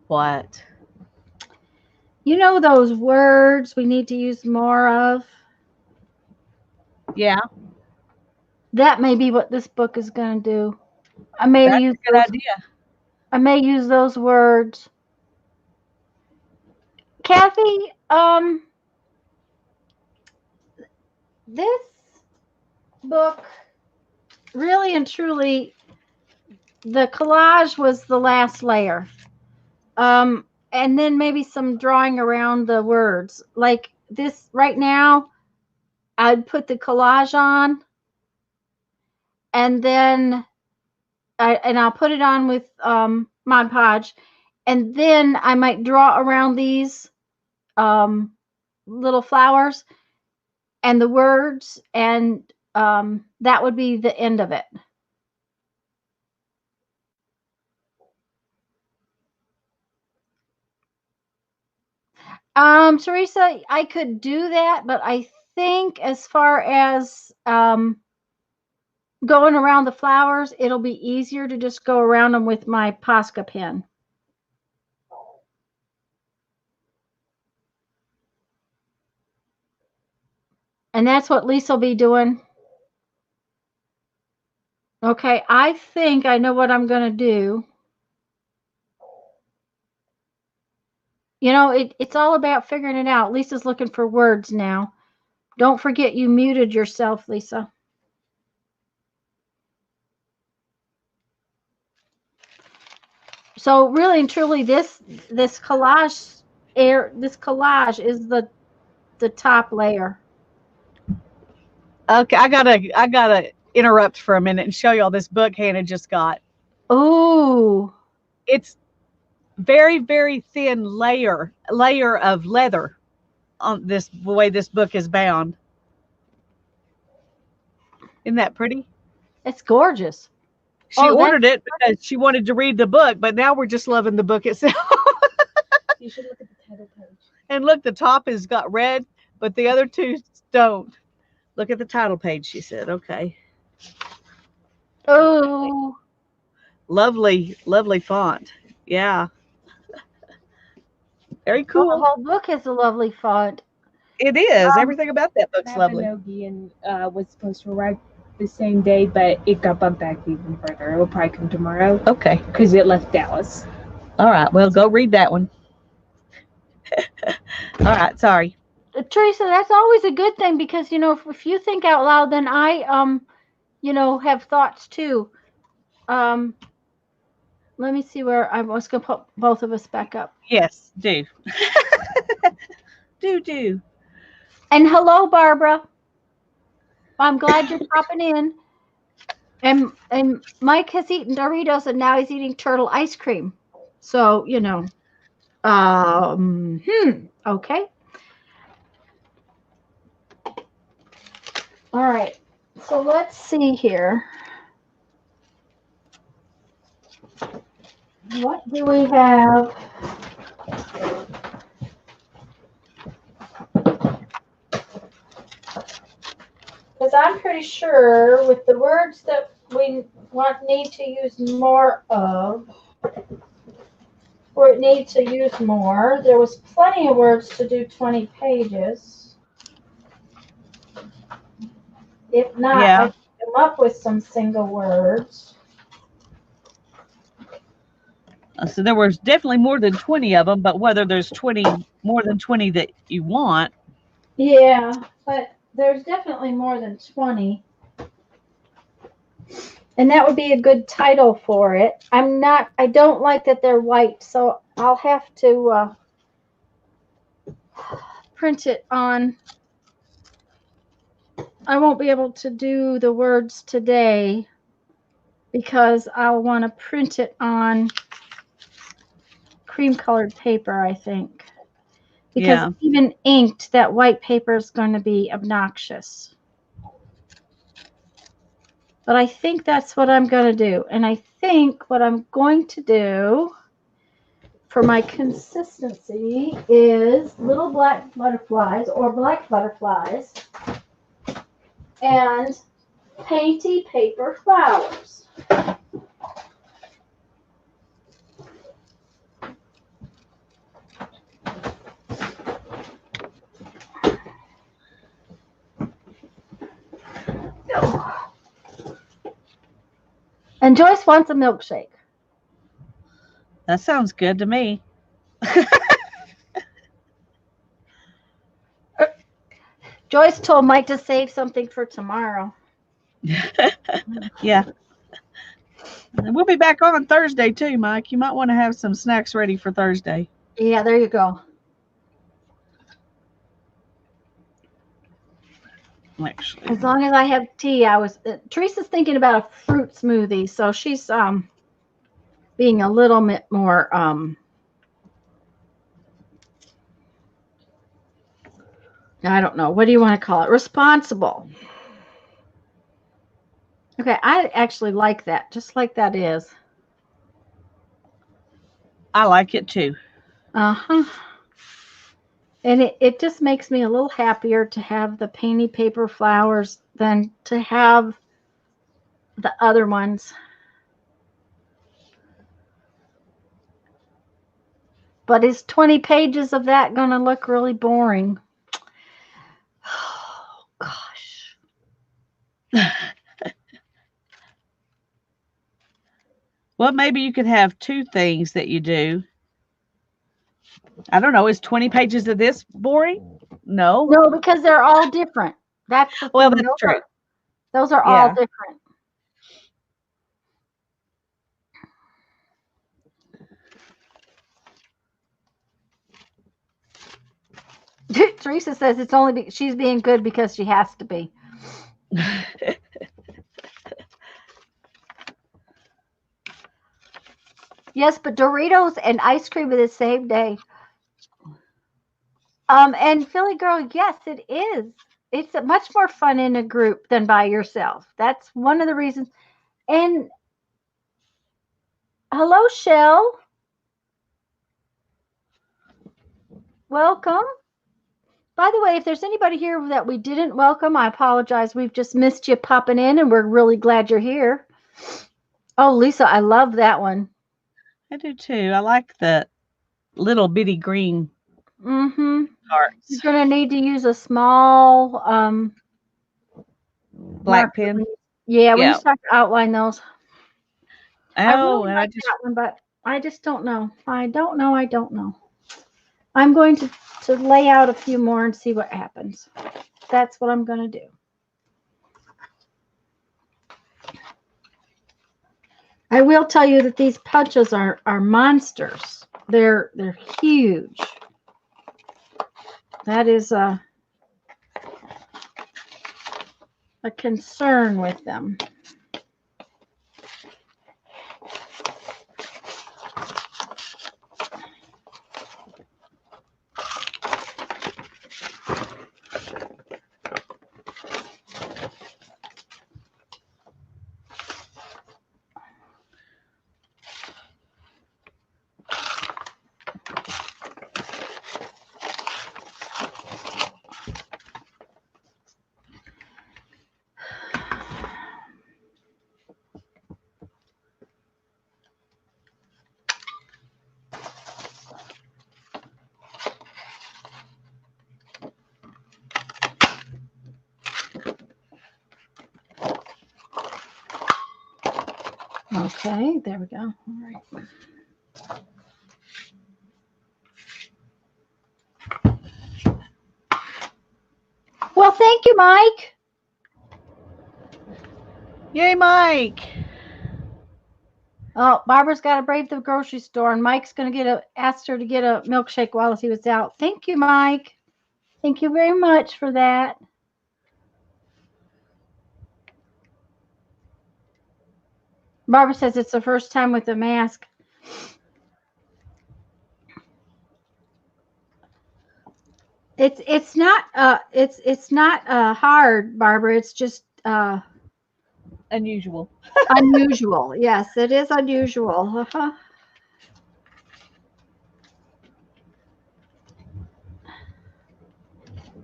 What? You know those words we need to use more of? Yeah, That may be what this book is going to do. I may that's use a good those idea. I may use those words. Kathy, this book really and truly, the collage was the last layer. And then maybe some drawing around the words. Like this right now, I'd put the collage on, and then I'll put it on with Mod Podge, and then I might draw around these little flowers and the words, and that would be the end of it. Teresa, I could do that, but I think as far as going around the flowers, it'll be easier to just go around them with my Posca pen. And that's what Lisa will be doing. Okay, I think I know what I'm going to do. You know, it's all about figuring it out. Lisa's looking for words now. Don't forget you muted yourself, Lisa. So really and truly, this collage is the top layer. Okay, I gotta interrupt for a minute and show y'all this book Hannah just got. Ooh. It's very, very thin layer of leather on this, the way this book is bound. Isn't that pretty? It's gorgeous. She ordered it because she wanted to read the book, but now we're just loving the book itself. You should look at the title page. And look, the top has got red, but the other two don't. Look at the title page, she said. Okay. Oh. Lovely, lovely font. Yeah. Very cool. Well, the whole book is a lovely font. It is. Everything about that book's lovely. Mabinogi and was supposed to arrive the same day, but it got bumped back even further. It will probably come tomorrow. Okay. Because it left Dallas. All right. Well, go read that one. All right. Sorry. Teresa, that's always a good thing because, you know, if you think out loud, then I, you know, have thoughts too. Let me see where I was going to put both of us back up. Yes, do. do. And hello, Barbara. I'm glad you're popping in. And Mike has eaten Doritos and now he's eating turtle ice cream. So, you know, okay. All right. So let's see here. What do we have? Because I'm pretty sure with the words that we need to use more of, or it needs to use more, there was plenty of words to do 20 pages. If not, Yeah. I come up with some single words. So there was definitely more than 20 of them, but whether there's more than 20 that you want. Yeah, but there's definitely more than 20. And that would be a good title for it. I don't like that they're white, so I'll have to print it on. I won't be able to do the words today because I'll want to print it on cream colored paper, I think. Because Yeah. even inked, that white paper is going to be obnoxious. But I think that's what I'm going to do. And I think what I'm going to do for my consistency is little black butterflies or black butterflies and painty paper flowers. And Joyce wants a milkshake. That sounds good to me. Joyce told Mike to save something for tomorrow. Yeah. And we'll be back on Thursday too, Mike. You might want to have some snacks ready for Thursday. Yeah, there you go. Actually, As long as I have tea, Teresa's thinking about a fruit smoothie, so she's being a little bit more I don't know. What do you want to call it? Responsible. Okay, I actually like that, just like that is. I like it too. Uh-huh. And it just makes me a little happier to have the painty paper flowers than to have the other ones. But is 20 pages of that going to look really boring? Oh, gosh. Well, maybe you could have two things that you do. I don't know. Is 20 pages of this boring? No. No, because they're all different. That's the Well, thing. that's true. Those are all Yeah. different. Teresa says it's only she's being good because she has to be. Yes, but Doritos and ice cream are the same day. And Philly Girl, yes, it is. It's much more fun in a group than by yourself. That's one of the reasons. And hello, Shell. Welcome. By the way, if there's anybody here that we didn't welcome, I apologize. We've just missed you popping in, and we're really glad you're here. Oh, Lisa, I love that one. I do too. I like the little bitty green hearts. You're going to need to use a small Black pen. Yeah, when Yeah. you start to outline those. I Oh, really and like that one, but I just don't know. I don't know. I'm going to lay out a few more and see what happens. That's what I'm going to do. I will tell you that these punches are monsters. They're huge. That is a concern with them. Okay, there we go. All right. Well, thank you, Mike. Yay, Mike. Oh, Barbara's got to brave the grocery store, and Mike's going to asked her to get a milkshake while he was out. Thank you, Mike. Thank you very much for that. Barbara says it's the first time with the mask. It's not hard, Barbara. It's just Unusual. unusual. Yes, it is unusual.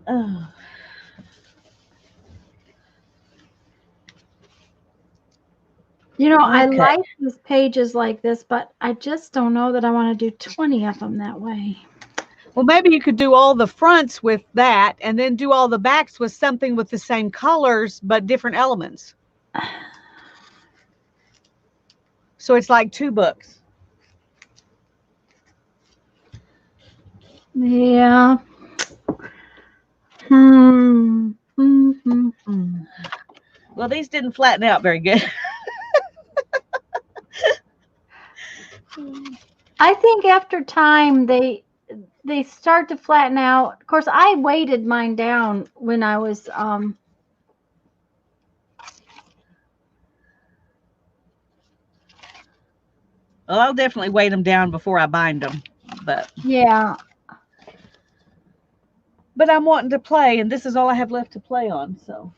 Oh. You know, I Okay. like these pages like this, but I just don't know that I want to do 20 of them that way. Well, maybe you could do all the fronts with that and then do all the backs with something with the same colors but different elements. So it's like 2 books. Yeah. Well, these didn't flatten out very good. I think after time they start to flatten out. Of course, I weighted mine down when I was Well, I'll definitely weight them down before I bind them. But yeah. I'm wanting to play, and this is all I have left to play on. So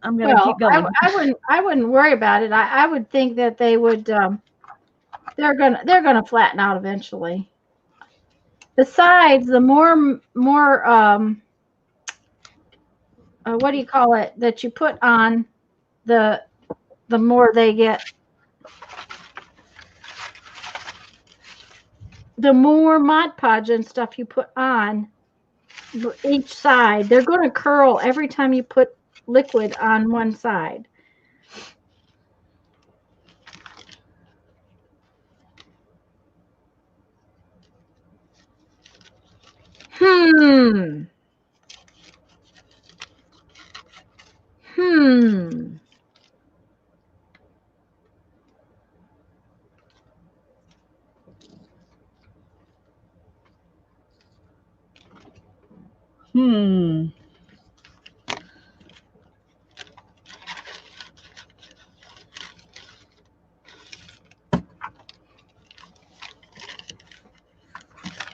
I'm gonna keep going. I wouldn't worry about it. I would think that they would they're gonna flatten out eventually. Besides, the more what do you call it that you put on, the more they get, the more Mod Podge and stuff you put on each side, they're going to curl every time you put liquid on one side. Hmm.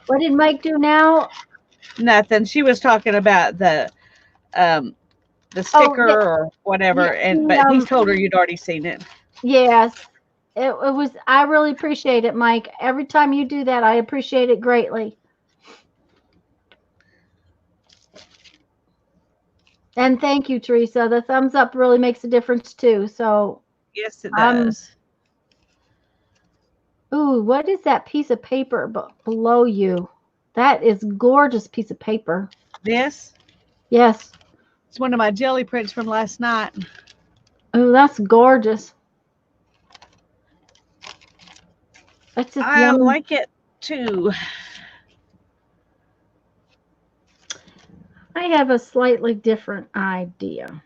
What did Mike do now? Nothing. She was talking about the sticker or whatever, but he told her you'd already seen it. Yes. It was, I really appreciate it, Mike. Every time you do that, I appreciate it greatly. And thank you, Teresa. The thumbs up really makes a difference too. So yes, it does. Ooh, what is that piece of paper below you? That is gorgeous piece of paper. This? Yes. It's one of my jelly prints from last night. Oh, that's gorgeous. That's just I like it too. I have a slightly different idea.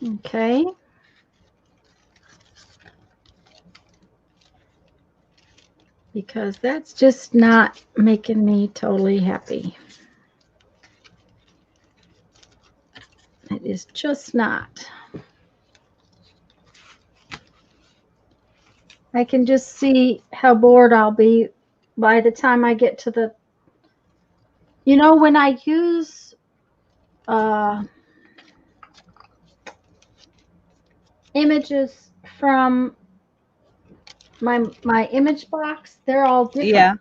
Okay. Because that's just not making me totally happy. It is just not. I can just see how bored I'll be by the time I get to the, you know, when I use images from my image box, they're all different. Yeah.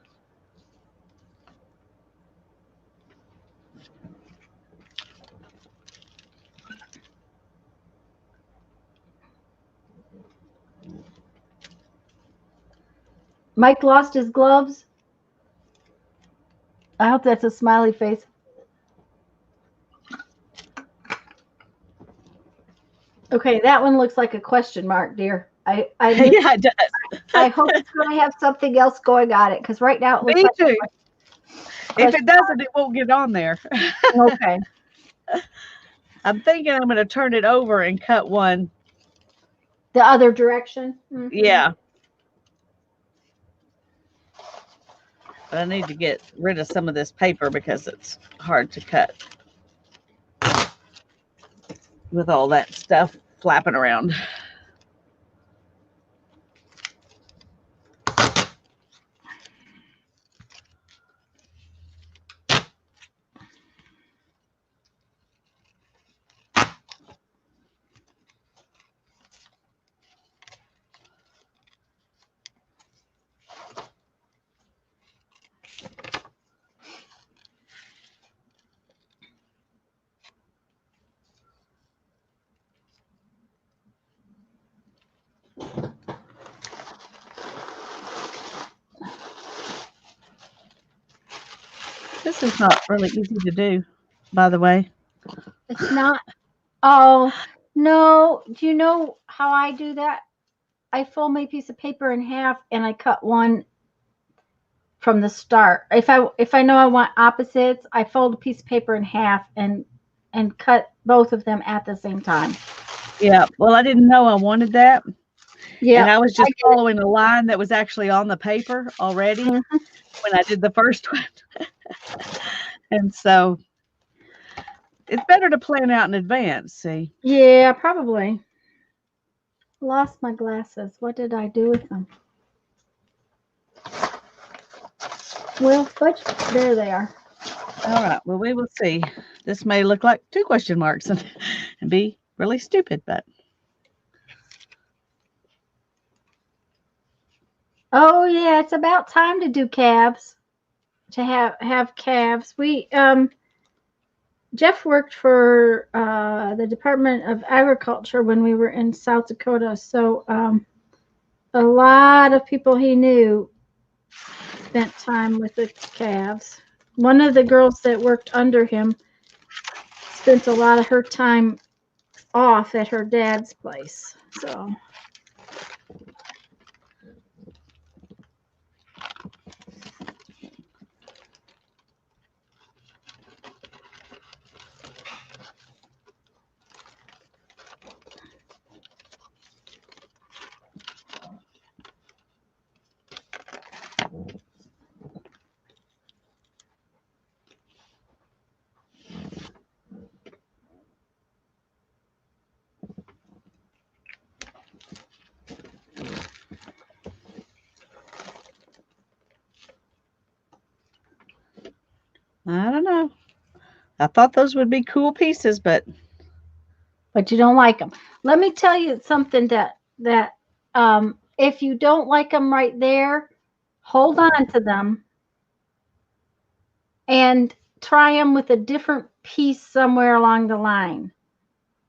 Mike lost his gloves. I hope that's a smiley face. Okay, that one looks like a question mark, dear. Yeah, it does. I hope it's going to have something else going on it because right now it looks Me like too. a If question it doesn't, it won't get on there. mark. Okay. I'm thinking I'm going to turn it over and cut one. The other direction. Mhm. Yeah. But I need to get rid of some of this paper because it's hard to cut with all that stuff flapping around. This is not really easy to do, by the way. It's not. Oh, no. Do you know how I do that? I fold my piece of paper in half and I cut one from the start. If I know I want opposites, I fold a piece of paper in half and cut both of them at the same time. Yeah. Well, I didn't know I wanted that. Yeah. And I was just following a line that was actually on the paper already when I did the first one. And so it's better to plan out in advance, see? Yeah, probably. Lost my glasses. What did I do with them? Well, there they are. All right. Well, we will see. This may look like 2 question marks and be really stupid, but Oh yeah, it's about time to do calves. To have calves. We Jeff worked for the Department of Agriculture when we were in South Dakota, so a lot of people he knew spent time with the calves. One of the girls that worked under him spent a lot of her time off at her dad's place. So I don't know. I thought those would be cool pieces, but you don't like them. Let me tell you something that if you don't like them right there, hold on to them and try them with a different piece somewhere along the line,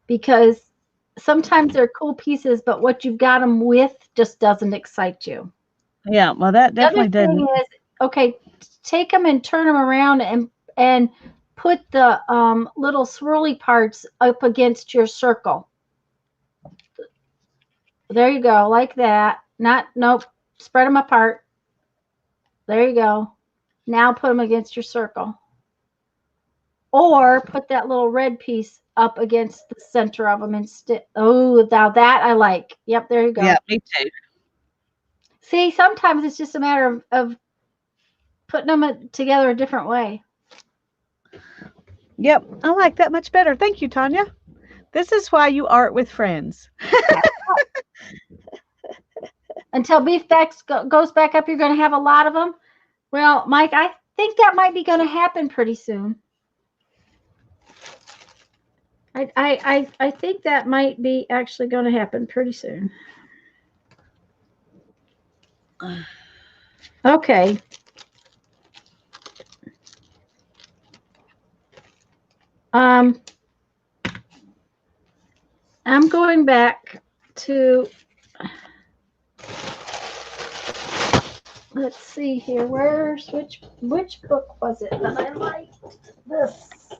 because sometimes they're cool pieces, but what you've got them with just doesn't excite you. yeah, well, that The other definitely didn't. thing is, okay, take them and turn them around and put the little swirly parts up against your circle. There you go, like that. Nope. Spread them apart. There you go. Now put them against your circle. Or put that little red piece up against the center of them instead. Oh, now that I like. Yep, there you go. Yeah, me too. See, sometimes it's just a matter of putting them together a different way. Yep, I like that much better. Thank you, Tanya. This is why you art with friends. Until beef backs goes back up, you're going to have a lot of them. Well, Mike, I think that might be going to happen pretty soon. I think that might be actually going to happen pretty soon. Okay. I'm going back to Let's see here. Which book was it that I liked? This. I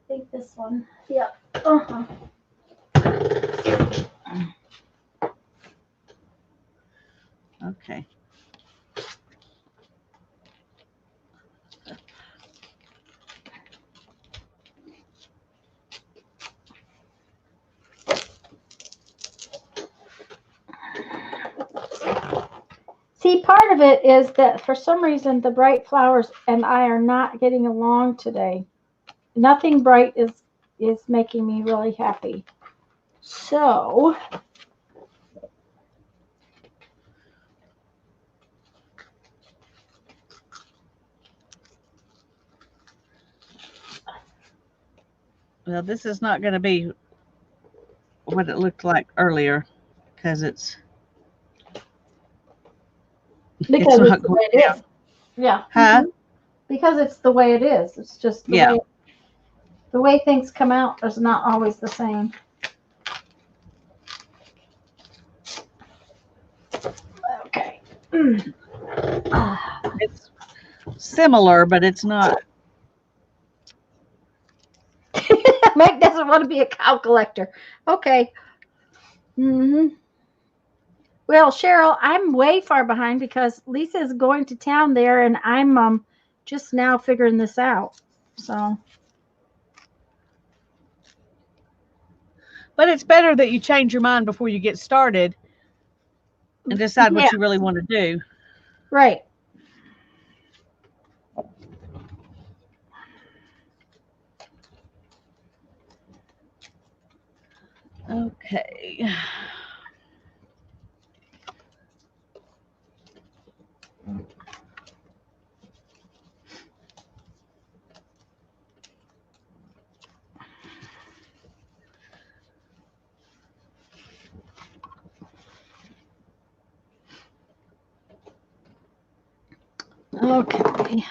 think this one. Yep. Uh-huh. Okay. See, part of it is that for some reason the bright flowers and I are not getting along today. Nothing bright is making me really happy. So Well, this is not going to be what it looked like earlier because it's because not it's the going way it down. is. Yeah. Huh? Mhm. Because it's the way it is. It's just Yeah. the way things come out is not always the same. Okay. It's similar, but it's not. Mike doesn't want to be a cow collector. Okay. Well, Cheryl, I'm way far behind because Lisa is going to town there, and I'm just now figuring this out. So. But it's better that you change your mind before you get started and decide what you really want to do. Right. Okay. Okay.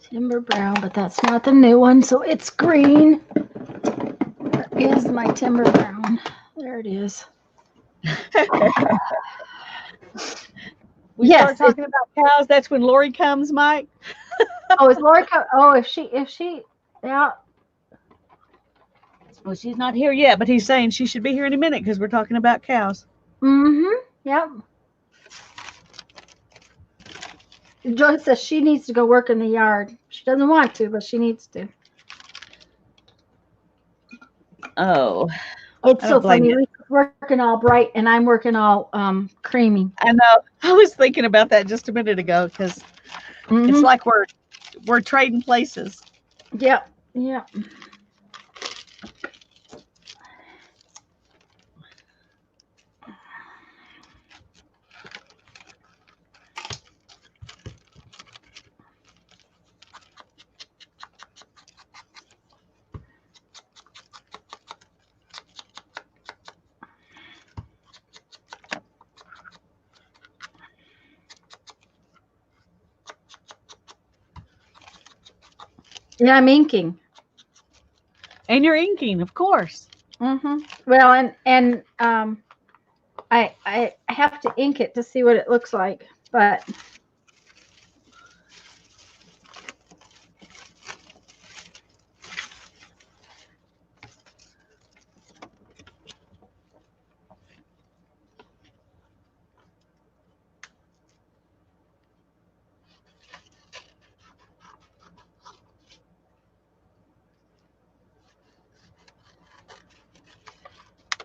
Timber brown, but that's not the new one, so it's green. Where is my timber brown? There it is. We start talking about cows. That's when Lori comes, Mike. Oh, is Lori? Oh, if she, yeah. Well, she's not here yet, but he's saying she should be here in a minute because we're talking about cows. Yep. Joy says she needs to go work in the yard. She doesn't want to, but she needs to. Oh, it's so funny. Lisa's working all bright, and I'm working all creamy. I know. I was thinking about that just a minute ago because it's like we're trading places. Yep. Yep. Yeah, I'm inking. And you're inking, of course. Well, and I have to ink it to see what it looks like, but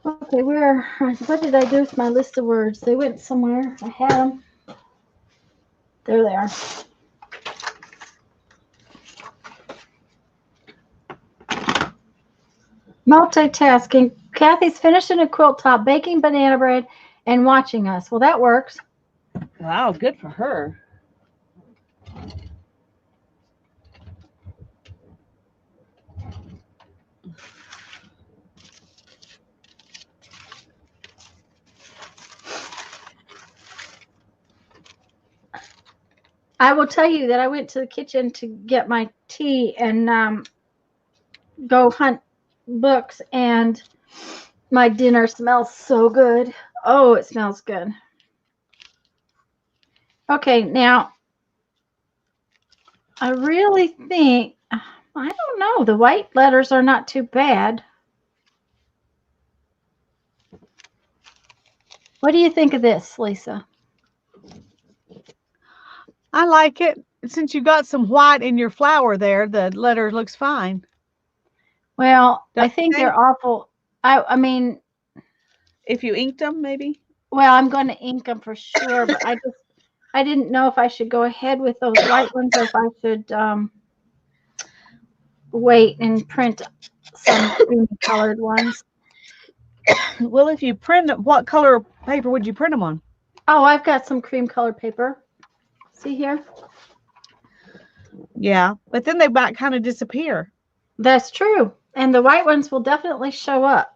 okay, what did I do with my list of words? They went somewhere. I had them. There they are. Multitasking. Kathy's finishing a quilt top, baking banana bread, and watching us. Well, that works. Wow, good for her. I will tell you that I went to the kitchen to get my tea and go hunt books, and my dinner smells so good. Oh, it smells good. Okay, now I really think, I don't know, the white letters are not too bad. What do you think of this, Lisa? I like it. Since you got some white in your flower there, the letter looks fine. Well, Don't I you think think? they're awful. I mean, If you inked them, maybe. well, I'm going to ink them for sure, but I didn't know if I should go ahead with those white ones or if I should wait and print some creamy colored ones. Well, if you print them, what color paper would you print them on? Oh, I've got some cream colored paper. See here? Yeah, but then they might kind of disappear. That's true. And the white ones will definitely show up.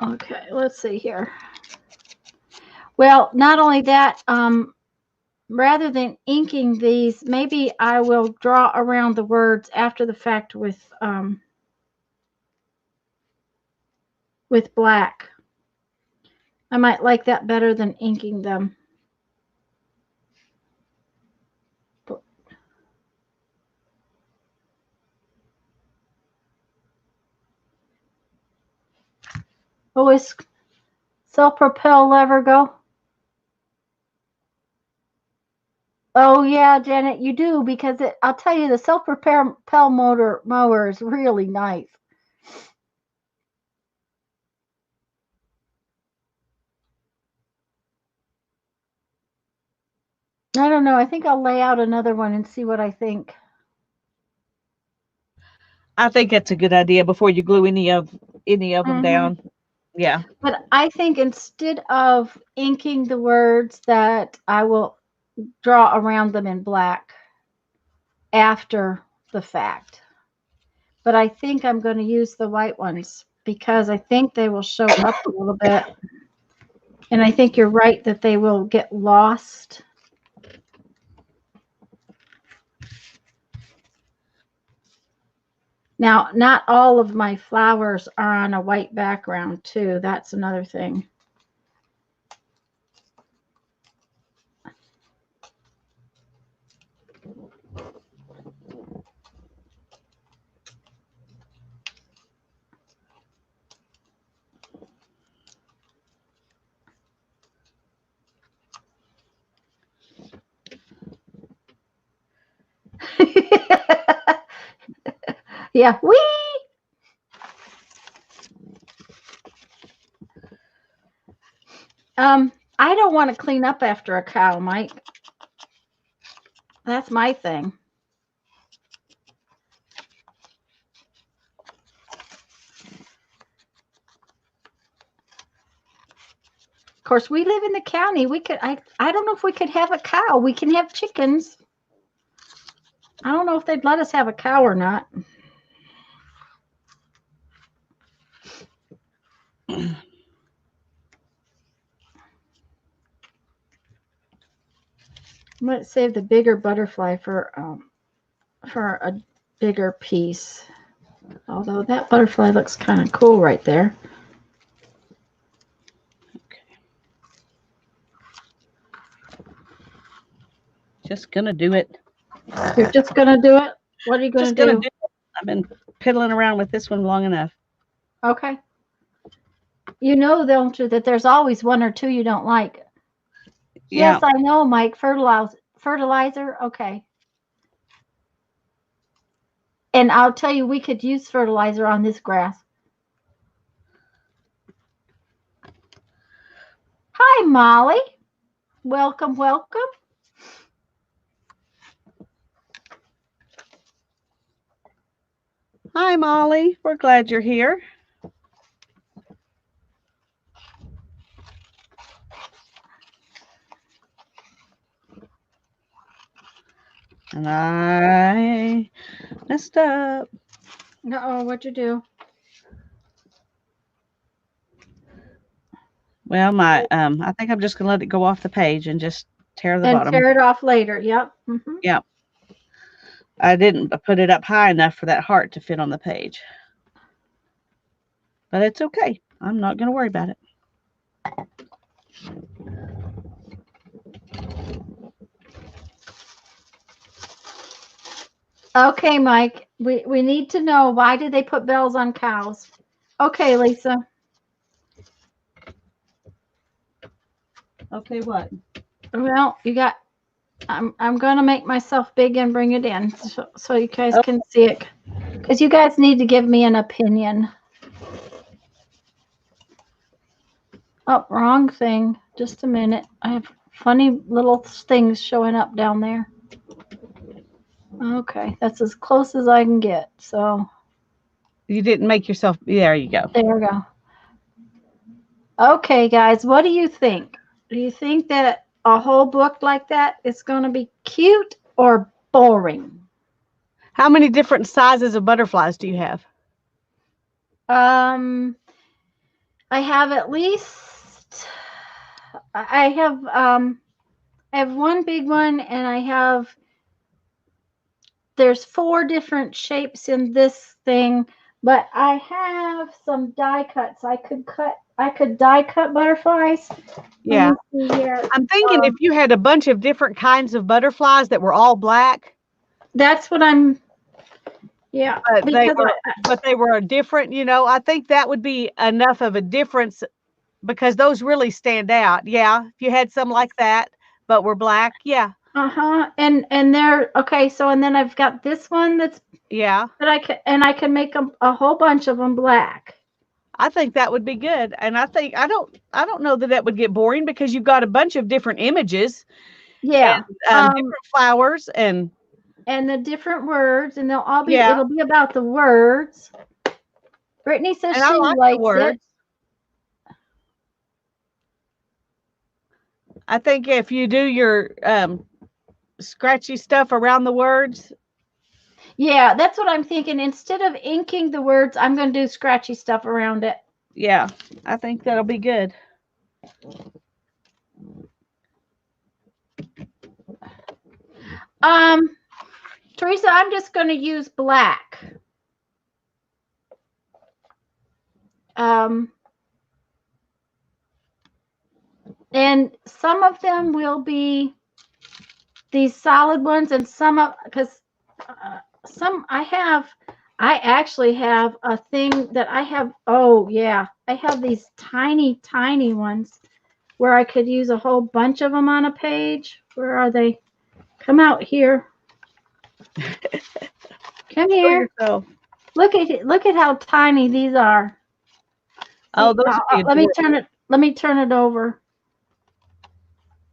Okay, let's see here. Well, not only that, rather than inking these, maybe I will draw around the words after the fact with black. I might like that better than inking them. Oh, is self-propel lever go? Oh yeah, Janet, you do, because I'll tell you, the self-propel mower is really nice. I don't know. I think I'll lay out another one and see what I think. I think that's a good idea before you glue any of them down. Yeah. But I think instead of inking the words, that I will draw around them in black after the fact. But I think I'm going to use the white ones because I think they will show up a little bit. And I think you're right that they will get lost. Now, not all of my flowers are on a white background, too. That's another thing. Yeah, wee! I don't want to clean up after a cow, Mike. That's my thing. Of course, we live in the county. We could, I don't know if we could have a cow. We can have chickens. I don't know if they'd let us have a cow or not. I might save the bigger butterfly for a bigger piece. Although that butterfly looks kind of cool right there. Okay. Just gonna do it. You're just gonna do it? What are you gonna Just gonna do? do it. I've been piddling around with this one long enough. Okay. You know, don't you, that there's always one or two you don't like. Yeah. Yes, I know, Mike. Fertilizer. Okay. And I'll tell you, we could use fertilizer on this grass. Hi, Molly. Welcome, welcome. Hi, Molly. We're glad you're here. And I messed up. Uh-oh, what'd you do? Well, I think I'm just gonna let it go off the page and just tear the And bottom. tear it off later. Yep. Yeah. I didn't put it up high enough for that heart to fit on the page. But it's okay. I'm not going to worry about it. Okay, Mike. We need to know, why did they put bells on cows? Okay, Lisa. Okay, what? Well, you got. I'm gonna make myself big and bring it in so you guys Oh. can see it, because you guys need to give me an opinion. Oh, wrong thing. Just a minute. I have funny little things showing up down there. Okay, that's as close as I can get. So You didn't make yourself. There you go. there we go. Okay, guys, what do you think? Do you think that a whole book like that is going to be cute or boring? How many different sizes of butterflies do you have? I have at least. I have one big one, and I have. There's 4 different shapes in this thing, but I have some die cuts. I could die cut butterflies. Yeah. Let me see here. I'm thinking if you had a bunch of different kinds of butterflies that were all black. That's what I'm. Yeah, but they were different, I think that would be enough of a difference because those really stand out. Yeah, if you had some like that, but were black, yeah. And they're okay. So and then I've got this one that's yeah that I can make a whole bunch of them black. I think that would be good, and I think I don't know that would get boring because you've got a bunch of different images. Yeah, and different flowers and the different words, and they'll all be. Yeah. It'll be about the words. Brittany says And she I like the likes words. it. I think if you do your scratchy stuff around the words. Yeah, that's what I'm thinking. Instead of inking the words, I'm going to do scratchy stuff around it. Yeah, I think that'll be good. Teresa, I'm just going to use black. And some of them will be these solid ones, and some of, because some I actually have a thing that I have. Oh yeah, I have these tiny ones where I could use a whole bunch of them on a page. Where are they? Come out here. Come here. Look at how tiny these are. Oh, those let me turn it. Let me turn it over.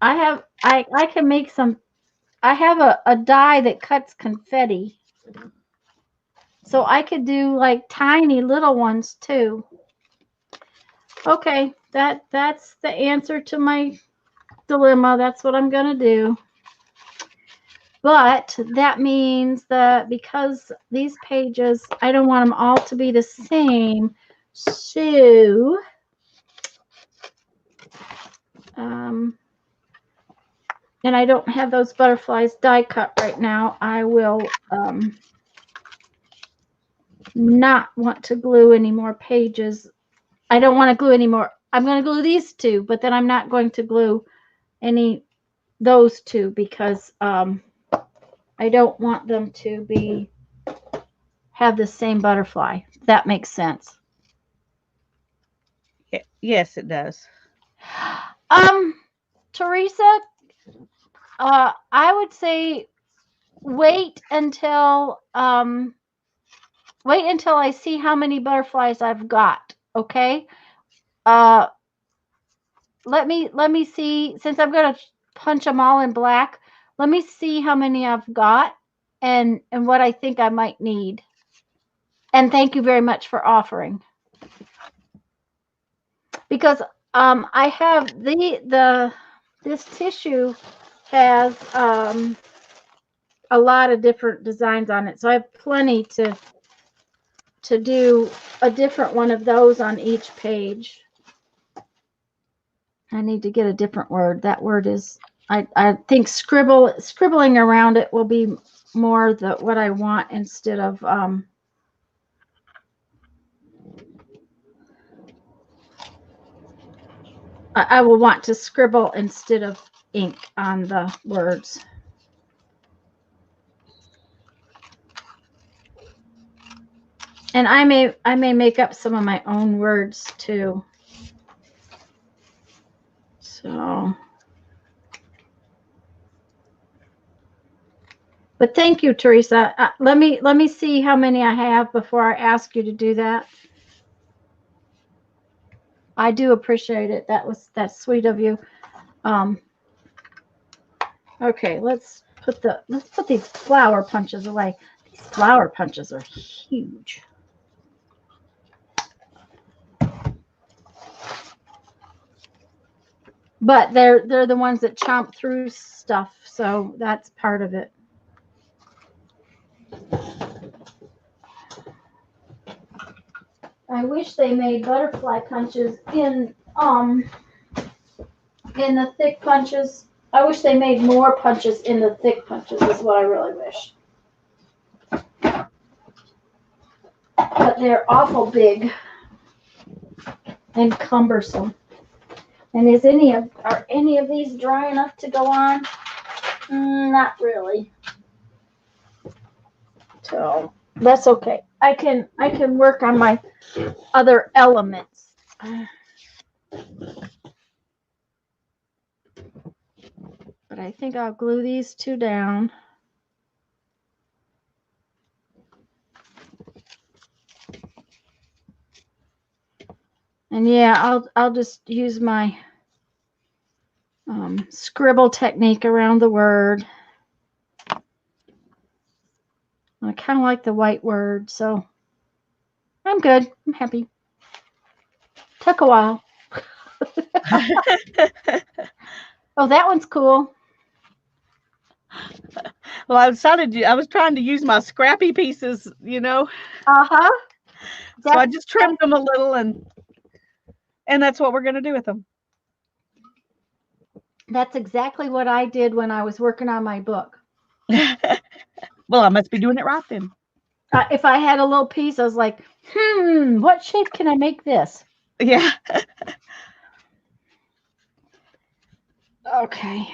I can make some. I have a die that cuts confetti. So I could do like tiny little ones too. Okay, that's the answer to my dilemma. That's what I'm going to do. But that means that because these pages, I don't want them all to be the same. So, and I don't have those butterflies die cut right now. I will not want to glue any more pages. I don't want to glue any more. I'm going to glue these 2, but then I'm not going to glue those 2 because I don't want them to have the same butterfly. That makes sense. Yes, it does. Teresa, I would say wait until I see how many butterflies I've got. Okay. Let me see, since I'm going to punch them all in black. Let me see how many I've got and what I think I might need. And thank you very much for offering. Because I have this tissue has a lot of different designs on it. So I have plenty to do a different one of those on each page. I need to get a different word. That word is, I think scribbling around it will be more what I want instead of I will want to scribble instead of ink on the words. And I may make up some of my own words too. So, but thank you, Teresa. Let me see how many I have before I ask you to do that. I do appreciate it. That's sweet of you. Okay, let's put these flower punches away. These flower punches are huge. But they're the ones that chomp through stuff, so that's part of it. I wish they made butterfly punches in the thick punches. I wish they made more punches in the thick punches is what I really wish. But they're awful big and cumbersome. And are any of these dry enough to go on? Not really. So that's okay. I can work on my other elements. But I think I'll glue these two down. And yeah, I'll just use my scribble technique around the word. I kind of like the white word, so I'm good. I'm happy. Took a while. Oh, that one's cool. Well, I was trying to use my scrappy pieces, Uh-huh. So I just trimmed them a little, and that's what we're going to do with them. That's exactly what I did when I was working on my book. Well, I must be doing it right then. If I had a little piece, I was like, what shape can I make this? Yeah. Okay.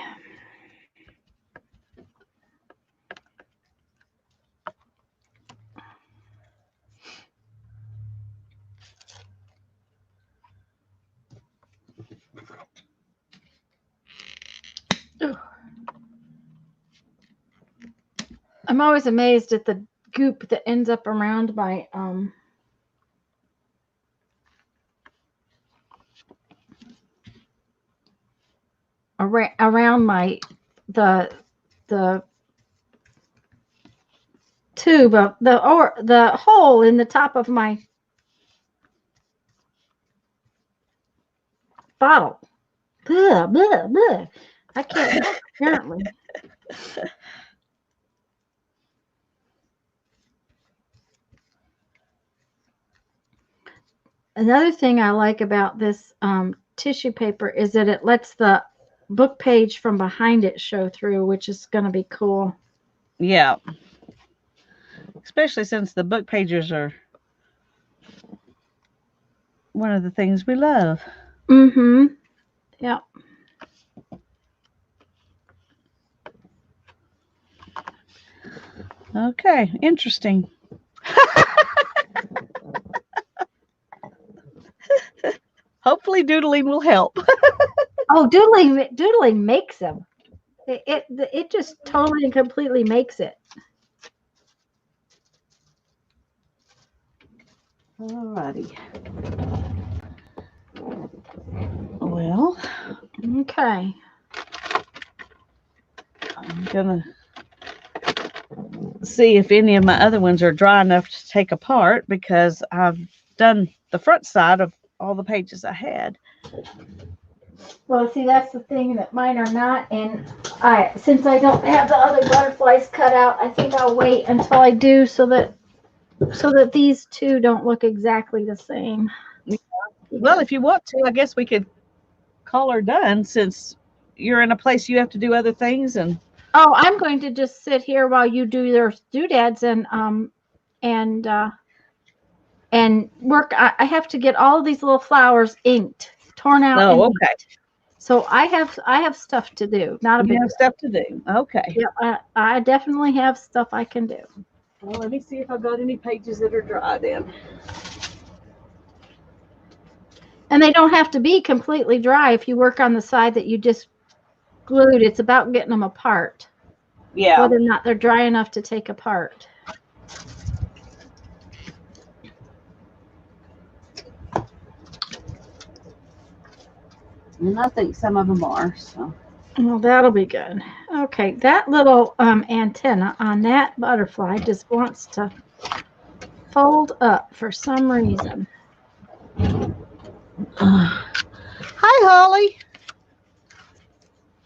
I'm always amazed at the goop that ends up around my around my the tube of the hole in the top of my bottle. Blah, blah, blah. I can't talk, apparently. Another thing I like about this tissue paper is that it lets the book page from behind it show through, which is going to be cool. Yeah. Especially since the book pages are one of the things we love. Mm-hmm. Yeah. Okay. Interesting. Hopefully doodling will help. Oh, doodling makes them. It just totally and completely makes it. Alrighty. Well, okay. I'm gonna see if any of my other ones are dry enough to take apart, because I've done the front side of all the pages I had. Well, see, that's the thing, that mine are not, and since I don't have the other butterflies cut out, I think I'll wait until I do, so that these two don't look exactly the same. Yeah. Well, if you want to, I guess we could call her done, since you're in a place you have to do other things, and Oh, I'm going to just sit here while you do your doodads and work. I have to get all of these little flowers inked, torn out and Oh, okay. inked. So I have stuff to do. Not a You big have stuff to do. Okay. Yeah, I definitely have stuff I can do. Well, let me see if I've got any pages that are dry then. And they don't have to be completely dry if you work on the side that you just glued. It's about getting them apart. Yeah. Whether or not they're dry enough to take apart. And I think some of them are. So. Well, that'll be good. Okay, that little antenna on that butterfly just wants to fold up for some reason. Hi, Holly.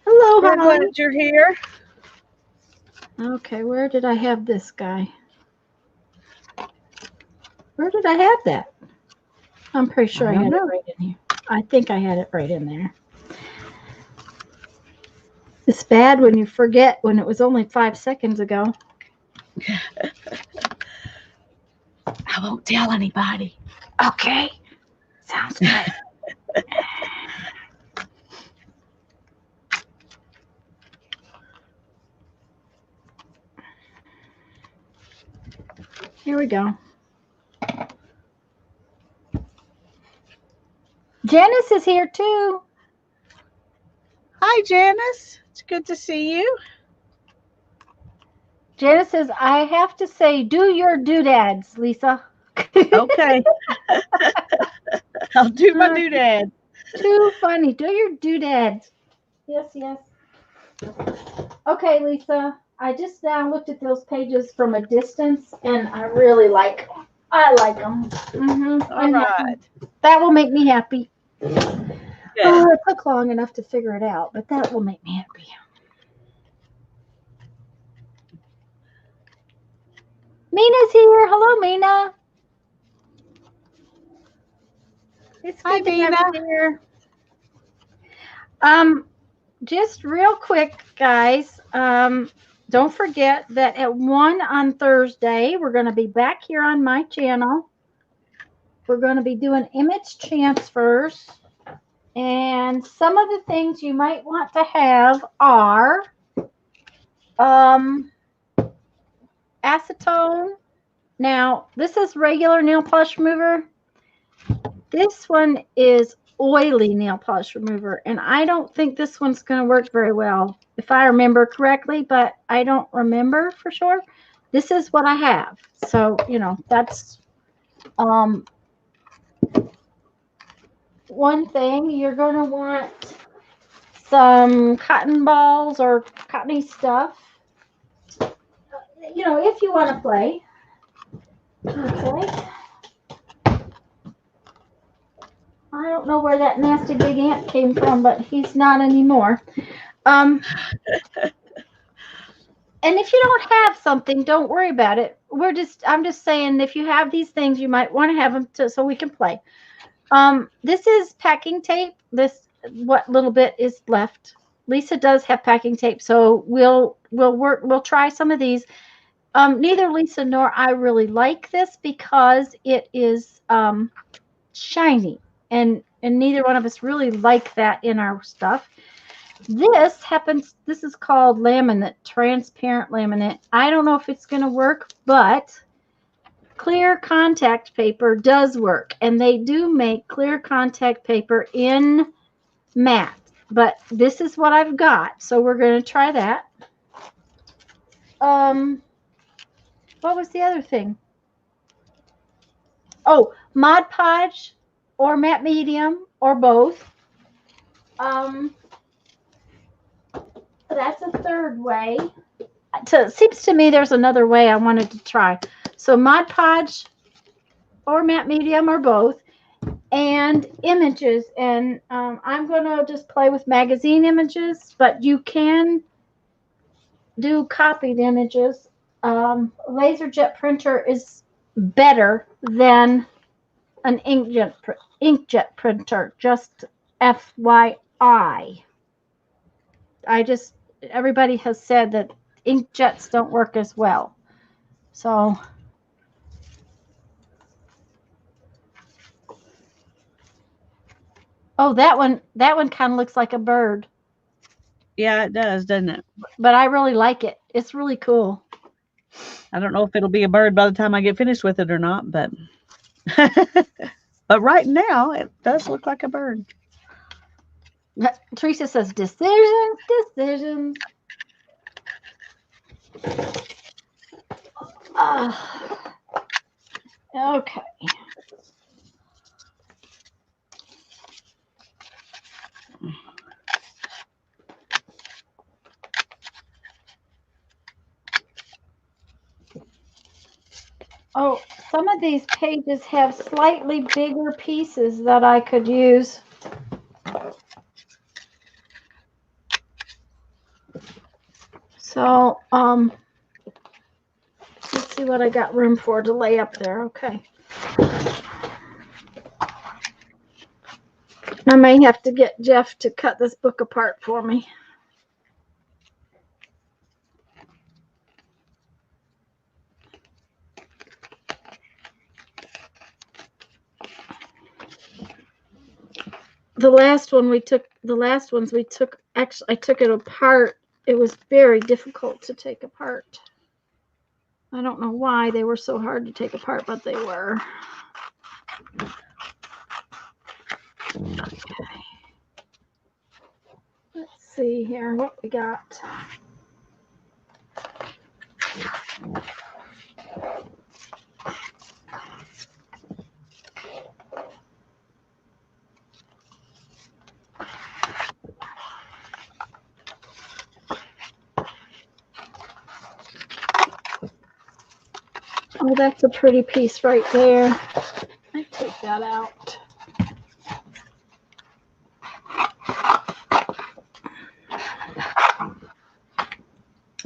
Hello, We're Holly. glad you're here. Okay, where did I have this guy? Where did I have that? I'm pretty sure I had it right in here. I think I had it right in there. It's bad when you forget when it was only 5 seconds ago. I won't tell anybody. Okay. Sounds good. Here we go. Janice is here too. Hi, Janice. It's good to see you. Janice says, I have to say, do your doodads, Lisa. Okay. I'll do my doodad. Too funny. Do your doodads. Yes, yes. Okay, Lisa. I just now looked at those pages from a distance, and I really like them. I like them. All right. That will make me happy. Good. Oh, it took long enough to figure it out, but that will make me happy. Mina's here. Hello, Mina. It's good to have you here. Just real quick, guys. Don't forget that at 1 on Thursday, we're going to be back here on my channel. We're going to be doing image transfers. And some of the things you might want to have are acetone. Now, this is regular nail polish remover. This one is oily nail polish remover, and I don't think this one's going to work very well, if I remember correctly, but I don't remember for sure. This is what I have. So, you know, that's one thing. You're going to want some cotton balls or cottony stuff, you know, if you want to play. Okay. I don't know where that nasty big ant came from, but he's not anymore. And if you don't have something, don't worry about it. I'm just saying, if you have these things, you might want to have them so we can play. This is packing tape. What little bit is left. Lisa does have packing tape, so we'll try some of these. Neither Lisa nor I really like this because it is shiny, and neither one of us really like that in our stuff. This is called laminate, transparent laminate. I don't know if it's going to work, but clear contact paper does work, and they do make clear contact paper in matte, but this is what I've got, so we're going to try that. What was the other thing? Oh, Mod Podge or matte medium or both. That's a third way. So it seems to me there's another way I wanted to try. So Mod Podge or matte medium or both, and images. And I'm going to just play with magazine images, but you can do copied images. LaserJet printer is better than an inkjet printer, just FYI. everybody has said that inkjets don't work as well. So oh, that one kind of looks like a bird. Yeah, it does, doesn't it? But I really like it. It's really cool. I don't know if it'll be a bird by the time I get finished with it or not, but but right now it does look like a bird. Teresa says decisions, decisions. Okay. Oh, some of these pages have slightly bigger pieces that I could use. So, let's see what I got room for to lay up there. Okay. I may have to get Jeff to cut this book apart for me. The last ones we took, actually, I took it apart. It was very difficult to take apart. I don't know why they were so hard to take apart, but they were. Okay. Let's see here what we got. Oh, that's a pretty piece right there. I take that out.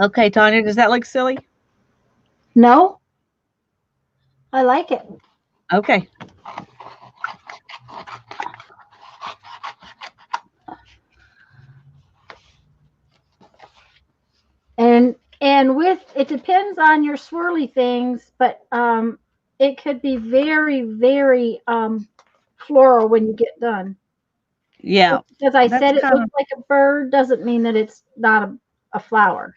Okay, Tanya, does that look silly? No, I like it. Okay. And with it depends on your swirly things, but it could be very, very floral when you get done. Yeah. Because I said it looks like a bird doesn't mean that it's not a flower.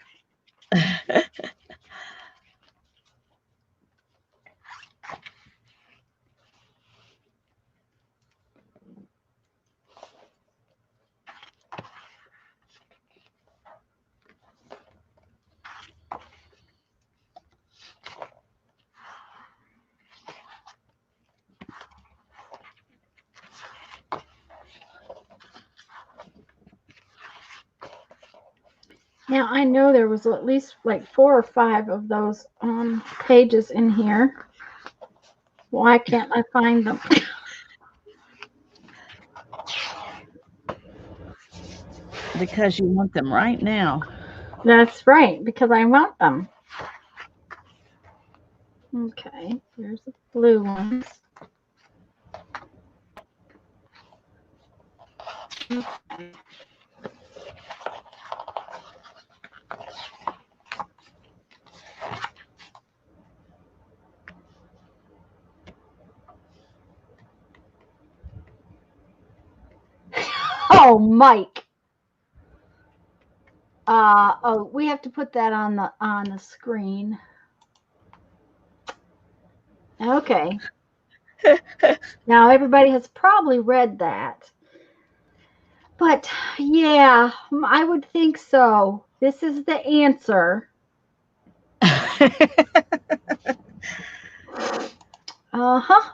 Now I know there was at least like 4 or 5 of those pages in here. Why can't I find them? Because you want them right now. That's right, because I want them. Okay, here's the blue ones. Okay. Oh, Mike. Oh, we have to put that on the screen. Okay. Now everybody has probably read that. But yeah, I would think so. This is the answer. Uh-huh.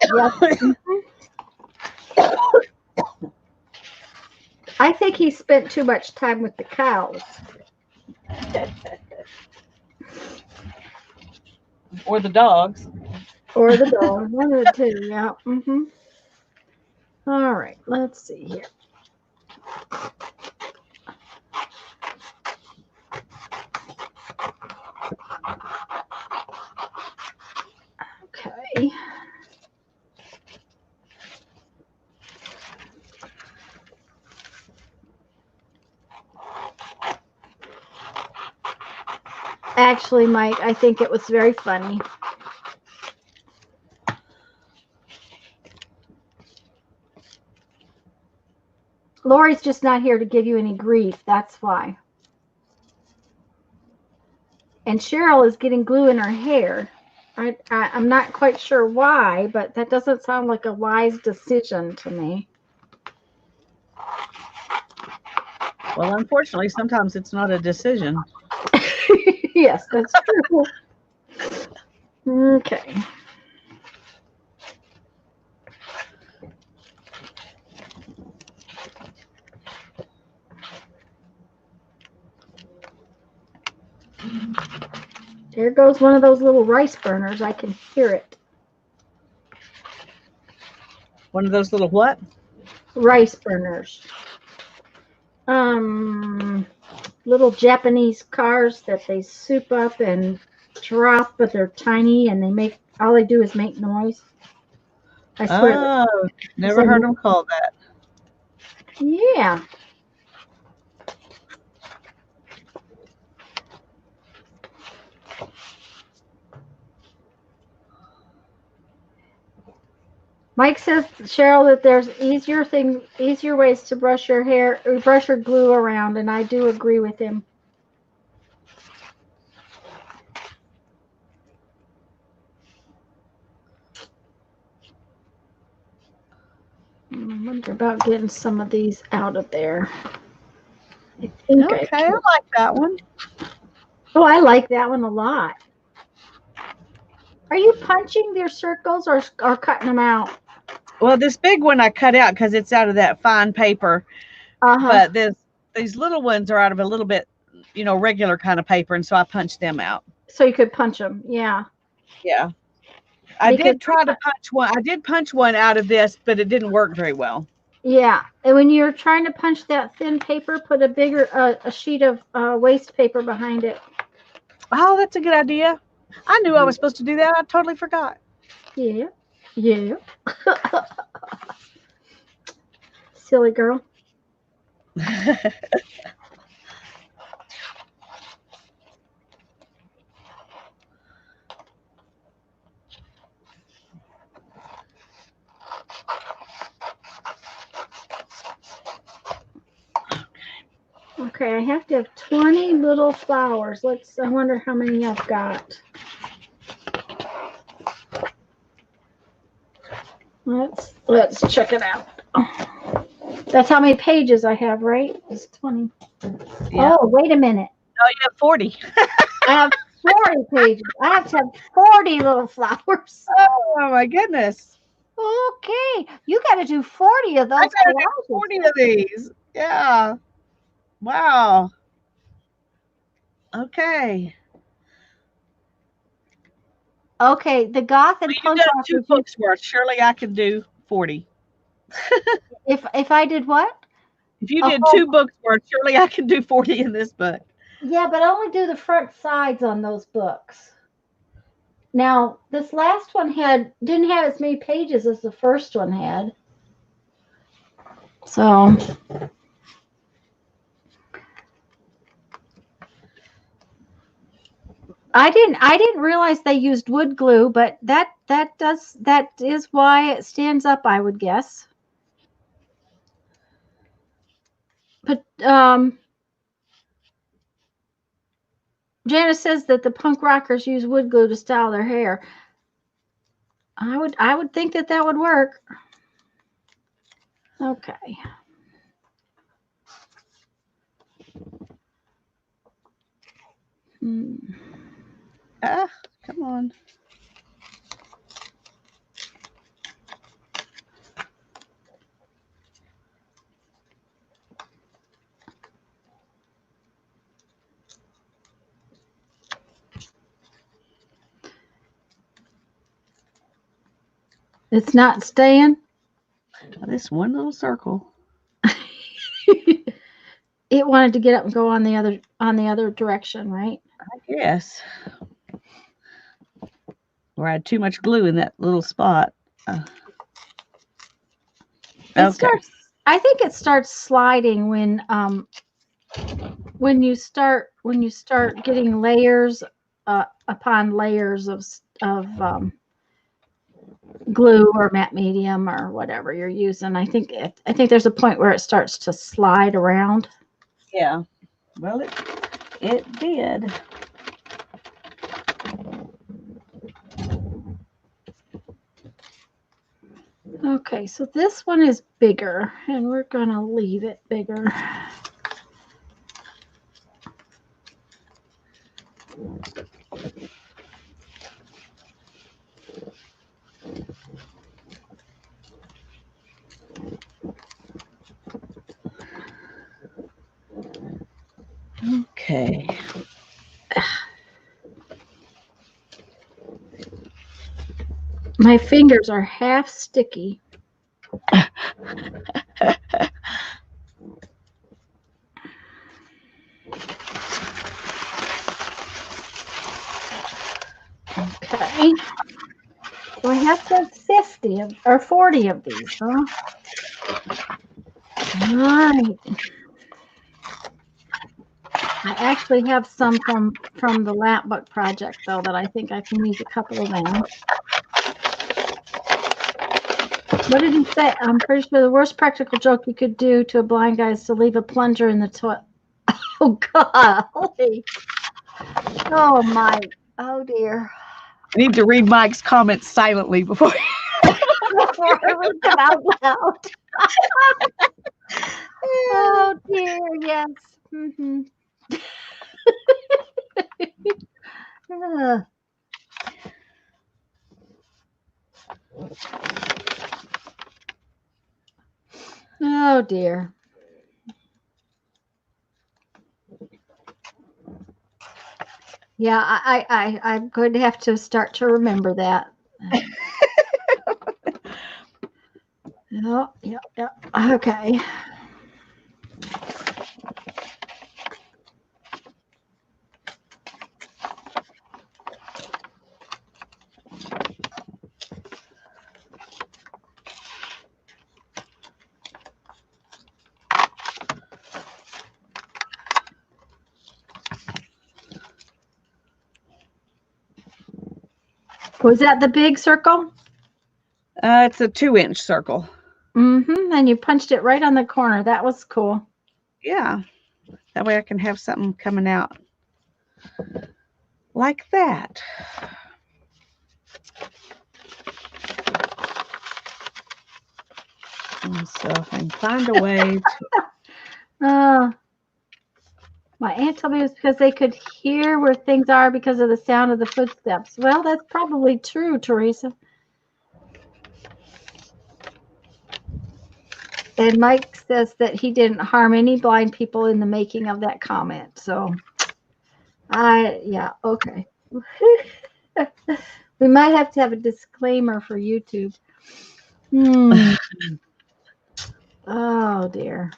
Yep. I think he spent too much time with the cows. Or the dogs. Or the dog. One of the two, yeah. Mm-hmm. All right, let's see here. Okay. Actually, Mike, I think it was very funny. Lori's just not here to give you any grief. That's why. And Cheryl is getting glue in her hair. I'm not quite sure why, but that doesn't sound like a wise decision to me. Well, unfortunately, sometimes it's not a decision. Yes, that's true. Okay. There goes one of those little rice burners. I can hear it. One of those little what? Rice burners. Little Japanese cars that they soup up and drop, but they're tiny and they make, all they do is make noise. I swear. Oh, never heard them called that. Yeah. Mike says, Cheryl, that there's easier ways to brush your hair, or brush your glue around, and I do agree with him. I wonder about getting some of these out of there. I think Okay, I like that one. Oh, I like that one a lot. Are you punching their circles or cutting them out? Well, this big one I cut out because it's out of that fine paper. But these little ones are out of a little bit, regular kind of paper, and so I punched them out. So you could punch them, yeah. Yeah. I did try to punch one. I did punch one out of this, but it didn't work very well. Yeah, and when you're trying to punch that thin paper, put a bigger a sheet of waste paper behind it. Oh, that's a good idea. I knew I was supposed to do that. I totally forgot. Yeah. Yeah. Silly girl. Okay, I have to have 20 little flowers. I wonder how many I've got. Let's check it out. That's how many pages I have, right? It's 20. Yeah. Oh, wait a minute. Oh, you have 40. I have 40 pages. I have to have 40 little flowers. Oh my goodness. Okay. You got to do 40 of those. I got to do 40 of these. Yeah. Wow. Okay. Okay, the goth and punk rock. 2 books worth. Surely I can do 40. If I did what? If you did 2 books worth, surely I can do 40 in this book. Yeah, but I only do the front sides on those books. Now, this last one didn't have as many pages as the first one had. So I didn't realize they used wood glue, but that is why it stands up, I would guess. But Janice says that the punk rockers use wood glue to style their hair. I would think that would work. Okay. Come on. It's not staying. This one little circle. It wanted to get up and go on the other direction, right? I guess. Or I had too much glue in that little spot. I think it starts sliding when when you start getting layers upon layers of glue or matte medium or whatever you're using, I think there's a point where it starts to slide around. Yeah. Well, it did. Okay, so this one is bigger, and we're gonna leave it bigger. Okay. My fingers are half sticky. Okay. So I have to 50 or 40 of these, huh? All right. I actually have some from the lamp book project, though, that I think I can use a couple of them. What did he say? I'm pretty sure the worst practical joke you could do to a blind guy is to leave a plunger in the toilet. Oh, golly. Oh, Mike. Oh, dear. I need to read Mike's comments silently before. Before I read them out loud. Oh, dear. Yes. Mm-hmm. Oh, dear. Yeah, I'm going to have to start to remember that. Oh, yeah. Okay. Was that the big circle? It's a 2-inch circle. Mm-hmm. And you punched it right on the corner. That was cool. Yeah. That way I can have something coming out like that. And so if I can find a way to... My aunt told me it was because they could hear where things are because of the sound of the footsteps. Well, that's probably true, Teresa. And Mike says that he didn't harm any blind people in the making of that comment. So, yeah, okay. We might have to have a disclaimer for YouTube. Oh, dear.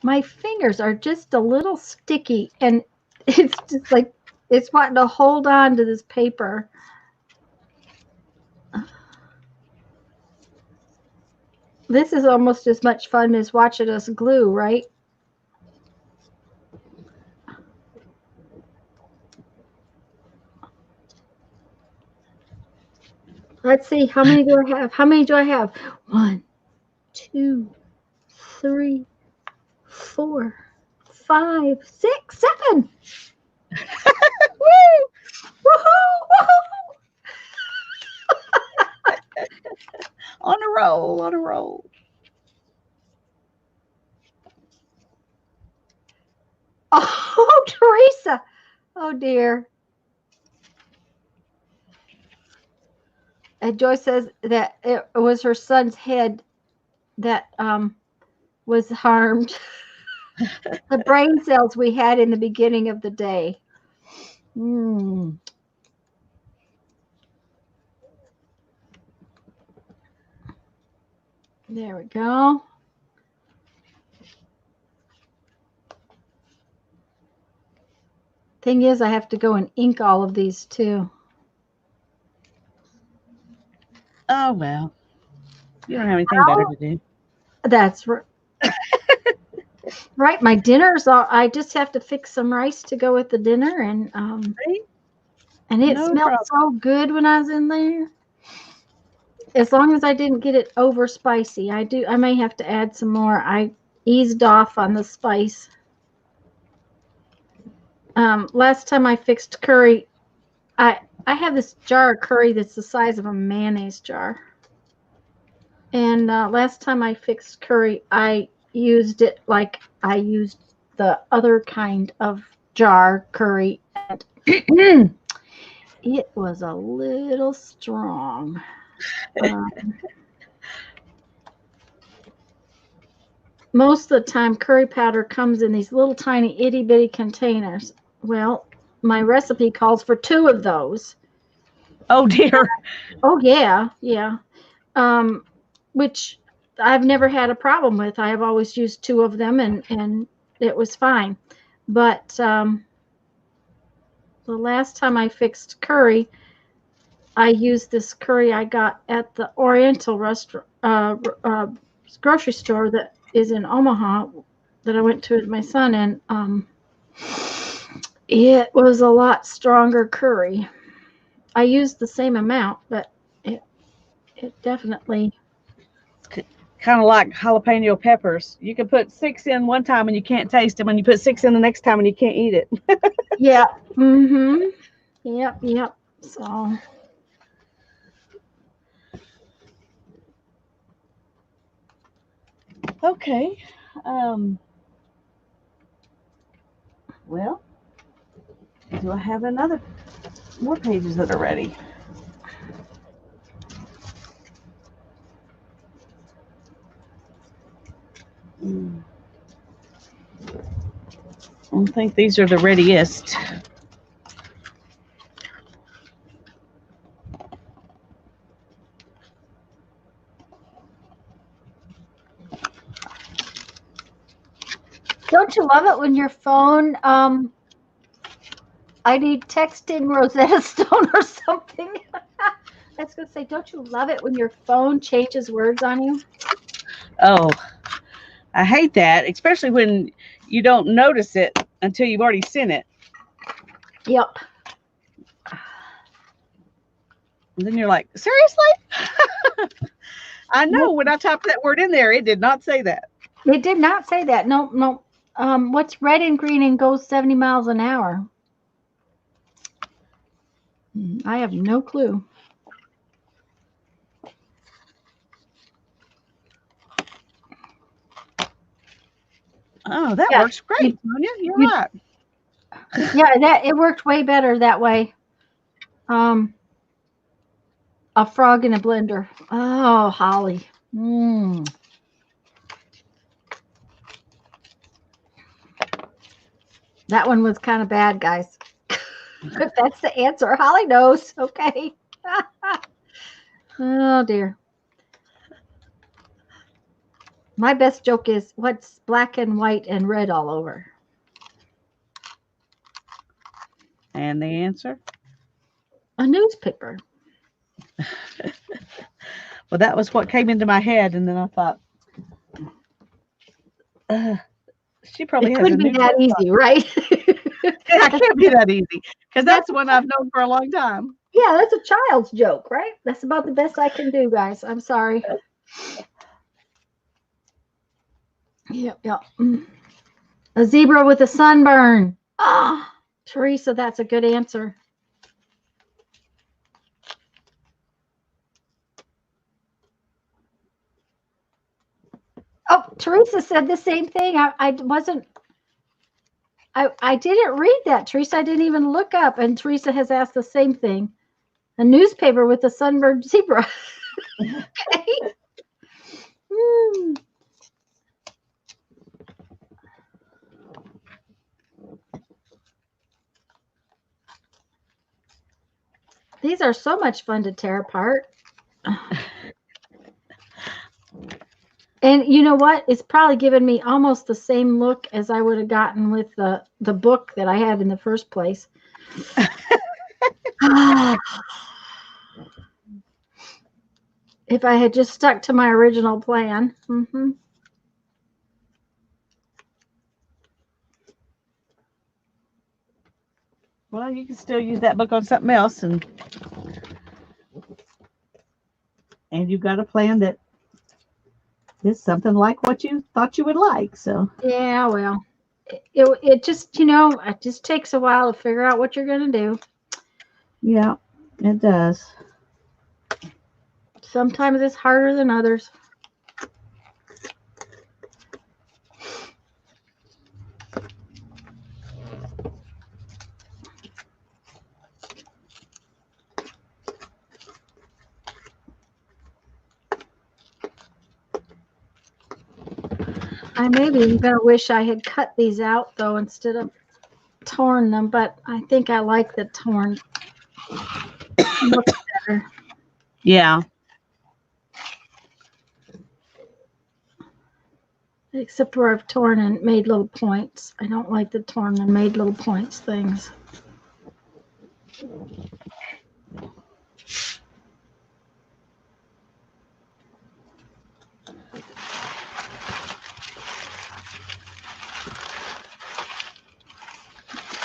My fingers are just a little sticky, and it's just like it's wanting to hold on to this paper. This is almost as much fun as watching us glue, right? Let's see. How many do I have? How many do I have? 1, 2, 3, 4, 5, 6, 7. Woo! Woohoo! On a roll, on a roll. Oh, Teresa. Oh, dear. And Joyce says that it was her son's head that was harmed. The brain cells we had in the beginning of the day. There we go. Thing is, I have to go and ink all of these too. Oh, well. You don't have anything better to do. That's right. Right. My dinner's all. I just have to fix some rice to go with the dinner, and Right? it No smelled problem. so good when I was in there. As long as I didn't get it over spicy, I may have to add some more. I eased off on the spice. Last time I fixed curry, I have this jar of curry that's the size of a mayonnaise jar. And last time I fixed curry, I used it like I used the other kind of jar curry, and it was a little strong. Most of the time, curry powder comes in these little tiny itty bitty containers. Well, my recipe calls for 2 of those. Oh dear. Oh yeah, yeah. Which I've never had a problem with. I have always used 2 of them, and it was fine. But the last time I fixed curry, I used this curry I got at the Oriental restaurant, grocery store that is in Omaha, that I went to with my son, and it was a lot stronger curry. I used the same amount, but it definitely. Kind of like jalapeno peppers. You can put 6 in one time and you can't taste them, and you put 6 in the next time and you can't eat it. Yeah. Mm-hmm. Yep. Yep. So. Okay. Well, do I have more pages that are ready? I think these are the readiest. Don't you love it when your phone, I need texting Rosetta Stone or something? I was going to say, don't you love it when your phone changes words on you? Oh, I hate that, especially when you don't notice it until you've already sent it. Yep. And then you're like, seriously? I know when I typed that word in there, it did not say that. It did not say that. No, no. What's red and green and goes 70 miles an hour? I have no clue. Oh, that works great, Sonia. You're right. Yeah, it worked way better that way. A frog in a blender. Oh, Holly. That one was kind of bad, guys. But that's the answer. Holly knows. Okay. Oh, dear. My best joke is, what's black and white and red all over? And the answer? A newspaper. Well, that was what came into my head, and then I thought, she probably has a Couldn't be that easy, right? Yeah, it can't be that easy, because that's one I've known for a long time. Yeah, that's a child's joke, right? That's about the best I can do, guys. I'm sorry. Yep. A zebra with a sunburn. Ah, Teresa, that's a good answer. Oh, Teresa said the same thing. I didn't read that, Teresa. I didn't even look up. And Teresa has asked the same thing. A newspaper with a sunburned zebra. Okay. These are so much fun to tear apart. And you know what? It's probably given me almost the same look as I would have gotten with the book that I had in the first place. If I had just stuck to my original plan. Well, you can still use that book on something else, and you've got a plan that is something like what you thought you would like. So Yeah, well, it just, it just takes a while to figure out what you're going to do. yeah, it does. Sometimes it's harder than others. I maybe even gonna wish I had cut these out though instead of torn them, but I think I like the torn. Looks better. Yeah. Except where I've torn and made little points. I don't like the torn and made little points things.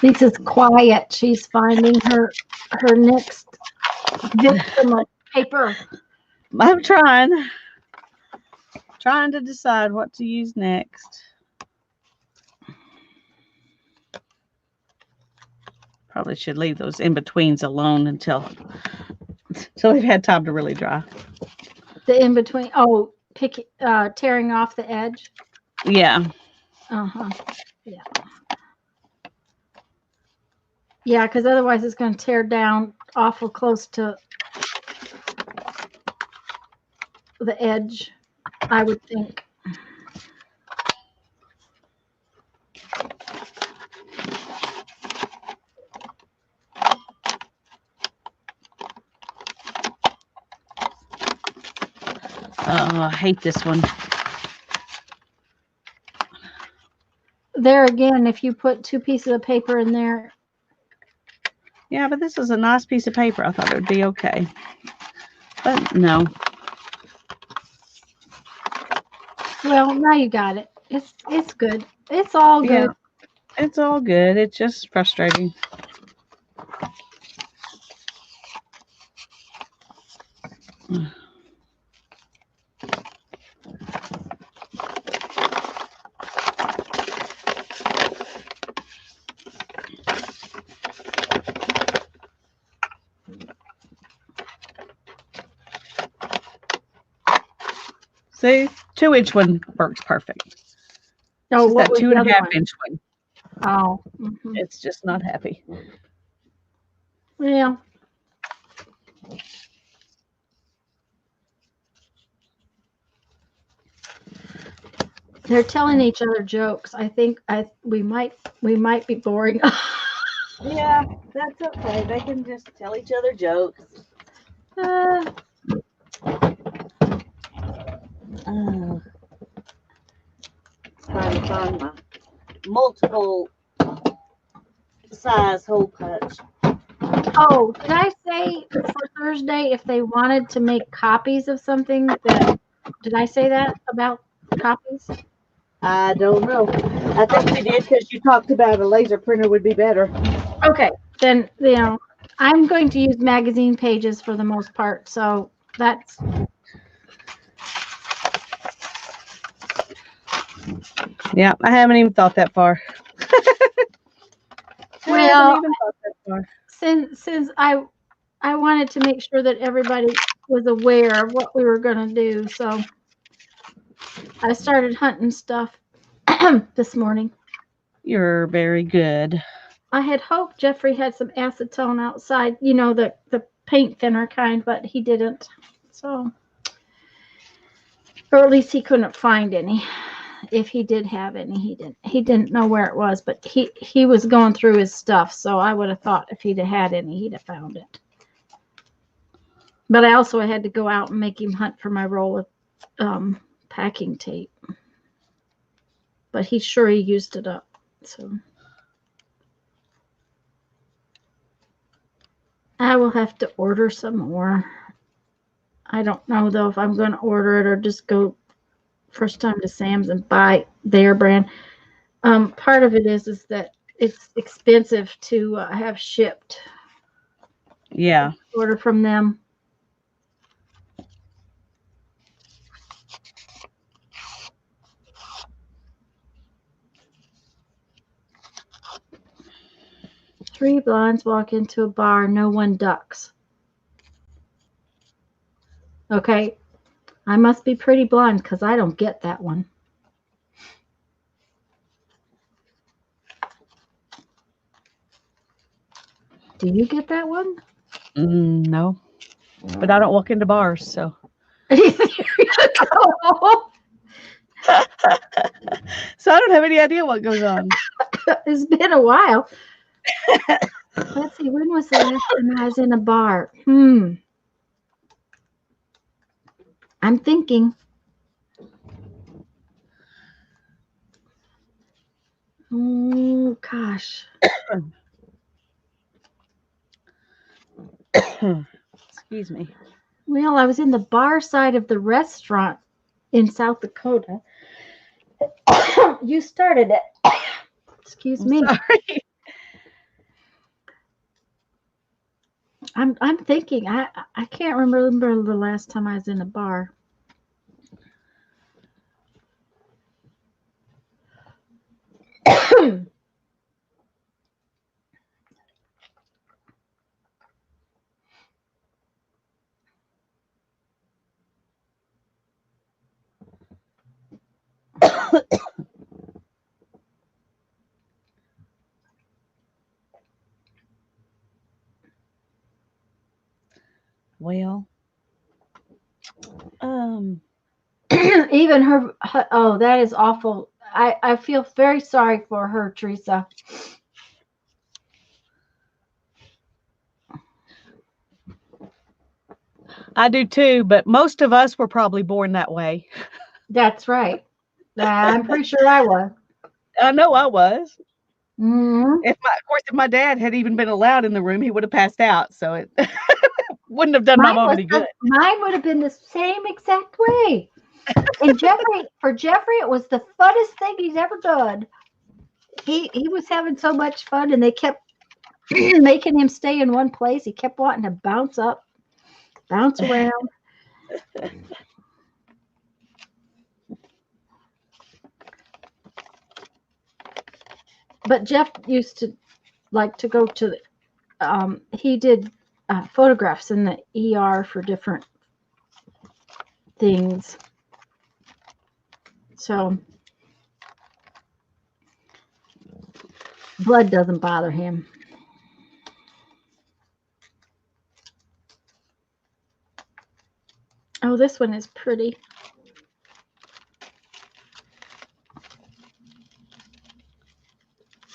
Lisa's quiet. She's finding her next victim of paper. I'm trying to decide what to use next. Probably should leave those in-betweens alone until they've had time to really dry. The in between. Oh, tearing off the edge. Yeah. Yeah. Yeah, because otherwise it's going to tear down awful close to the edge, I would think. Oh, I hate this one. There again, if you put 2 pieces of paper in there. Yeah, but this is a nice piece of paper. I thought it would be okay. But no. Well, now you got it. It's good. It's all good. Yeah, it's all good. It's just frustrating. See, 2-inch one works perfect. Oh, It's what that was the other 2.5-inch one. Oh. It's just not happy. Yeah. They're telling each other jokes. I think we might be boring. Yeah, that's okay. They can just tell each other jokes. Trying to find my multiple size hole punch. Oh, did I say for Thursday if they wanted to make copies of something did I say that about copies? I don't know. I think you did because you talked about a laser printer would be better. Okay, then I'm going to use magazine pages for the most part, so that's. Yeah, I haven't even thought that far. Well, since I wanted to make sure that everybody was aware of what we were going to do, so I started hunting stuff this morning. You're very good. I had hoped Jeffrey had some acetone outside, the paint thinner kind, but he didn't. So, or at least he couldn't find any. If he did have any, he didn't know where it was, but he was going through his stuff, so I would have thought if he'd have had any, he'd have found it. But I also had to go out and make him hunt for my roll of packing tape. But he's sure he used it up, so I will have to order some more. I don't know though if I'm going to order it or just go first time to Sam's and buy their brand. Part of it is that it's expensive to have shipped. Yeah. Order from them. Three blinds walk into a bar, no one ducks. Okay, I must be pretty blind because I don't get that one. Do you get that one? No, but I don't walk into bars, so. So I don't have any idea what goes on. It's been a while. Let's see, when was the last time I was in a bar? I'm thinking. Oh, gosh. Excuse me. Well, I was in the bar side of the restaurant in South Dakota. You started it. Excuse me. Sorry. I'm thinking. I can't remember the last time I was in a bar. Well, Even her, oh, that is awful. I feel very sorry for her, Teresa. I do too, but most of us were probably born that way. That's right. I'm pretty sure I was. I know I was. Mm-hmm. Of course, if my dad had even been allowed in the room, he would have passed out. So it wouldn't have done my mom any good. Mine would have been the same exact way. And for Jeffrey, it was the funnest thing he's ever done. He was having so much fun, and they kept making him stay in one place. He kept wanting to bounce up, bounce around. But Jeff used to like to go to he did photographs in the ER for different things. So blood doesn't bother him. Oh, this one is pretty.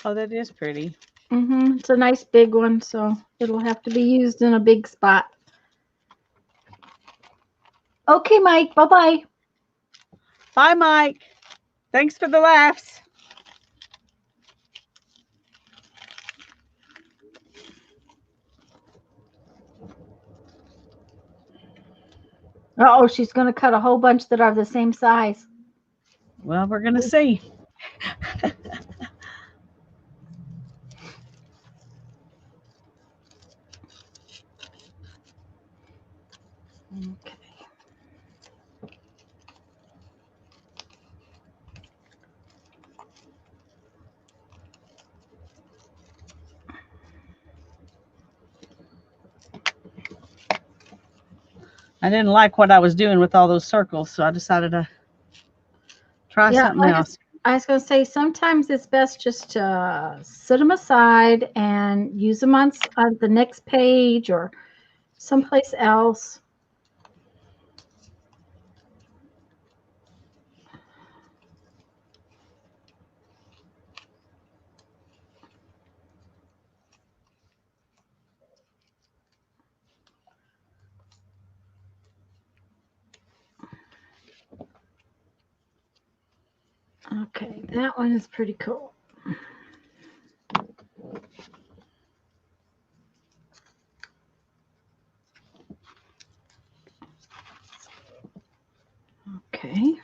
Oh, that is pretty. It's a nice big one, so it'll have to be used in a big spot. Okay, Mike. Bye-bye. Bye, Mike. Thanks for the laughs. Oh, she's going to cut a whole bunch that are the same size. Well, we're going to see. Okay. I didn't like what I was doing with all those circles, so I decided to try something else. I was going to say sometimes it's best just to set them aside and use them on the next page or someplace else. Okay, that one is pretty cool. Okay.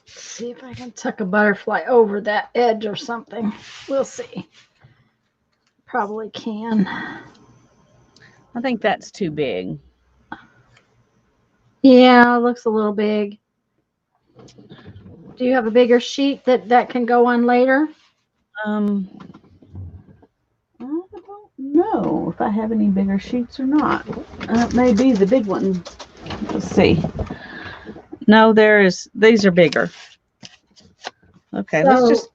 See if I can tuck a butterfly over that edge or something. We'll see. Probably can. I think that's too big. Yeah, it looks a little big. Do you have a bigger sheet that can go on later? I don't know if I have any bigger sheets or not. It may be the big one. Let's see. No, these are bigger. Okay, So I'm just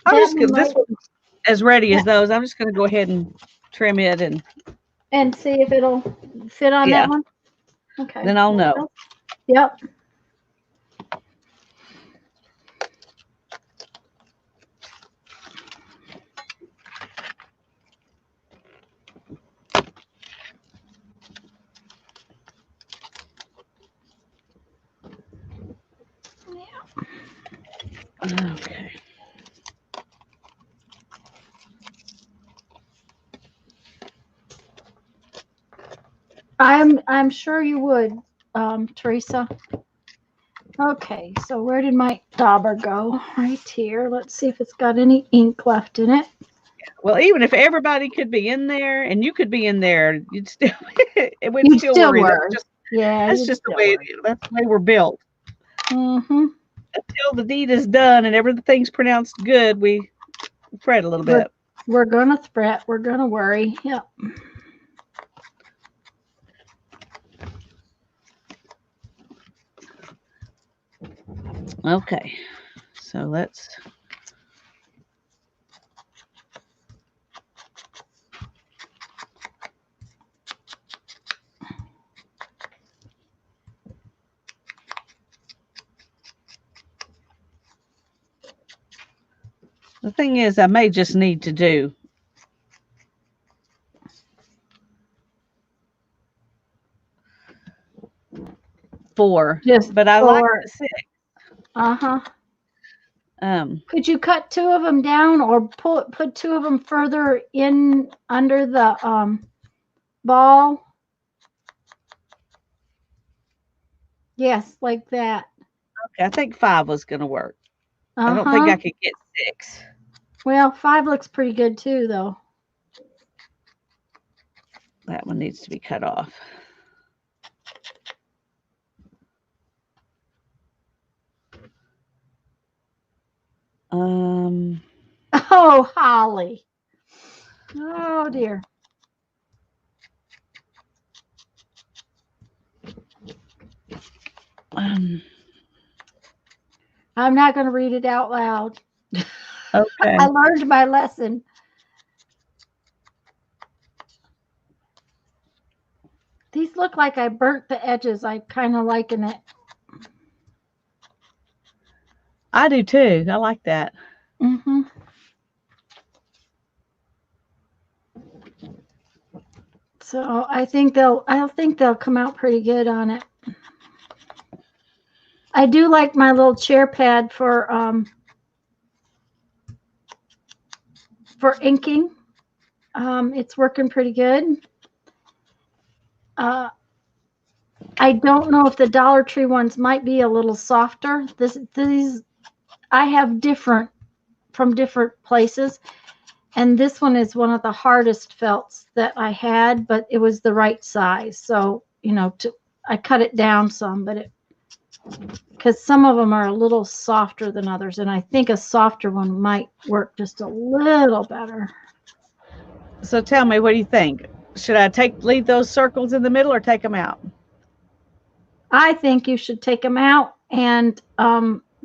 one gonna, this might- one's as ready as those. I'm just gonna go ahead and trim it and see if it'll fit on Yeah. that one. Okay. then I'll know. Yep. Okay. I'm sure you would, Teresa. Okay, so where did my dauber go? Right here. Let's see if it's got any ink left in it. Well, even if everybody could be in there and you could be in there, you'd still it would You'd still still worry. worry. That's That's just the way that's the way we're built. Mm-hmm. Until the deed is done and everything's pronounced good, we fret a little bit. We're gonna fret. We're gonna worry. Yep. Okay, so let's. The thing is, I may just need to do 4, but I like 4. the 6. Uh-huh. Um, Could you cut 2 of them down or put 2 of them further in under the ball? Yes, like that. okay, I think 5 was going to work. I don't Uh-huh. think I could get 6. Well, 5 looks pretty good too, though. That one needs to be cut off. Oh, Holly. Oh, dear. I'm not going to read it out loud. Okay. I learned my lesson. These look like I burnt the edges. I kind of liking it. I do too. I like that. Mm-hmm. So I think they'll come out pretty good on it. I do like my little chair pad for inking. It's working pretty good. I don't know if the Dollar Tree ones might be a little softer. These I have different from different places, and this one is one of the hardest felts that I had, but it was the right size. So I cut it down some, but because some of them are a little softer than others, and I think a softer one might work just a little better. So tell me, what do you think? Should I leave those circles in the middle or take them out? I think you should take them out and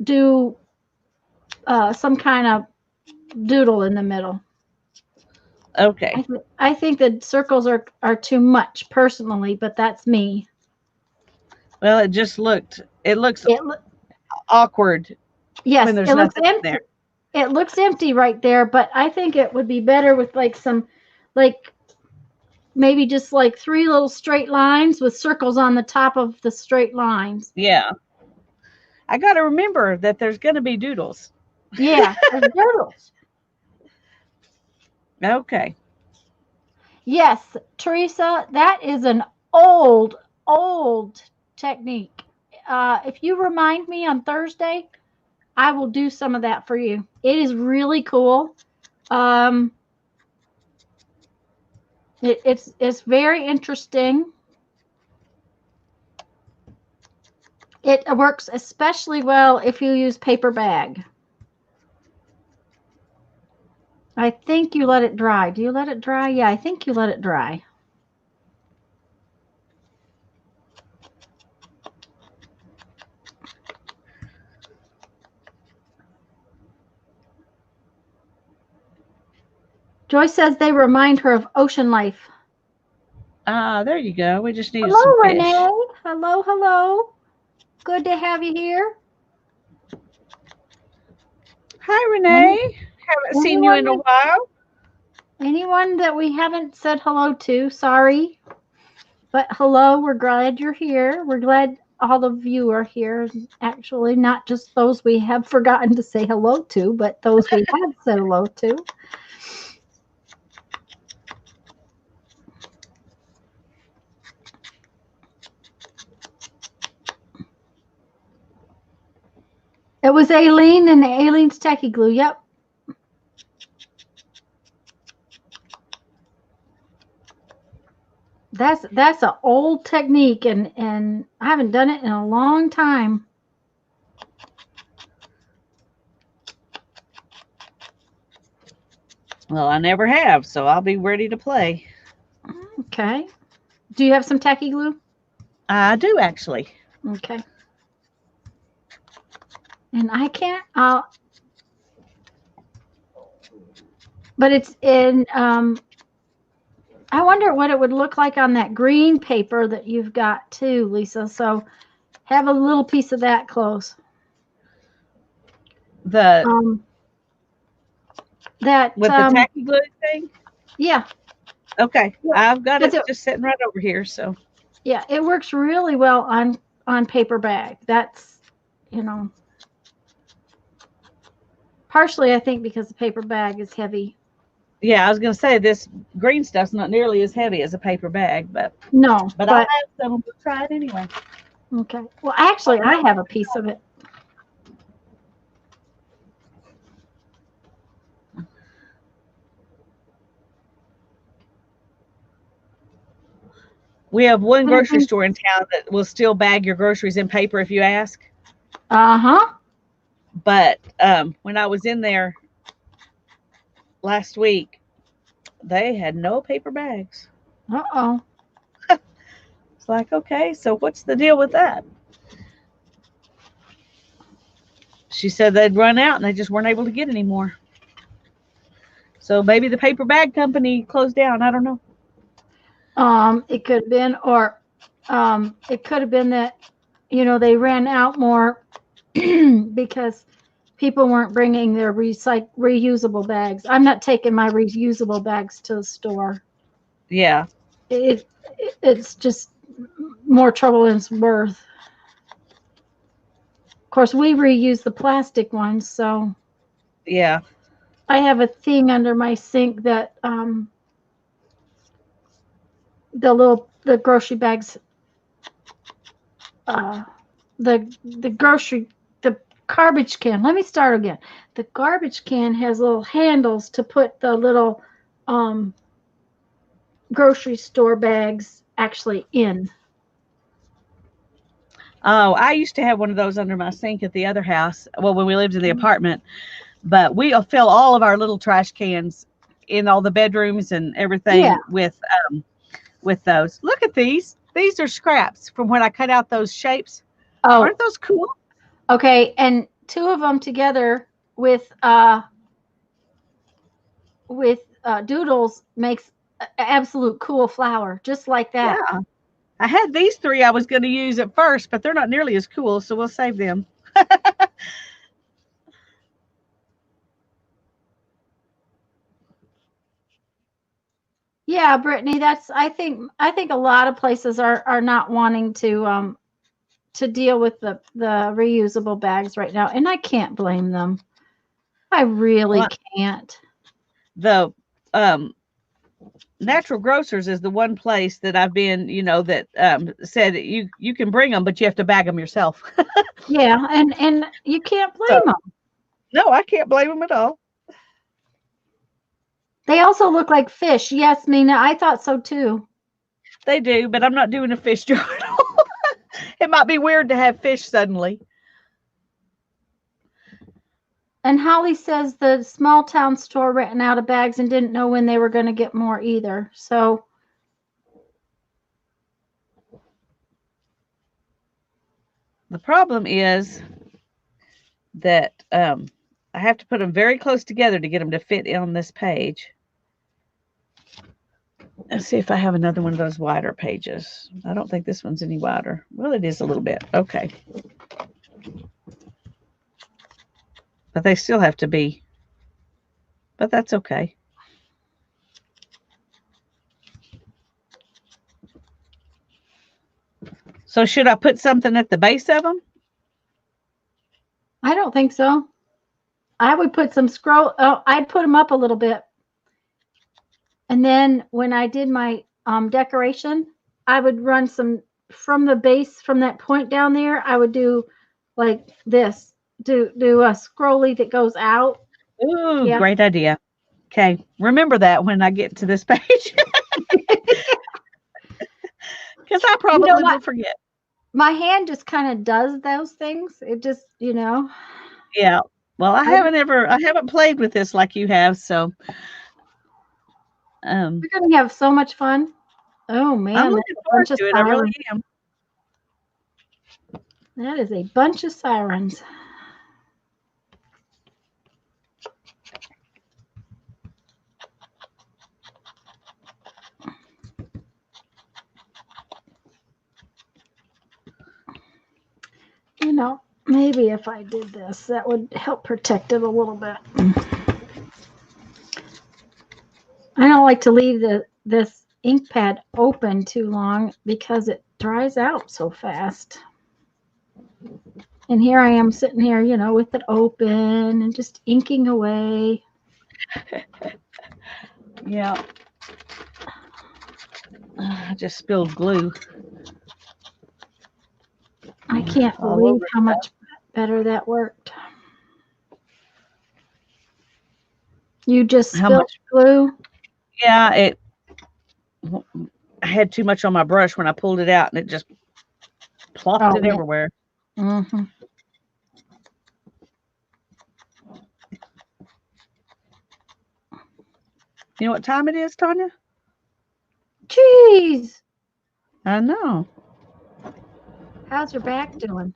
do some kind of doodle in the middle. Okay. I think the circles are too much personally, but that's me. Well, it looks awkward. Yes, when there's it looks nothing empty. there. It looks empty right there, but I think it would be better with like some, maybe just like 3 little straight lines with circles on the top of the straight lines. Yeah. I got to remember that there's going to be doodles. Yeah, there's doodles. Okay. Yes, Teresa, that is an old, old technique. If you remind me on Thursday, I will do some of that for you. It is really cool. It's very interesting. It works especially well if you use paper bag. I think you let it dry. Do you let it dry? Yeah, I think you let it dry. Joyce says they remind her of ocean life. Ah, there you go. We just needed Hello, some fish. Renee. Hello, hello. Good to have you here. Hi, Renee. Haven't seen you in a while. Anyone that we haven't said hello to, sorry. But hello, we're glad you're here. We're glad all of you are here. Actually, not just those we have forgotten to say hello to, but those we have said hello to. It was Aileen and Aileen's Techie Glue. Yep. That's an old technique, and I haven't done it in a long time. Well, I never have, so I'll be ready to play. Okay. Do you have some Techie Glue? I do, actually. Okay. And I can't, but it's in, I wonder what it would look like on that green paper that you've got too, Lisa. So have a little piece of that close. That with the tacky glue thing? Yeah. Okay. Yeah. I've got it just sitting right over here. So yeah, it works really well on paper bag. That's, you know, partially I think because the paper bag is heavy. Yeah, I was gonna say this green stuff's not nearly as heavy as a paper bag, but no, but I'll have some. We'll try it anyway. Okay. Well, actually, I have a piece of it. We have one grocery store in town that will still bag your groceries in paper if you ask. Uh-huh. But when I was in there last week, they had no paper bags. Uh-oh. It's like, okay, so what's the deal with that? She said they'd run out and they just weren't able to get any more. So maybe the paper bag company closed down. I don't know. It could have been, or it could have been that, you know, they ran out more because people weren't bringing their reusable bags. I'm not taking my reusable bags to the store. Yeah. It's just more trouble than it's worth. Of course, we reuse the plastic ones, so yeah. I have a thing under my sink that the grocery bags, the garbage can. Let me start again. The garbage can has little handles to put the little grocery store bags actually in. Oh, I used to have one of those under my sink at the other house. Well, when we lived in the apartment, but we'll fill all of our little trash cans in all the bedrooms and everything with those. Look at these. These are scraps from when I cut out those shapes. Oh, aren't those cool? Okay, and 2 of them together with doodles makes absolute cool flower, just like that. Yeah. I had these 3 I was going to use at first, but they're not nearly as cool, so we'll save them. Yeah, Brittany, I think a lot of places are not wanting to deal with the reusable bags right now, and I can't blame them. I really Well, can't. the Natural Grocers is the one place that I've been, that said that you can bring them, but you have to bag them yourself. Yeah, and you can't blame So them. no, I can't blame them at all. They also look like fish. Yes, Mina, I thought so too. They do, but I'm not doing a fish jar at all. It might be weird to have fish suddenly. And Holly says the small town store ran out of bags and didn't know when they were going to get more either. So, The problem is that I have to put them very close together to get them to fit on this page. Let's see if I have another one of those wider pages. I don't think this one's any wider. Well, it is a little bit. Okay. But they still have to be. But that's okay. So should I put something at the base of them? I don't think so. I would put some scroll. Oh, I'd put them up a little bit. And then when I did my decoration, I would run some from the base, from that point down there. I would do like this, do a scrolly that goes out. Ooh, Yeah. great idea. Okay. Remember that when I get to this page. Because I You know probably what? will forget. My hand just kind of does those things. It just, Yeah. Well, I haven't played with this like you have, so we're going to have so much fun. Oh I'm man, looking that's a forward bunch of to it. I really sirens. am. That is a bunch of sirens. Maybe if I did this, that would help protect it a little bit. I don't like to leave this ink pad open too long because it dries out so fast. And here I am sitting here, with it open and just inking away. Yeah. I just spilled glue. I can't all believe over how stuff. much better that worked. You just How spilled much? glue? Yeah, I had too much on my brush when I pulled it out, and it just plopped Oh, it yeah. everywhere. Mm-hmm. You know what time it is, Tanya? Jeez. I know. How's your back doing?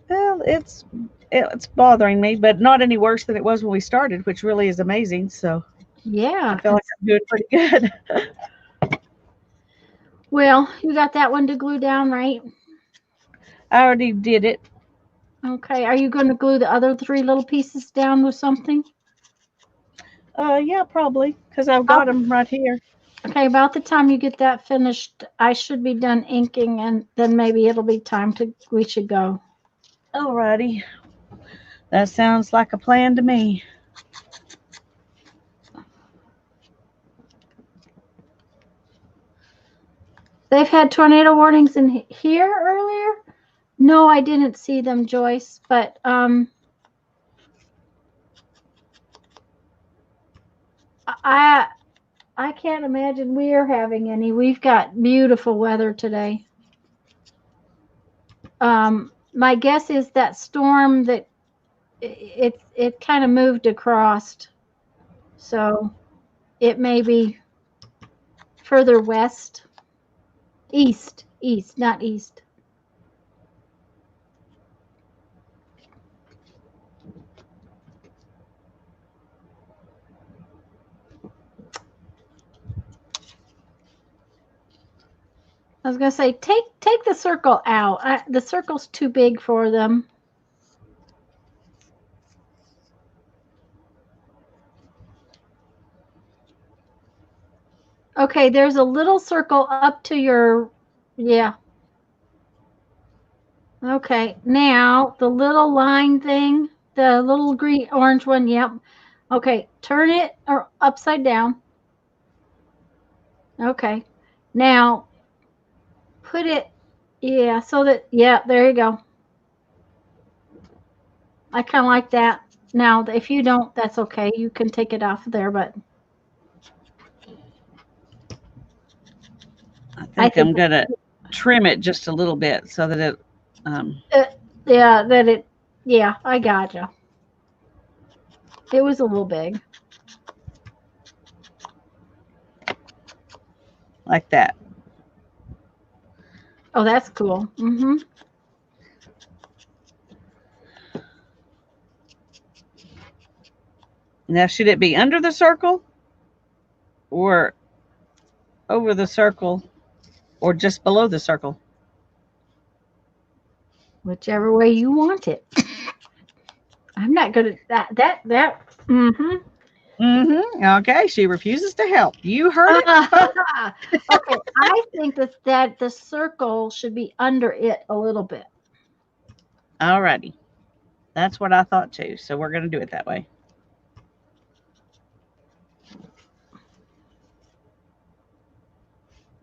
Well, it's bothering me, but not any worse than it was when we started, which really is amazing. So Yeah. I feel like I'm doing pretty good. Well, you got that one to glue down, right? I already did it. Okay. Are you going to glue the other three little pieces down with something? Yeah, probably, because I've got them right here. Okay, about the time you get that finished, I should be done inking, and then maybe it'll be time we should go. Alrighty. That sounds like a plan to me. They've had tornado warnings in here earlier. No, I didn't see them, Joyce, but I I can't imagine we're having any. We've got beautiful weather today. My guess is that storm that it kind of moved across, so it may be further west, east, not east. I was gonna say take the circle out. The circle's too big for them. Okay, there's a little circle up to your, yeah. Okay, now the little line thing, the little green, orange one, yep. Okay, turn it or upside down. Okay, now put it, yeah, so that, yeah, there you go. I kind of like that. Now, if you don't, that's okay. You can take it off there, but I think I'm gonna trim it just a little bit so that it yeah, that it, yeah, I gotcha. It was a little big. like that. Oh, that's cool. Mm-hmm. Now, should it be under the circle or over the circle or just below the circle? Whichever way you want it. I'm not gonna that. Mm-hmm. Mm-hmm. Okay, she refuses to help. You heard it. Okay, I think that the circle should be under it a little bit. Alrighty. That's what I thought too. So we're gonna do it that way.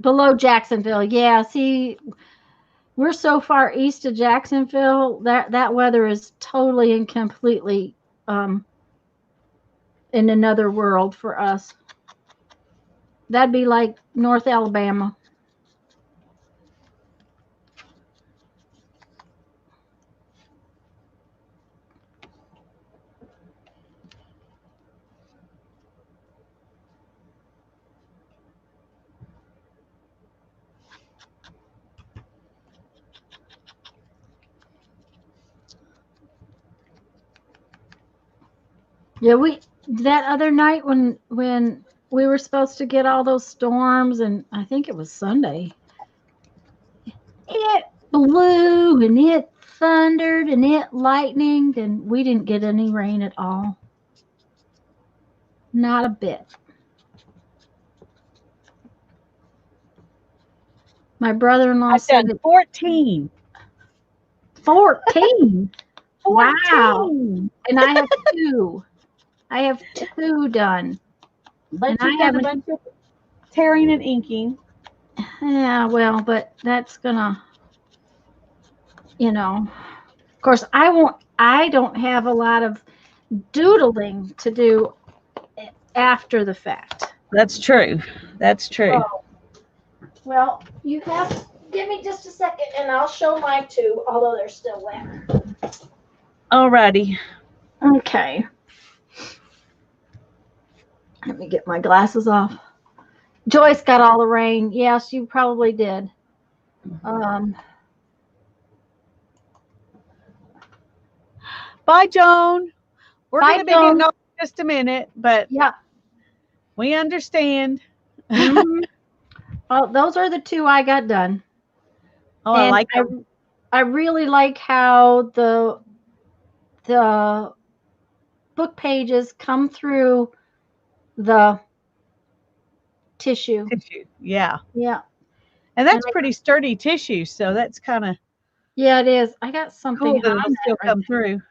Below Jacksonville. Yeah, see, we're so far east of Jacksonville that weather is totally and completely in another world for us. That'd be like North Alabama. Yeah, we that other night when we were supposed to get all those storms, and I think it was Sunday. It blew and it thundered and it lightninged, and we didn't get any rain at all. Not a bit. My brother-in-law I've said done it 14. 14. 14. Wow. And I have two. I have two done. But And you I got a haven't. bunch of tearing and inking. Yeah, well, but that's gonna, of course, I don't have a lot of doodling to do after the fact. That's true. That's true. Oh, well, you have, give me just a second and I'll show my two, although they're still wet. Alrighty. Okay. Let me get my glasses off. Joyce got all the rain. Yes, you probably did. Bye, Joan. We're Bye, gonna be Joan. getting off in just a minute, but Yeah. we understand. Mm-hmm. Well, those are the two I got done. Oh, I like them. I really like how the book pages come through the tissue. Tissue. Yeah. Yeah. And that's pretty sturdy tissue, so that's kind of Yeah, it is. I got something cool that on it'll that still right come there. through.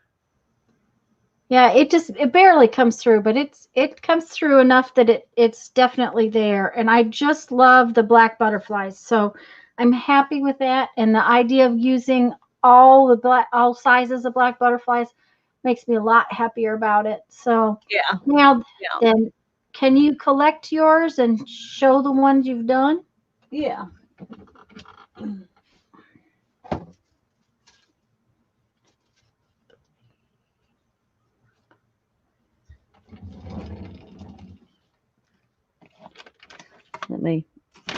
Yeah, it barely comes through, but it comes through enough that it's definitely there. And I just love the black butterflies. So I'm happy with that. And the idea of using all sizes of black butterflies makes me a lot happier about it. So Yeah. now Yeah. then, can you collect yours and show the ones you've done? Yeah. Let me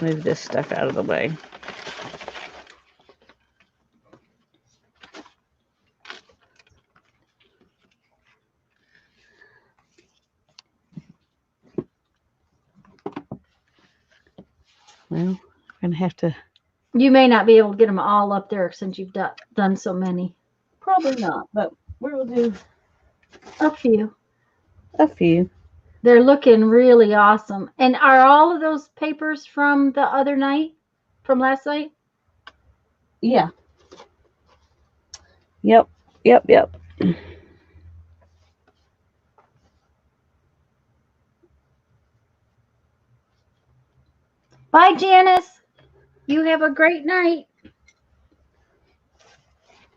move this stuff out of the way. Well, I'm gonna have to. You may not be able to get them all up there since you've done so many. Probably not, but we'll do A few. a few. They're looking really awesome. And are all of those papers from the other night, from last night? Yeah. Yep. Yep. Yep. Bye, Janice. You have a great night.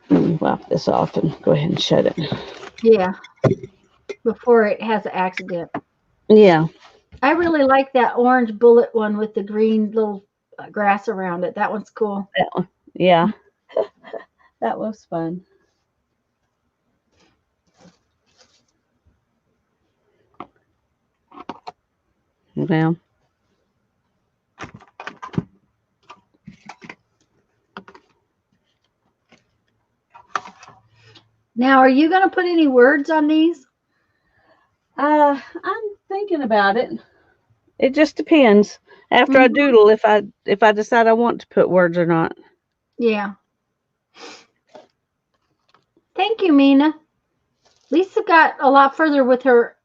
Wipe this off and go ahead and shut it. Yeah, before it has an accident. Yeah. I really like that orange bullet one with the green little grass around it. That one's cool. That one. Yeah. That was fun. Well. Now, are you going to put any words on these? I'm thinking about it. It just depends. After I doodle, if I decide I want to put words or not. Yeah. Thank you, Mina. Lisa got a lot further with her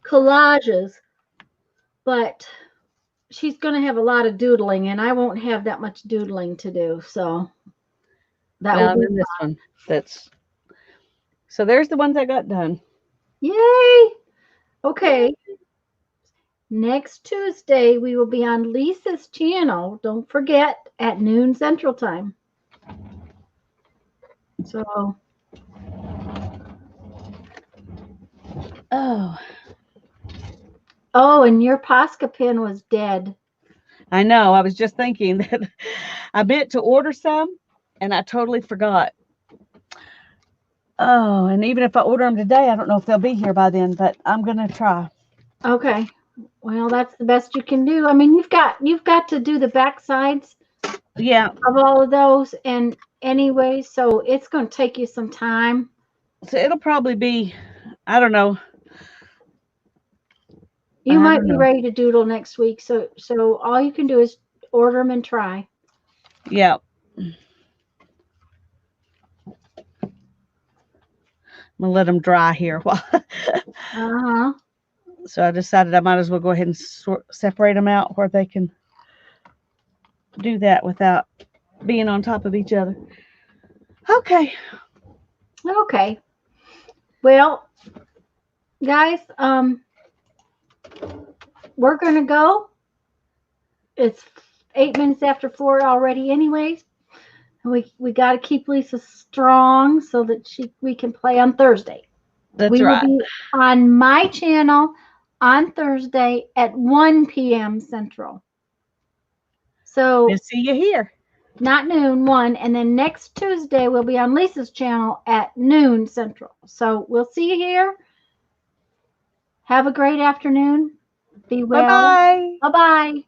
collages, but she's going to have a lot of doodling, and I won't have that much doodling to do. So that will be this one. So there's the ones I got done. Yay! Okay. Next Tuesday, we will be on Lisa's channel. Don't forget, at noon Central Time. So. Oh. Oh, and your Posca pen was dead. I know. I was just thinking that I meant to order some, and I totally forgot. Oh, and even if I order them today, I don't know if they'll be here by then, but I'm going to try. Okay. Well, that's the best you can do. I mean, you've got to do the back sides of all of those, and anyway, so it's going to take you some time. So it'll probably be, I don't know. You might be ready to doodle next week, so all you can do is order them and try. Yeah. I'm going to let them dry here. Uh-huh. So I decided I might as well go ahead and separate them out where they can do that without being on top of each other. Okay. Okay. Well, guys, we're going to go. It's 8 minutes after 4 already anyways. We got to keep Lisa strong so that we can play on Thursday. That's we right. will be on my channel on Thursday at 1 p.m. Central. So we'll see you here. Not noon, 1. And then next Tuesday, we'll be on Lisa's channel at noon Central. So we'll see you here. Have a great afternoon. Be well. Bye-bye. Bye-bye.